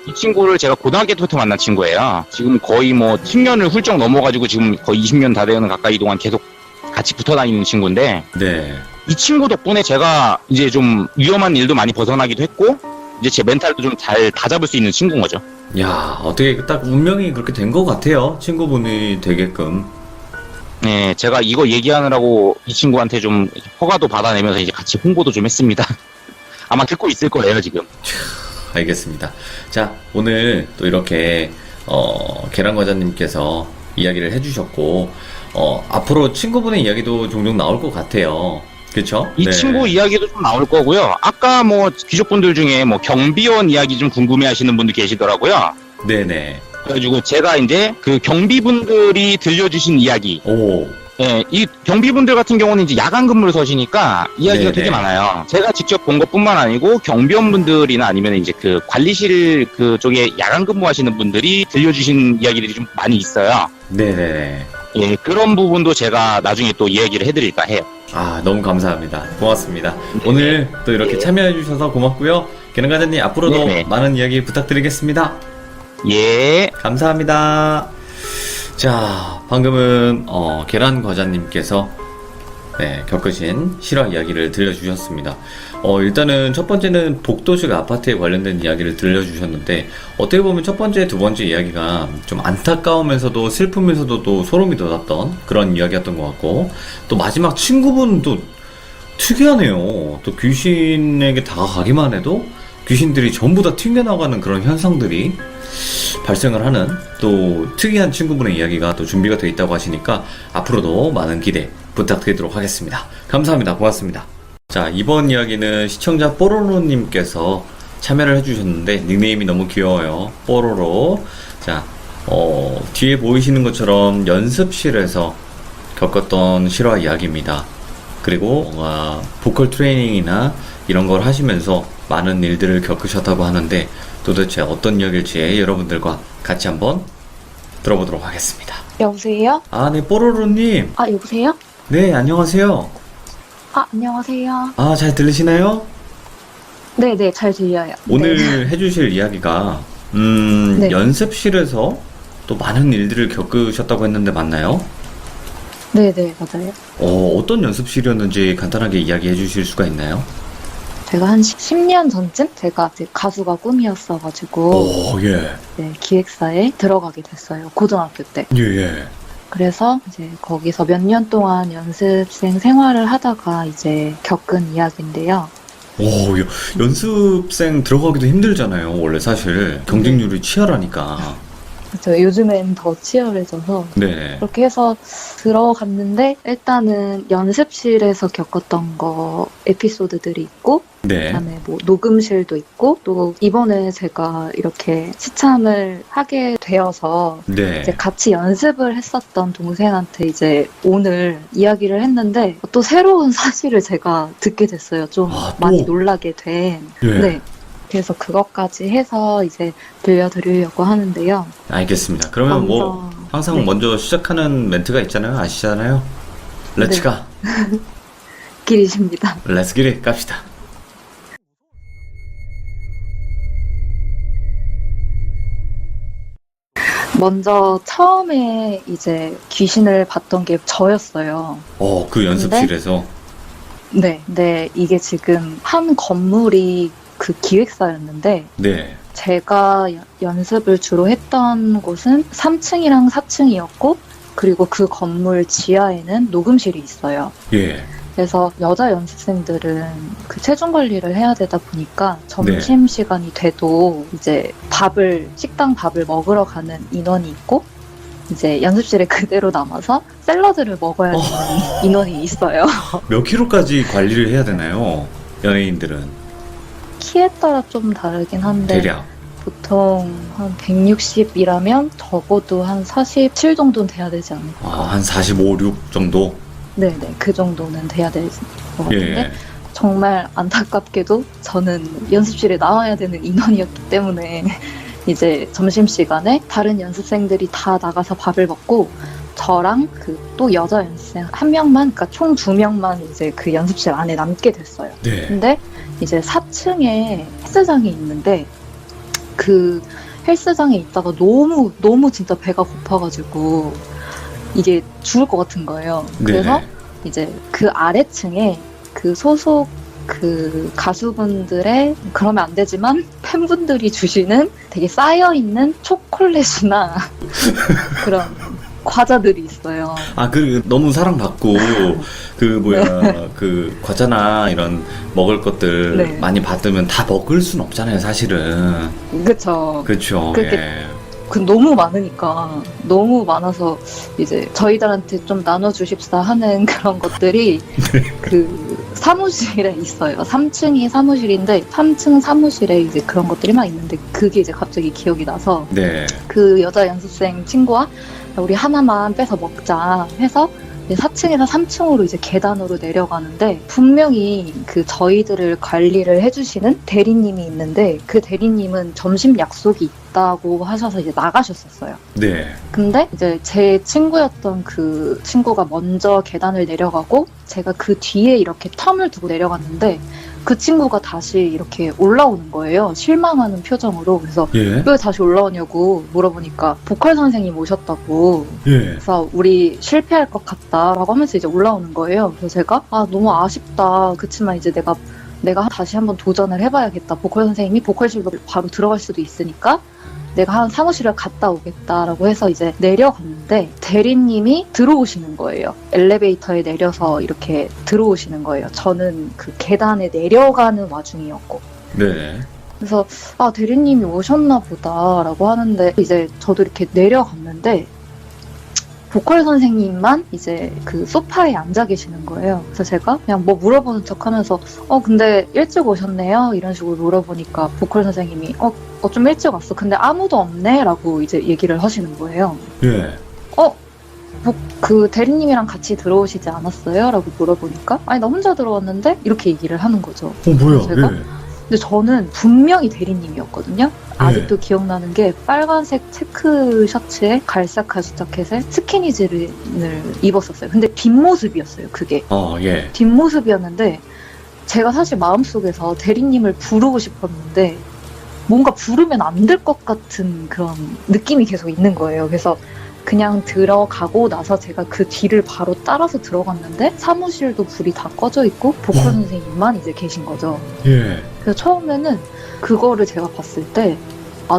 이 친구를 제가 고등학교 때부터 만난 친구예요. 지금 거의 뭐 10년을 훌쩍 넘어가지고 지금 거의 20년 다 되는 가까이 동안 계속 같이 붙어 다니는 친구인데, 네. 이 친구 덕분에 제가 이제 좀 위험한 일도 많이 벗어나기도 했고, 이제 제 멘탈도 좀 잘 다잡을 수 있는 친구인 거죠. 야, 어떻게 딱 운명이 그렇게 된 것 같아요. 친구분이 되게끔. 네, 제가 이거 얘기하느라고 이 친구한테 좀 허가도 받아내면서 이제 같이 홍보도 좀 했습니다. 아마 듣고 있을 거예요, 지금. 알겠습니다. 자, 오늘 또 이렇게, 계란과자님께서 이야기를 해주셨고, 앞으로 친구분의 이야기도 종종 나올 것 같아요. 그쵸? 이 네. 친구 이야기도 좀 나올 거고요. 아까 뭐 귀족분들 중에 뭐 경비원 이야기 좀 궁금해 하시는 분도 계시더라고요. 네네. 그래가지고 제가 이제 그 경비분들이 들려주신 이야기, 오. 예, 이 경비분들 같은 경우는 이제 야간 근무를 서시니까 이야기가 네네. 되게 많아요. 제가 직접 본 것뿐만 아니고 경비원분들이나 아니면 이제 그 관리실 그쪽에 야간 근무하시는 분들이 들려주신 이야기들이 좀 많이 있어요. 네네네. 예, 그런 부분도 제가 나중에 또 이야기를 해드릴까 해요. 아, 너무 감사합니다. 고맙습니다. 오늘 또 이렇게 참여해주셔서 고맙고요. 계란과자님, 앞으로도 네네. 많은 이야기 부탁드리겠습니다. 예, 감사합니다. 자, 방금은 계란과자님께서 겪으신 실화 이야기를 들려주셨습니다. 일단은 첫 번째는 복도식 아파트에 관련된 이야기를 들려주셨는데, 어떻게 보면 첫 번째, 두 번째 이야기가 좀 안타까우면서도 슬프면서도 또 소름이 돋았던 그런 이야기였던 것 같고, 또 마지막 친구분도 특이하네요. 또 귀신에게 다가가기만 해도 귀신들이 전부 다 튕겨나가는 그런 현상들이 발생을 하는 또 특이한 친구분의 이야기가 또 준비가 되어 있다고 하시니까 앞으로도 많은 기대 부탁드리도록 하겠습니다. 감사합니다. 고맙습니다. 자, 이번 이야기는 시청자 뽀로로님께서 참여를 해주셨는데 닉네임이 너무 귀여워요. 뽀로로. 자, 뒤에 보이시는 것처럼 연습실에서 겪었던 실화 이야기입니다. 그리고 뭔가 보컬 트레이닝이나 이런 걸 하시면서 많은 일들을 겪으셨다고 하는데 도대체 어떤 이야기일지 여러분들과 같이 한번 들어보도록 하겠습니다. 여보세요? 아, 네, 뽀로로님. 아, 여보세요? 네, 안녕하세요. 아, 안녕하세요. 아, 잘 들리시나요? 네네, 잘 들려요. 오늘 해주실 이야기가 네. 연습실에서 또 많은 일들을 겪으셨다고 했는데 맞나요? 네네, 맞아요. 어떤 연습실이었는지 간단하게 이야기해 주실 수가 있나요? 제가 한 10년 전쯤? 제가 이제 가수가 꿈이었어가지고, 오, 예. 네, 기획사에 들어가게 됐어요. 고등학교 때. 예, 예. 그래서 이제 거기서 몇 년 동안 연습생 생활을 하다가 이제 겪은 이야기인데요. 연습생 들어가기도 힘들잖아요. 원래 사실 경쟁률이 치열하니까. 그래서 요즘엔 더 치열해져서 네. 그렇게 해서 들어갔는데 일단은 연습실에서 겪었던 거 에피소드들이 있고 네. 그다음에 뭐 녹음실도 있고 또 이번에 제가 이렇게 시참을 하게 되어서 네. 이제 같이 연습을 했었던 동생한테 이제 오늘 이야기를 했는데 또 새로운 사실을 제가 듣게 됐어요. 좀 아, 또? 많이 놀라게 된. 예. 네. 그래서 그것까지 해서 이제 들려드리려고 하는데요. 알겠습니다. 그러면 뭐 항상 네. 먼저 시작하는 멘트가 있잖아요. 아시잖아요. 렛츠 네. 가. 길이십니다. 렛츠 기릿 갑시다. 먼저 처음에 이제 귀신을 봤던 게 저였어요. 그 연습실에서. 네, 네, 이게 지금 한 건물이 그 기획사였는데 네. 제가 연습을 주로 했던 곳은 3층이랑 4층이었고 그리고 그 건물 지하에는 녹음실이 있어요. 예. 그래서 여자 연습생들은 그 체중 관리를 해야 되다 보니까 점심 시간이 돼도 이제 식당 밥을 먹으러 가는 인원이 있고 이제 연습실에 그대로 남아서 샐러드를 먹어야 되는 인원이 있어요. 몇 킬로까지 관리를 해야 되나요? 연예인들은 키에 따라 좀 다르긴 한데 대략. 보통 한 160이라면 적어도 한 47 정도는 돼야 되지 않을까. 한 45, 6 정도? 네네, 그 정도는 돼야 될 것 같은데 예. 정말 안타깝게도 저는 연습실에 나와야 되는 인원이었기 때문에 이제 점심시간에 다른 연습생들이 다 나가서 밥을 먹고 저랑 그 또 여자 연습생 한 명만, 그러니까 총 2명만 이제 그 연습실 안에 남게 됐어요. 네. 근데 이제 4층에 헬스장이 있는데 그 헬스장에 있다가 너무 진짜 배가 고파가지고 이게 죽을 것 같은 거예요. 그래서 네. 이제 그 아래층에 그 소속 그 가수분들의 그러면 안 되지만 팬분들이 주시는 되게 쌓여있는 초콜릿이나 그런 과자들이 있어요. 너무 사랑받고, 그 과자나 이런 먹을 것들 네. 많이 받으면 다 먹을 순 없잖아요, 사실은. 그쵸. 그렇죠. 그렇게 예. 너무 많으니까 너무 많아서 이제 저희들한테 좀 나눠주십사 하는 그런 것들이 그 사무실에 있어요. 3층이 사무실인데 3층 사무실에 이제 그런 것들이 막 있는데 그게 이제 갑자기 기억이 나서 네. 그 여자 연습생 친구와 우리 하나만 빼서 먹자 해서 4층에서 3층으로 이제 계단으로 내려가는데 분명히 그 저희들을 관리를 해주시는 대리님이 있는데 그 대리님은 점심 약속이 있다고 하셔서 이제 나가셨었어요. 네. 근데 이제 제 친구였던 그 친구가 먼저 계단을 내려가고 제가 그 뒤에 이렇게 텀을 두고 내려갔는데 그 친구가 다시 이렇게 올라오는 거예요. 실망하는 표정으로. 그래서 예. 왜 다시 올라오냐고 물어보니까 보컬 선생님 오셨다고. 예. 그래서 우리 실패할 것 같다라고 하면서 이제 올라오는 거예요. 그래서 제가 너무 아쉽다. 그치만 이제 내가 다시 한번 도전을 해봐야겠다. 보컬 선생님이 보컬실로 바로 들어갈 수도 있으니까 내가 한 사무실을 갔다 오겠다라고 해서 이제 내려갔는데 대리님이 들어오시는 거예요. 엘리베이터에 내려서 이렇게 들어오시는 거예요. 저는 그 계단에 내려가는 와중이었고. 네. 그래서 대리님이 오셨나 보다라고 하는데 이제 저도 이렇게 내려갔는데 보컬 선생님만 이제 그 소파에 앉아 계시는 거예요. 그래서 제가 그냥 뭐 물어보는 척 하면서 근데 일찍 오셨네요? 이런 식으로 물어보니까 보컬 선생님이 좀 일찍 왔어. 근데 아무도 없네? 라고 이제 얘기를 하시는 거예요. 예. 그 대리님이랑 같이 들어오시지 않았어요? 라고 물어보니까 아니 나 혼자 들어왔는데? 이렇게 얘기를 하는 거죠. 뭐야? 제가? 예. 근데 저는 분명히 대리님이었거든요. 아직도 기억나는 게 빨간색 체크 셔츠에 갈색 가죽 자켓에 스키니진을 입었었어요. 근데 뒷모습이었어요, 그게. 예. 뒷모습이었는데 제가 사실 마음속에서 대리님을 부르고 싶었는데 뭔가 부르면 안 될 것 같은 그런 느낌이 계속 있는 거예요. 그래서 그냥 들어가고 나서 제가 그 뒤를 바로 따라서 들어갔는데 사무실도 불이 다 꺼져 있고 보컬 선생님만 이제 계신 거죠. 예. 그래서 처음에는 그거를 제가 봤을 때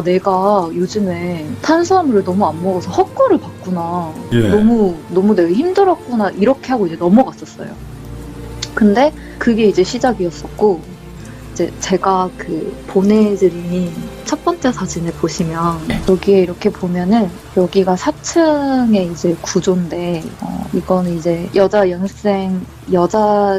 내가 요즘에 탄수화물을 너무 안 먹어서 헛거를 봤구나. 예. 너무 내가 힘들었구나. 이렇게 하고 이제 넘어갔었어요. 근데 그게 이제 시작이었었고 이제 제가 그 보내드린 첫 번째 사진을 보시면 여기에 이렇게 보면은 여기가 4층의 이제 구조인데 이거는 이제 여자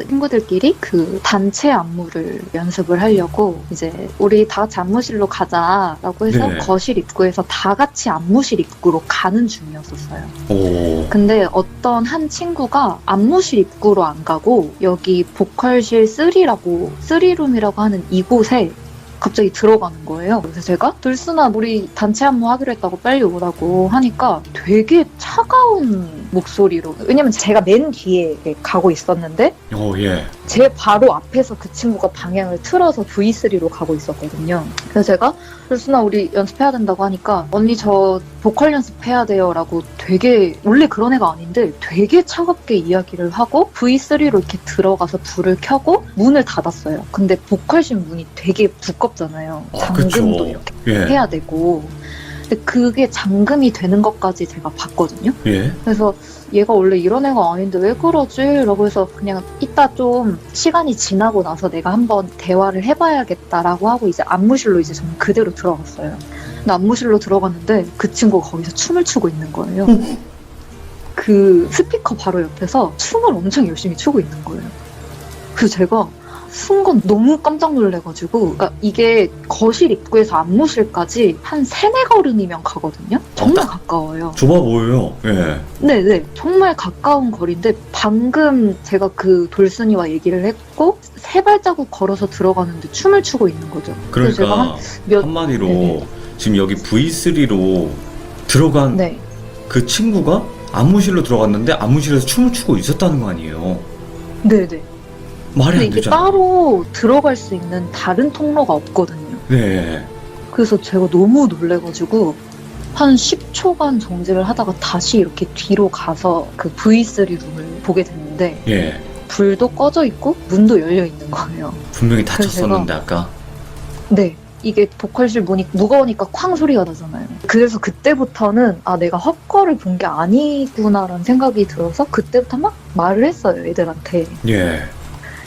친구들끼리 그 단체 안무를 연습을 하려고 이제 우리 다 같이 안무실로 가자라고 해서 네. 거실 입구에서 다 같이 안무실 입구로 가는 중이었었어요. 오. 근데 어떤 한 친구가 안무실 입구로 안 가고 여기 보컬실 3룸이라고 하는 이곳에 갑자기 들어가는 거예요. 그래서 제가 들순아 우리 단체 안무 하기로 했다고 빨리 오라고 하니까 되게 차가운 목소리로, 왜냐면 제가 맨 뒤에 가고 있었는데 예. 제 바로 앞에서 그 친구가 방향을 틀어서 V3로 가고 있었거든요. 그래서 제가 들순아 우리 연습해야 된다고 하니까 언니 저 보컬 연습해야 돼요 라고 되게, 원래 그런 애가 아닌데 되게 차갑게 이야기를 하고 V3로 이렇게 들어가서 불을 켜고 문을 닫았어요. 근데 보컬실 문이 되게 두껍잖아요. 잠금도 이렇게 해야 되고. 근데 그게 잠금이 되는 것까지 제가 봤거든요. 예. 그래서 얘가 원래 이런 애가 아닌데 왜 그러지? 라고 해서 그냥 이따 좀 시간이 지나고 나서 내가 한번 대화를 해봐야겠다라고 하고 이제 안무실로 이제 저는 그대로 들어갔어요. 근데 안무실로 들어갔는데 그 친구가 거기서 춤을 추고 있는 거예요. 그 스피커 바로 옆에서 춤을 엄청 열심히 추고 있는 거예요. 그래서 제가 순간 너무 깜짝 놀래가지고, 그러니까 이게 거실 입구에서 안무실까지 한 3-4걸음이면 가거든요? 정말 가까워요. 좁아 보여요. 예. 네네. 정말 가까운 거리인데 방금 제가 그 돌순이와 얘기를 했고 3발자국 걸어서 들어가는데 춤을 추고 있는 거죠. 그래서 그러니까 제가 한마디로 네네. 지금 여기 V3로 들어간 네. 그 친구가 안무실로 들어갔는데 안무실에서 춤을 추고 있었다는 거 아니에요. 네네. 말이 근데 안 이게 되잖아요. 따로 들어갈 수 있는 다른 통로가 없거든요. 네. 그래서 제가 너무 놀래가지고 한 10초간 정지를 하다가 다시 이렇게 뒤로 가서 그 V3 룸을 보게 됐는데 예. 불도 꺼져 있고 문도 열려 있는 거예요. 분명히 그래서 다쳤었는데 아까. 네. 이게 보컬실 문이 무거우니까 쾅 소리가 나잖아요. 그래서 그때부터는 내가 헛거를 본 게 아니구나라는 생각이 들어서 그때부터 막 말을 했어요, 애들한테. 예.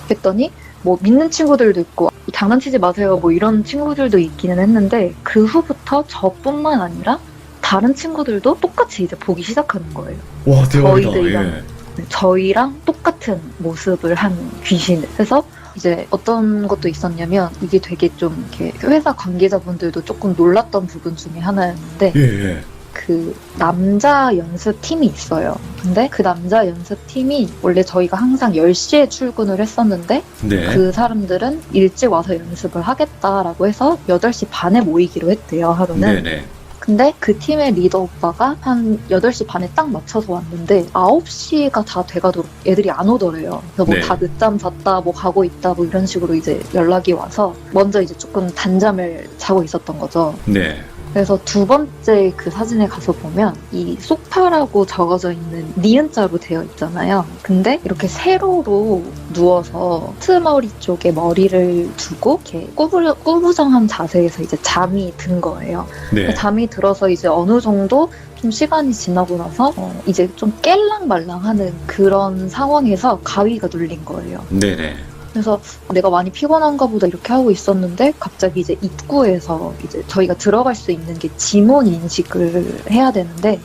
했더니 뭐 믿는 친구들도 있고 장난치지 마세요 뭐 이런 친구들도 있기는 했는데 그 후부터 저뿐만 아니라 다른 친구들도 똑같이 이제 보기 시작하는 거예요. 와, 대박이다. 저희들이랑 예. 저희랑 똑같은 모습을 한 귀신을. 그래서 이제 어떤 것도 있었냐면 이게 되게 좀 이렇게 회사 관계자분들도 조금 놀랐던 부분 중에 하나였는데 예. 그 남자 연습팀이 있어요. 근데 그 남자 연습팀이 원래 저희가 항상 10시에 출근을 했었는데 네. 그 사람들은 일찍 와서 연습을 하겠다라고 해서 8시 반에 모이기로 했대요, 하루는. 네네. 근데 그 팀의 리더 오빠가 한 8시 반에 딱 맞춰서 왔는데 9시가 다 돼가도록 애들이 안 오더래요. 그래서 뭐 네. 다 늦잠 잤다, 뭐 가고 있다, 뭐 이런 식으로 이제 연락이 와서 먼저 이제 조금 단잠을 자고 있었던 거죠. 네. 그래서 두 번째 그 사진에 가서 보면 이 소파라고 적어져 있는 니은자로 되어 있잖아요. 근데 이렇게 세로로 누워서 트머리 쪽에 머리를 두고 이렇게 꾸부정한 자세에서 이제 잠이 든 거예요. 네. 잠이 들어서 이제 어느 정도 좀 시간이 지나고 나서 이제 좀 깰랑말랑하는 그런 상황에서 가위가 눌린 거예요. 네네. 그래서 내가 많이 피곤한가 보다 이렇게 하고 있었는데 갑자기 이제 입구에서 이제 저희가 들어갈 수 있는 게 지문 인식을 해야 되는데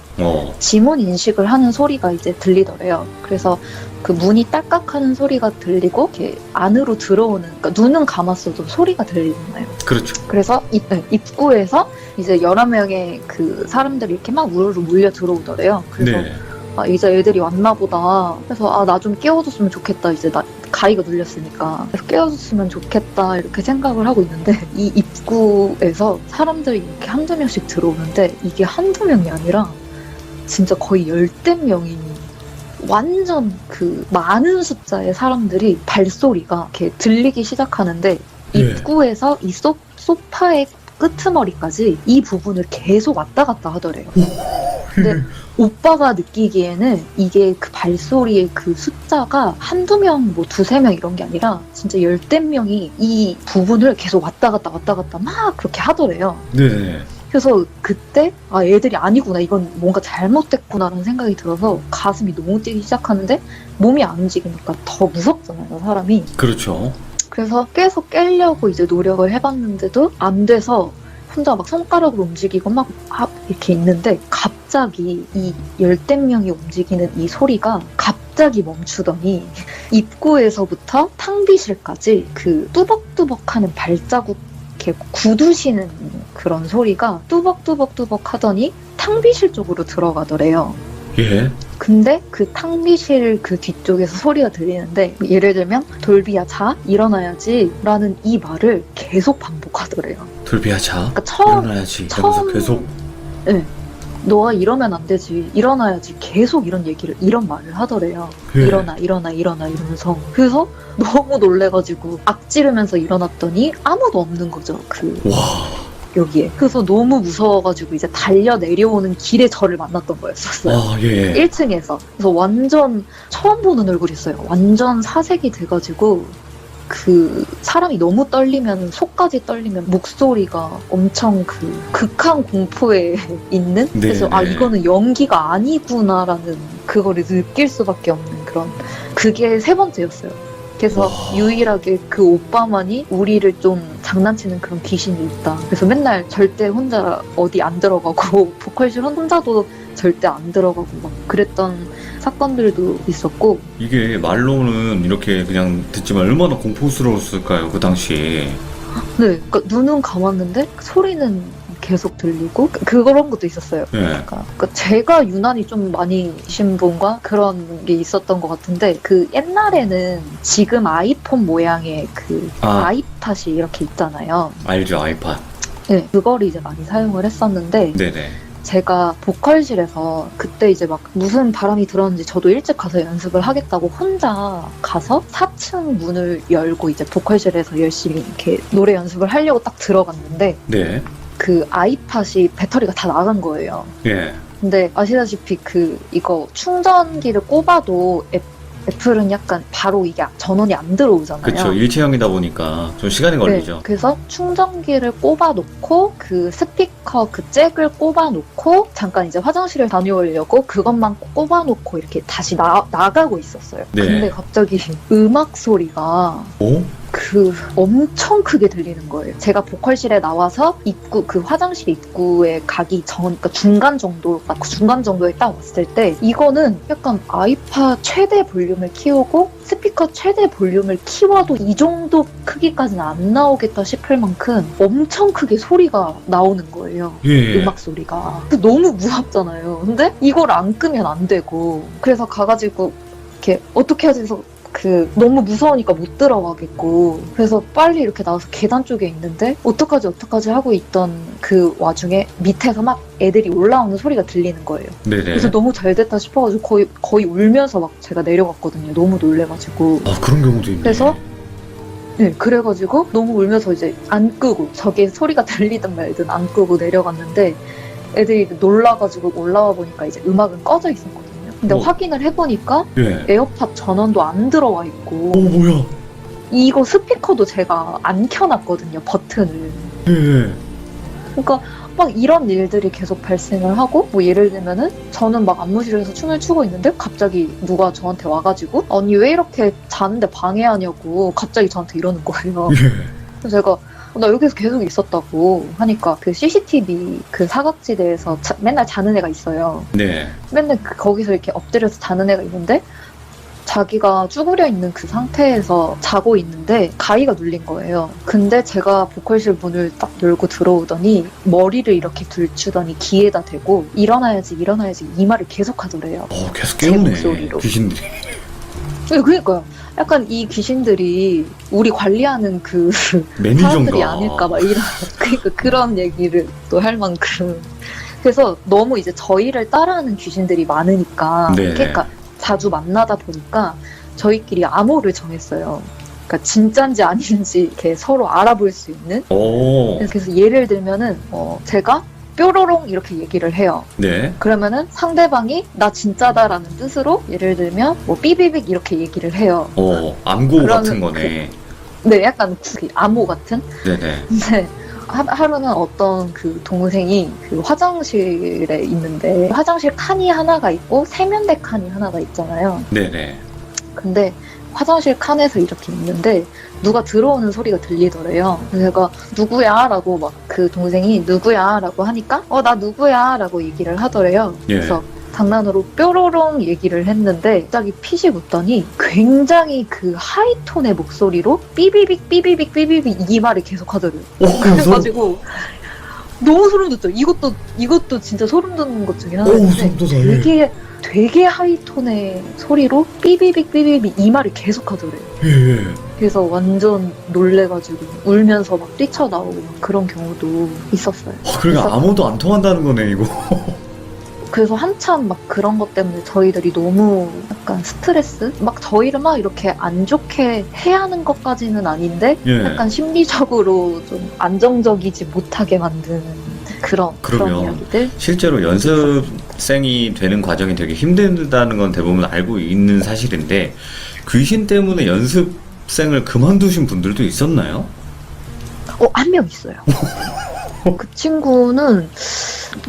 지문 인식을 하는 소리가 이제 들리더래요. 그래서 그 문이 딸깍하는 소리가 들리고 이렇게 안으로 들어오는, 그러니까 눈은 감았어도 소리가 들리잖아요. 그렇죠. 그래서 입구에서 이제 11명의 그 사람들이 이렇게 막 우르르 몰려 들어오더래요. 그래서 네. 아, 이제 애들이 왔나 보다. 그래서 나 좀 깨워줬으면 좋겠다. 이제 가위가 눌렸으니까. 그래서 깨워줬으면 좋겠다. 이렇게 생각을 하고 있는데 이 입구에서 사람들이 이렇게 한두 명씩 들어오는데 이게 한두 명이 아니라 진짜 거의 10대 명이 완전 그 많은 숫자의 사람들이 발소리가 이렇게 들리기 시작하는데 입구에서 이 소파의 끄트머리까지 이 부분을 계속 왔다 갔다 하더래요. 근데 오빠가 느끼기에는 이게 그 발소리의 그 숫자가 한두 명, 뭐 두세 명 이런 게 아니라 진짜 10대 명이 이 부분을 계속 왔다 갔다 막 그렇게 하더래요. 네. 그래서 그때 애들이 아니구나, 이건 뭔가 잘못됐구나라는 생각이 들어서 가슴이 너무 뛰기 시작하는데 몸이 안 움직이니까 더 무섭잖아요, 사람이. 그렇죠. 그래서 계속 깨려고 이제 노력을 해봤는데도 안 돼서 혼자 막 손가락으로 움직이고 막 이렇게 있는데 갑자기 이 10대 명이 움직이는 이 소리가 갑자기 멈추더니 입구에서부터 탕비실까지 그 뚜벅뚜벅하는 발자국 이렇게 굳으시는 그런 소리가 뚜벅뚜벅뚜벅 하더니 탕비실 쪽으로 들어가더래요. 예. 근데 그 탕비실 그 뒤쪽에서 소리가 들리는데 예를 들면 돌비야 자 일어나야지 라는 이 말을 계속 반복하더래요. 돌비야 자 그러니까 처음 일어나야지 하면서 계속. 네, 너가 이러면 안 되지, 일어나야지, 계속 이런 말을 하더래요. 예. 일어나 이러면서. 그래서 너무 놀래가지고 악지르면서 일어났더니 아무도 없는 거죠, 와. 여기에. 그래서 너무 무서워가지고 이제 달려 내려오는 길에 저를 만났던 거였었어요. 아, 예. 1층에서. 그래서 완전 처음 보는 얼굴이었어요. 완전 사색이 돼가지고 그 사람이 너무 떨리면, 속까지 떨리면 목소리가 엄청 그 극한 공포에 있는? 네, 그래서 네. 이거는 연기가 아니구나라는 그거를 느낄 수밖에 없는 그런, 그게 3번째였어요. 그래서 와. 유일하게 그 오빠만이 우리를 좀 장난치는 그런 귀신이 있다. 그래서 맨날 절대 혼자 어디 안 들어가고 보컬실 혼자도 절대 안 들어가고 막 그랬던 사건들도 있었고. 이게 말로는 이렇게 그냥 듣지만 얼마나 공포스러웠을까요, 그 당시에. 네, 그러니까 눈은 감았는데 소리는 계속 들리고 그런 것도 있었어요. 네. 그러니까 제가 유난히 좀 많이 신분과 그런 게 있었던 것 같은데, 그 옛날에는 지금 아이폰 모양의 그 아이팟이 이렇게 있잖아요. 알죠, 아이팟. 네, 그걸 이제 많이 사용을 했었는데 네네. 제가 보컬실에서 그때 이제 막 무슨 바람이 들었는지 저도 일찍 가서 연습을 하겠다고 혼자 가서 4층 문을 열고 이제 보컬실에서 열심히 이렇게 노래 연습을 하려고 딱 들어갔는데 네. 그 아이팟이 배터리가 다 나간 거예요. 예. 근데 아시다시피 이거 충전기를 꼽아도 애플은 약간 바로 이게 전원이 안 들어오잖아요. 그쵸. 일체형이다 보니까 좀 시간이 걸리죠. 네, 그래서 충전기를 꼽아놓고 그 스피커 그 잭을 꼽아놓고 잠깐 이제 화장실을 다녀오려고 그것만 꼽아놓고 이렇게 다시 나가고 있었어요. 네. 근데 갑자기 음악 소리가 오? 엄청 크게 들리는 거예요. 제가 보컬실에 나와서 그 화장실 입구에 가기 전, 그러니까 중간 정도에 딱 왔을 때 이거는 약간 아이팟 최대 볼륨을 키우고 스피커 최대 볼륨을 키워도 이 정도 크기까지는 안 나오겠다 싶을 만큼 엄청 크게 소리가 나오는 거예요. 예. 음악 소리가. 너무 무섭잖아요. 근데 이걸 안 끄면 안 되고, 그래서 가가지고 이렇게 어떻게 하지 해서 너무 무서우니까 못 들어가겠고, 그래서 빨리 이렇게 나와서 계단 쪽에 있는데 어떡하지 하고 있던 그 와중에 밑에서 막 애들이 올라오는 소리가 들리는 거예요. 네네. 그래서 너무 잘 됐다 싶어가지고 거의 울면서 막 제가 내려갔거든요. 너무 놀래가지고. 아, 그런 경우도 있네. 그래서 네, 그래가지고 너무 울면서 이제 안 끄고, 저게 소리가 들리든 말든 안 끄고 내려갔는데 애들이 놀라가지고 올라와 보니까 이제 음악은 꺼져 있었거든요. 근데 확인을 해보니까 예. 에어팟 전원도 안 들어와 있고, 뭐야? 이거 스피커도 제가 안 켜놨거든요, 버튼을. 예. 그러니까 막 이런 일들이 계속 발생을 하고, 뭐 예를 들면은 저는 막 안무실에서 춤을 추고 있는데 갑자기 누가 저한테 와가지고 언니 왜 이렇게 자는데 방해하냐고 갑자기 저한테 이러는 거예요. 그래서 제가 나 여기서 계속 있었다고 하니까 그 CCTV 그 사각지대에서 맨날 자는 애가 있어요. 네. 맨날 거기서 이렇게 엎드려서 자는 애가 있는데 자기가 쭈그려 있는 그 상태에서 자고 있는데 가위가 눌린 거예요. 근데 제가 보컬실 문을 딱 열고 들어오더니 머리를 이렇게 들추더니 귀에다 대고 일어나야지 이 말을 계속 하더래요. 계속 제 깨우네. 목소리로. 귀신들이. 그러니까요. 약간 이 귀신들이 우리 관리하는 그 매니저인가. 사람들이 아닐까 막 이런 그러니까 그런 얘기를 또 할 만큼 그래서 너무 이제 저희를 따라하는 귀신들이 많으니까 네. 그러니까 자주 만나다 보니까 저희끼리 암호를 정했어요. 그러니까 진짠지 아닌지 이렇게 서로 알아볼 수 있는. 오. 그래서 예를 들면은 제가 뾰로롱 이렇게 얘기를 해요. 네. 그러면은 상대방이 나 진짜다라는 뜻으로 예를 들면 뭐 삐비빅 이렇게 얘기를 해요. 암고 그러면 같은 거네. 네, 약간 그 암호 같은. 네네. 근데 하루는 어떤 그 동생이 그 화장실에 있는데 화장실 칸이 하나가 있고 세면대 칸이 하나가 있잖아요. 네네. 근데 화장실 칸에서 이렇게 있는데 누가 들어오는 소리가 들리더래요. 그래서 제가 누구야? 라고 막 그 동생이 누구야? 라고 하니까 나 누구야? 라고 얘기를 하더래요. 예. 그래서 장난으로 뾰로롱 얘기를 했는데 갑자기 핏이 웃더니 굉장히 그 하이톤의 목소리로 삐비빅 삐비빅 삐비빅 이 말을 계속 하더래요. 그래가지고 너무 소름 돋죠. 이것도 진짜 소름 돋는 것 중에 하나인데 되게 하이톤의 소리로 삐비빅 삐비빅 이 말을 계속 하더래요. 예. 그래서 완전 놀래가지고 울면서 막 뛰쳐나오고 막 그런 경우도 있었어요. 그러니까 그래서- 아무도 안 통한다는 거네 이거. 그래서 한참 막 그런 것 때문에 저희들이 너무 약간 스트레스? 막 저희를 막 이렇게 안 좋게 해야 하는 것까지는 아닌데 예. 약간 심리적으로 좀 안정적이지 못하게 만드는 그런 그러면 이야기들? 실제로 연습생이 되는 과정이 되게 힘들다는 건 대부분 알고 있는 사실인데 귀신 때문에 연습생을 그만두신 분들도 있었나요? 한 명 있어요. 그 친구는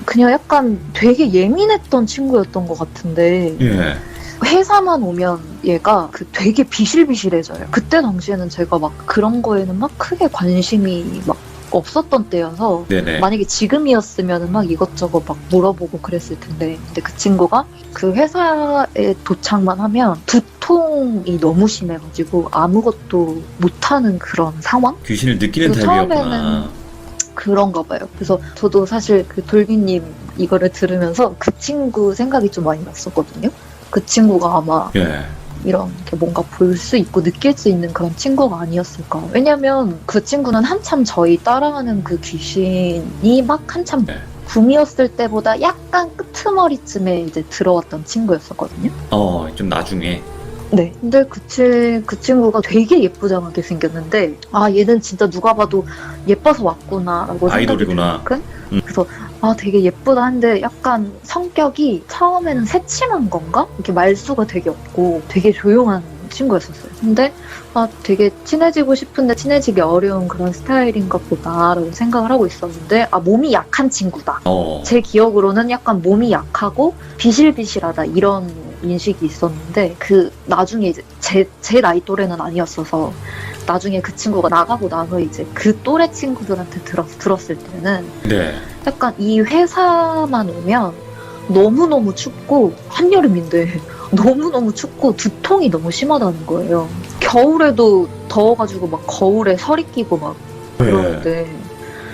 그냥 약간 되게 예민했던 친구였던 것 같은데 예. 회사만 오면 얘가 그 되게 비실비실해져요. 그때 당시에는 제가 막 그런 거에는 막 크게 관심이 막 없었던 때여서 네네. 만약에 지금이었으면 막 이것저것 막 물어보고 그랬을 텐데 근데 그 친구가 그 회사에 도착만 하면 두통이 너무 심해가지고 아무것도 못하는 그런 상황? 귀신을 느끼는 그 타입이었구나. 그런가 봐요. 그래서 저도 사실 그 돌비님 이거를 들으면서 그 친구 생각이 좀 많이 났었거든요. 그 친구가 아마 예. 이런 게 뭔가 볼 수 있고 느낄 수 있는 그런 친구가 아니었을까. 왜냐면 그 친구는 한참 저희 따라하는 그 귀신이 막 한참 네. 붐이었을 때보다 약간 끄트머리쯤에 이제 들어왔던 친구였었거든요. 좀 나중에. 네. 근데 그 친구가 되게 예쁘장하게 생겼는데, 얘는 진짜 누가 봐도 예뻐서 왔구나라고 생각이 아이돌이구나. 들만큼. 그래서, 되게 예쁘다 한데 약간 성격이 처음에는 새침한 건가? 이렇게 말수가 되게 없고 되게 조용한 친구였었어요. 근데, 되게 친해지고 싶은데 친해지기 어려운 그런 스타일인가 보다라고 생각을 하고 있었는데, 몸이 약한 친구다. 제 기억으로는 약간 몸이 약하고 비실비실하다 이런 인식이 있었는데 나중에 이제 제 나이 또래는 아니었어서 나중에 그 친구가 나가고 나서 이제 그 또래 친구들한테 들었을 때는 네. 약간 이 회사만 오면 너무너무 춥고 한여름인데 너무너무 춥고 두통이 너무 심하다는 거예요. 겨울에도 더워가지고 막 거울에 서리 끼고 막 그러는데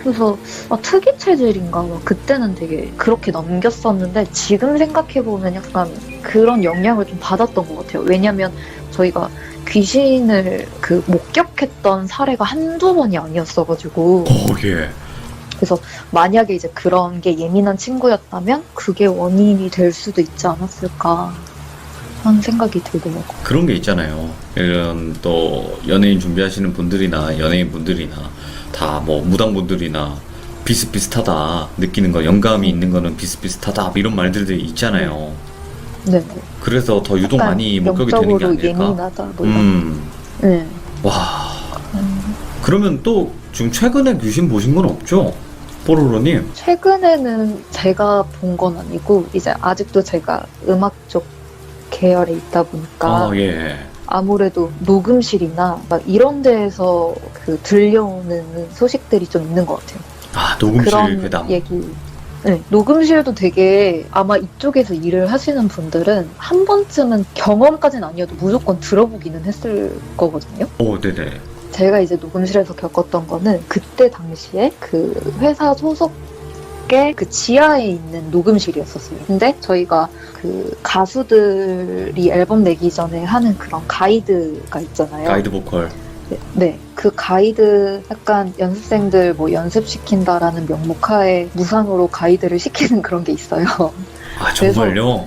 그래서 특이 체질인가 막 그때는 되게 그렇게 넘겼었는데 지금 생각해보면 약간 그런 영향을 좀 받았던 것 같아요. 왜냐면 저희가 귀신을 목격했던 사례가 한두 번이 아니었어가지고 예. 그래서 만약에 이제 그런 게 예민한 친구였다면 그게 원인이 될 수도 있지 않았을까 하는 생각이 들더라고요. 그런 게 있잖아요. 이런 또 연예인 준비하시는 분들이나 연예인 분들이나 다 뭐 무당분들이나 비슷비슷하다 느끼는 거, 영감이 있는 거는 비슷비슷하다 이런 말들이 있잖아요. 네. 그래서 더 유독 약간 많이 목격이 되는 게 영적으로 아닐까. 예민하다 뭐 이런. 네. 와. 그러면 또 지금 최근에 귀신 보신 건 없죠? 뽀로로님. 최근에는 제가 본 건 아니고 이제 아직도 제가 음악 쪽 계열에 있다 보니까 예. 아무래도 녹음실이나 막 이런 데에서 그 들려오는 소식들이 좀 있는 것 같아요. 아, 녹음실 그런 괴담. 얘기. 네, 녹음실도 되게 아마 이쪽에서 일을 하시는 분들은 한 번쯤은 경험까지는 아니어도 무조건 들어보기는 했을 거거든요. 오, 네네. 제가 이제 녹음실에서 겪었던 거는 그때 당시에 그 회사 소속의 그 지하에 있는 녹음실이었었어요. 근데 저희가 그 가수들이 앨범 내기 전에 하는 그런 가이드가 있잖아요. 가이드 보컬. 네, 그 가이드 약간 연습생들 뭐 연습시킨다라는 명목하에 무상으로 가이드를 시키는 그런 게 있어요. 아, 정말요?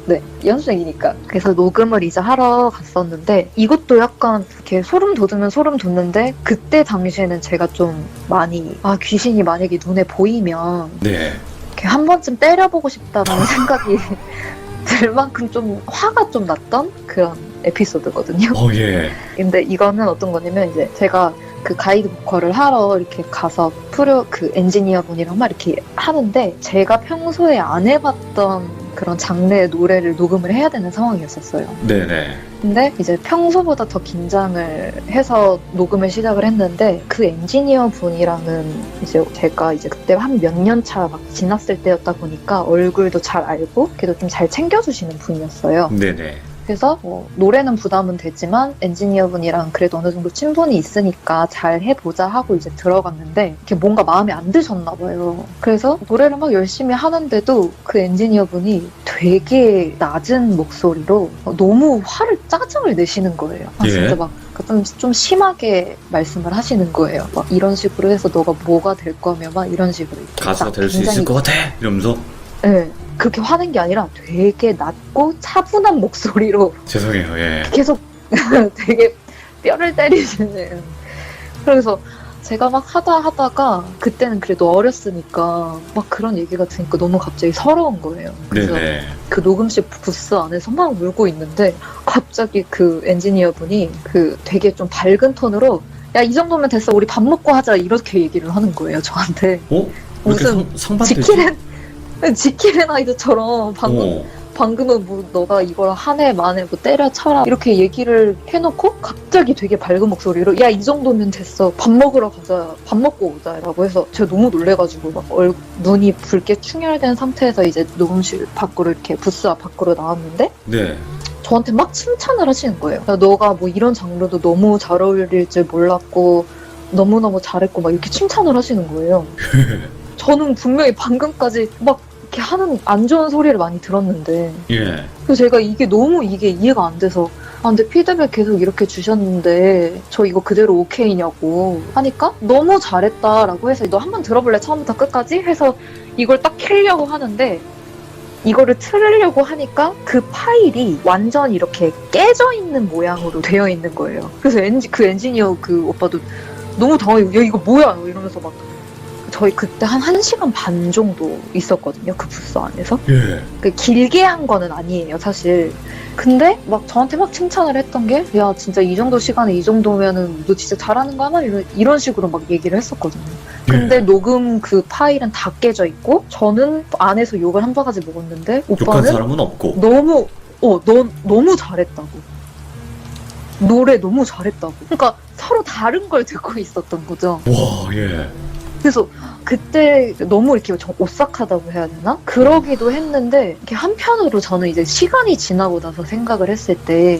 네, 연습생이니까. 그래서 녹음을 이제 하러 갔었는데 이것도 약간 이렇게 소름 돋으면 소름 돋는데 그때 당시에는 제가 좀 많이 귀신이 만약에 눈에 보이면 네. 이렇게 한 번쯤 때려보고 싶다라는 생각이 들 만큼 좀 화가 좀 났던 그런 에피소드거든요. 예. 근데 이거는 어떤 거냐면 이제 제가 그 가이드 보컬을 하러 이렇게 가서 그 엔지니어 분이랑 막 이렇게 하는데 제가 평소에 안 해봤던 그런 장르의 노래를 녹음을 해야 되는 상황이었었어요. 네네. 근데 이제 평소보다 더 긴장을 해서 녹음을 시작을 했는데 그 엔지니어 분이랑은 이제 제가 이제 그때 한 몇 년 차 막 지났을 때였다 보니까 얼굴도 잘 알고 그래도 좀 잘 챙겨주시는 분이었어요. 네네. 그래서 노래는 부담은 되지만 엔지니어분이랑 그래도 어느 정도 친분이 있으니까 잘 해보자 하고 이제 들어갔는데 이렇게 뭔가 마음에 안 드셨나 봐요. 그래서 노래를 막 열심히 하는데도 그 엔지니어분이 되게 낮은 목소리로 너무 짜증을 내시는 거예요. 예. 진짜 막 좀 심하게 말씀을 하시는 거예요. 막 이런 식으로 해서 너가 뭐가 될 거면 막 이런 식으로 이렇게 가수가 딱 될 수 굉장히 있을 것 같아! 이러면서. 네, 그렇게 화낸 게 아니라 되게 낮고 차분한 목소리로 죄송해요, 예. 계속 되게 뼈를 때리시는. 그래서 제가 막 하다가 그때는 그래도 어렸으니까 막 그런 얘기가 들으니까 너무 갑자기 서러운 거예요. 그래서 네네. 그 녹음실 부스 안에서 막 울고 있는데 갑자기 그 엔지니어 분이 그 되게 좀 밝은 톤으로 야, 이 정도면 됐어. 우리 밥 먹고 하자. 이렇게 얘기를 하는 거예요, 저한테. 왜 이렇게 무슨 상반되지? 지킬앤 하이드처럼 방금은 뭐 너가 이걸 한 해 만에 뭐 때려쳐라 이렇게 얘기를 해놓고 갑자기 되게 밝은 목소리로 야, 이 정도면 됐어. 밥 먹으러 가자. 밥 먹고 오자. 라고 해서 제가 너무 놀래가지고 막 눈이 붉게 충혈된 상태에서 이제 녹음실 밖으로 이렇게 부스 앞 밖으로 나왔는데 네. 저한테 막 칭찬을 하시는 거예요. 야, 너가 뭐 이런 장르도 너무 잘 어울릴 줄 몰랐고 너무너무 잘했고 막 이렇게 칭찬을 하시는 거예요. 저는 분명히 방금까지 막 이렇게 하는 안 좋은 소리를 많이 들었는데 예. 그래서 제가 이게 이해가 안 돼서 근데 피드백 계속 이렇게 주셨는데 저 이거 그대로 오케이냐고 하니까 너무 잘했다라고 해서 너 한번 들어볼래? 처음부터 끝까지? 해서 이걸 딱 켜려고 하는데 이거를 틀으려고 하니까 그 파일이 완전 이렇게 깨져 있는 모양으로 되어 있는 거예요. 그래서 그 엔지니어 그 오빠도 너무 당황해요. 야, 이거 뭐야? 이러면서 막 저희 그때 한 1시간 반 정도 있었거든요. 그 부스 안에서. 예. 그 길게 한 거는 아니에요, 사실. 근데 막 저한테 막 칭찬을 했던 게 야, 진짜 이 정도 시간에 이 정도면은 너 진짜 잘하는 거 하나? 이런 식으로 막 얘기를 했었거든요. 근데 녹음 그 파일은 다 깨져 있고 저는 안에서 욕을 한 바가지 먹었는데 욕한 오빠는 사람은 없고. 넌 너무 잘했다고. 노래 너무 잘했다고. 그러니까 서로 다른 걸 듣고 있었던 거죠. 와, 예. 그래서 그때 너무 이렇게 오싹하다고 해야 되나? 그러기도 했는데 이렇게 한편으로 저는 이제 시간이 지나고 나서 생각을 했을 때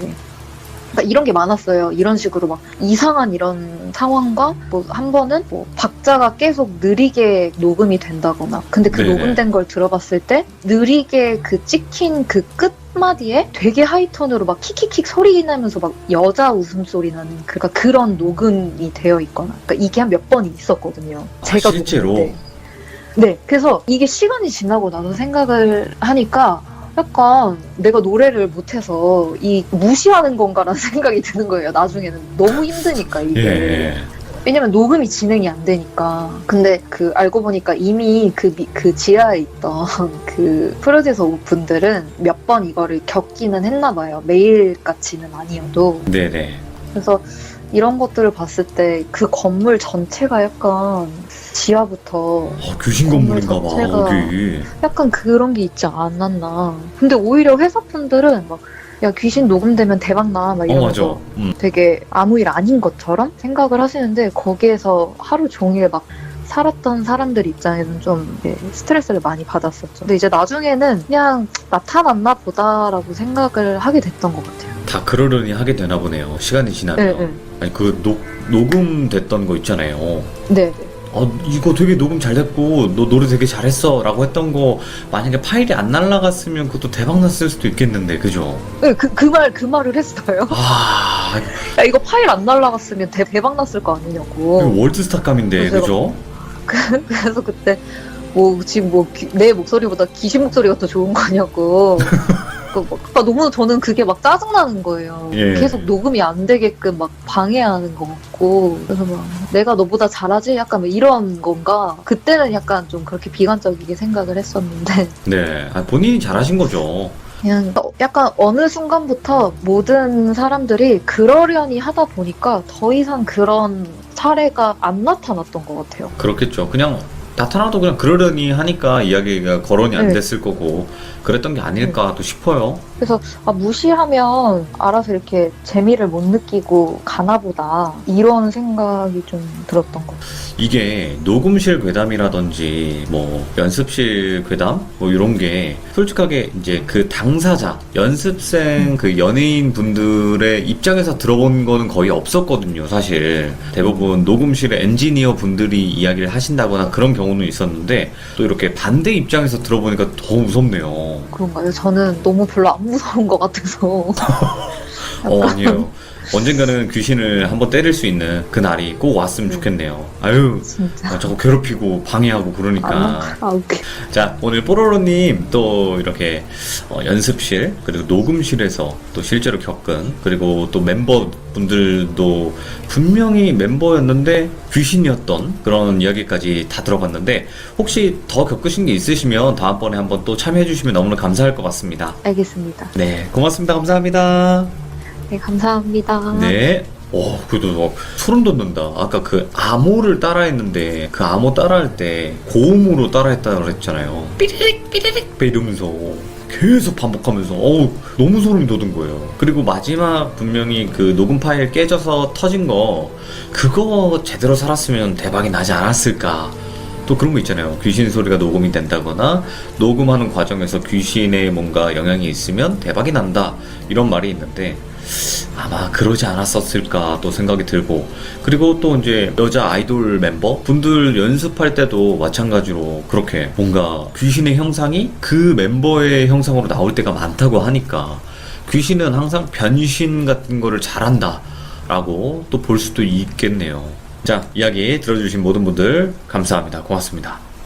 그러니까 이런 게 많았어요. 이런 식으로 막 이상한 이런 상황과 뭐 한 번은 뭐 박자가 계속 느리게 녹음이 된다거나 근데 그 네네. 녹음된 걸 들어봤을 때 느리게 그 찍힌 그 끝마디에 되게 하이톤으로 막 킥킥킥 소리 나면서 막 여자 웃음소리 나는 그러니까 그런 녹음이 되어 있거나 그러니까 이게 한 몇 번이 있었거든요. 제가 실제로? 녹음할 때. 네. 그래서 이게 시간이 지나고 나서 생각을 하니까 약간 내가 노래를 못해서 이 무시하는 건가라는 생각이 드는 거예요. 나중에는 너무 힘드니까 이게. 예. 왜냐면 녹음이 진행이 안 되니까. 근데 그 알고 보니까 이미 그 지하에 있던 그 프로듀서 분들은 몇 번 이거를 겪기는 했나 봐요. 매일같이는 아니어도. 네네. 그래서 이런 것들을 봤을 때 그 건물 전체가 약간 지하부터 귀신 건물인가 봐, 자체가- 여기. 약간 그런 게 있지 않았나. 근데 오히려 회사분들은 막 야 귀신 녹음되면 대박 나 막 이러면서 맞아. 되게 아무 일 아닌 것처럼 생각을 하시는데 거기에서 하루 종일 막 살았던 사람들 입장에서는 좀 스트레스를 많이 받았었죠. 근데 이제 나중에는 그냥 나타났나 보다라고 생각을 하게 됐던 것 같아요. 다 그러려니 하게 되나 보네요. 시간이 지나면. 네, 아니, 그 녹음됐던 거 있잖아요. 네, 네. 이거 되게 녹음 잘 됐고 너 노래 되게 잘했어 라고 했던 거 만약에 파일이 안 날라갔으면 그것도 대박 났을 수도 있겠는데, 그죠? 네, 그 말을 했어요. 야, 이거 파일 안 날라갔으면 대박 났을 거 아니냐고. 월드스타감인데, 그래서 그죠? 그래서 그때 지금 내 목소리보다 귀신 목소리가 더 좋은 거냐고. 너무 저는 그게 막 짜증나는 거예요. 예. 계속 녹음이 안 되게끔 막 방해하는 것 같고. 그래서 막 내가 너보다 잘하지? 약간 뭐 이런 건가? 그때는 약간 좀 그렇게 비관적이게 생각을 했었는데. 네. 본인이 잘하신 거죠. 그냥 약간 어느 순간부터 모든 사람들이 그러려니 하다 보니까 더 이상 그런 사례가 안 나타났던 것 같아요. 그렇겠죠. 그냥 나타나도 그냥 그러려니 하니까 이야기가 거론이 안 네. 됐을 거고 그랬던 게 아닐까 또 싶어요. 그래서 무시하면 알아서 이렇게 재미를 못 느끼고 가나 보다 이런 생각이 좀 들었던 것 같아요. 이게 녹음실 괴담이라든지 뭐 연습실 괴담 뭐 이런 게 솔직하게 이제 그 당사자 연습생 그 연예인 분들의 입장에서 들어본 거는 거의 없었거든요. 사실 대부분 녹음실의 엔지니어 분들이 이야기를 하신다거나 그런 경우는 있었는데 또 이렇게 반대 입장에서 들어보니까 더 무섭네요. 그런가요? 저는 너무 별로 안 무서운 것 같아서. 아니에요. 언젠가는 귀신을 한번 때릴 수 있는 그 날이 꼭 왔으면 좋겠네요. 아유, 진짜. 자꾸 괴롭히고 방해하고 그러니까. 웃겨. 자, 오늘 뽀로로님 또 이렇게 연습실 그리고 녹음실에서 또 실제로 겪은, 그리고 또 멤버분들도 분명히 멤버였는데 귀신이었던 그런 이야기까지 다 들어봤는데, 혹시 더 겪으신 게 있으시면 다음번에 한번 또 참여해 주시면 너무나 감사할 것 같습니다. 알겠습니다. 네, 고맙습니다. 감사합니다. 네, 감사합니다. 네. 그래도 막 소름 돋는다. 아까 그 암호를 따라했는데 그 암호 따라할 때 고음으로 따라했다고 그랬잖아요. 삐리릭 삐리릭 이러면서 계속 반복하면서 너무 소름이 돋은 거예요. 그리고 마지막 분명히 그 녹음 파일 깨져서 터진 거, 그거 제대로 살았으면 대박이 나지 않았을까. 또 그런 거 있잖아요. 귀신 소리가 녹음이 된다거나 녹음하는 과정에서 귀신의 뭔가 영향이 있으면 대박이 난다, 이런 말이 있는데 아마 그러지 않았었을까 또 생각이 들고, 그리고 또 이제 여자 아이돌 멤버 분들 연습할 때도 마찬가지로 그렇게 뭔가 귀신의 형상이 그 멤버의 형상으로 나올 때가 많다고 하니까 귀신은 항상 변신 같은 거를 잘한다 라고 또 볼 수도 있겠네요. 자, 이야기 들어주신 모든 분들 감사합니다. 고맙습니다.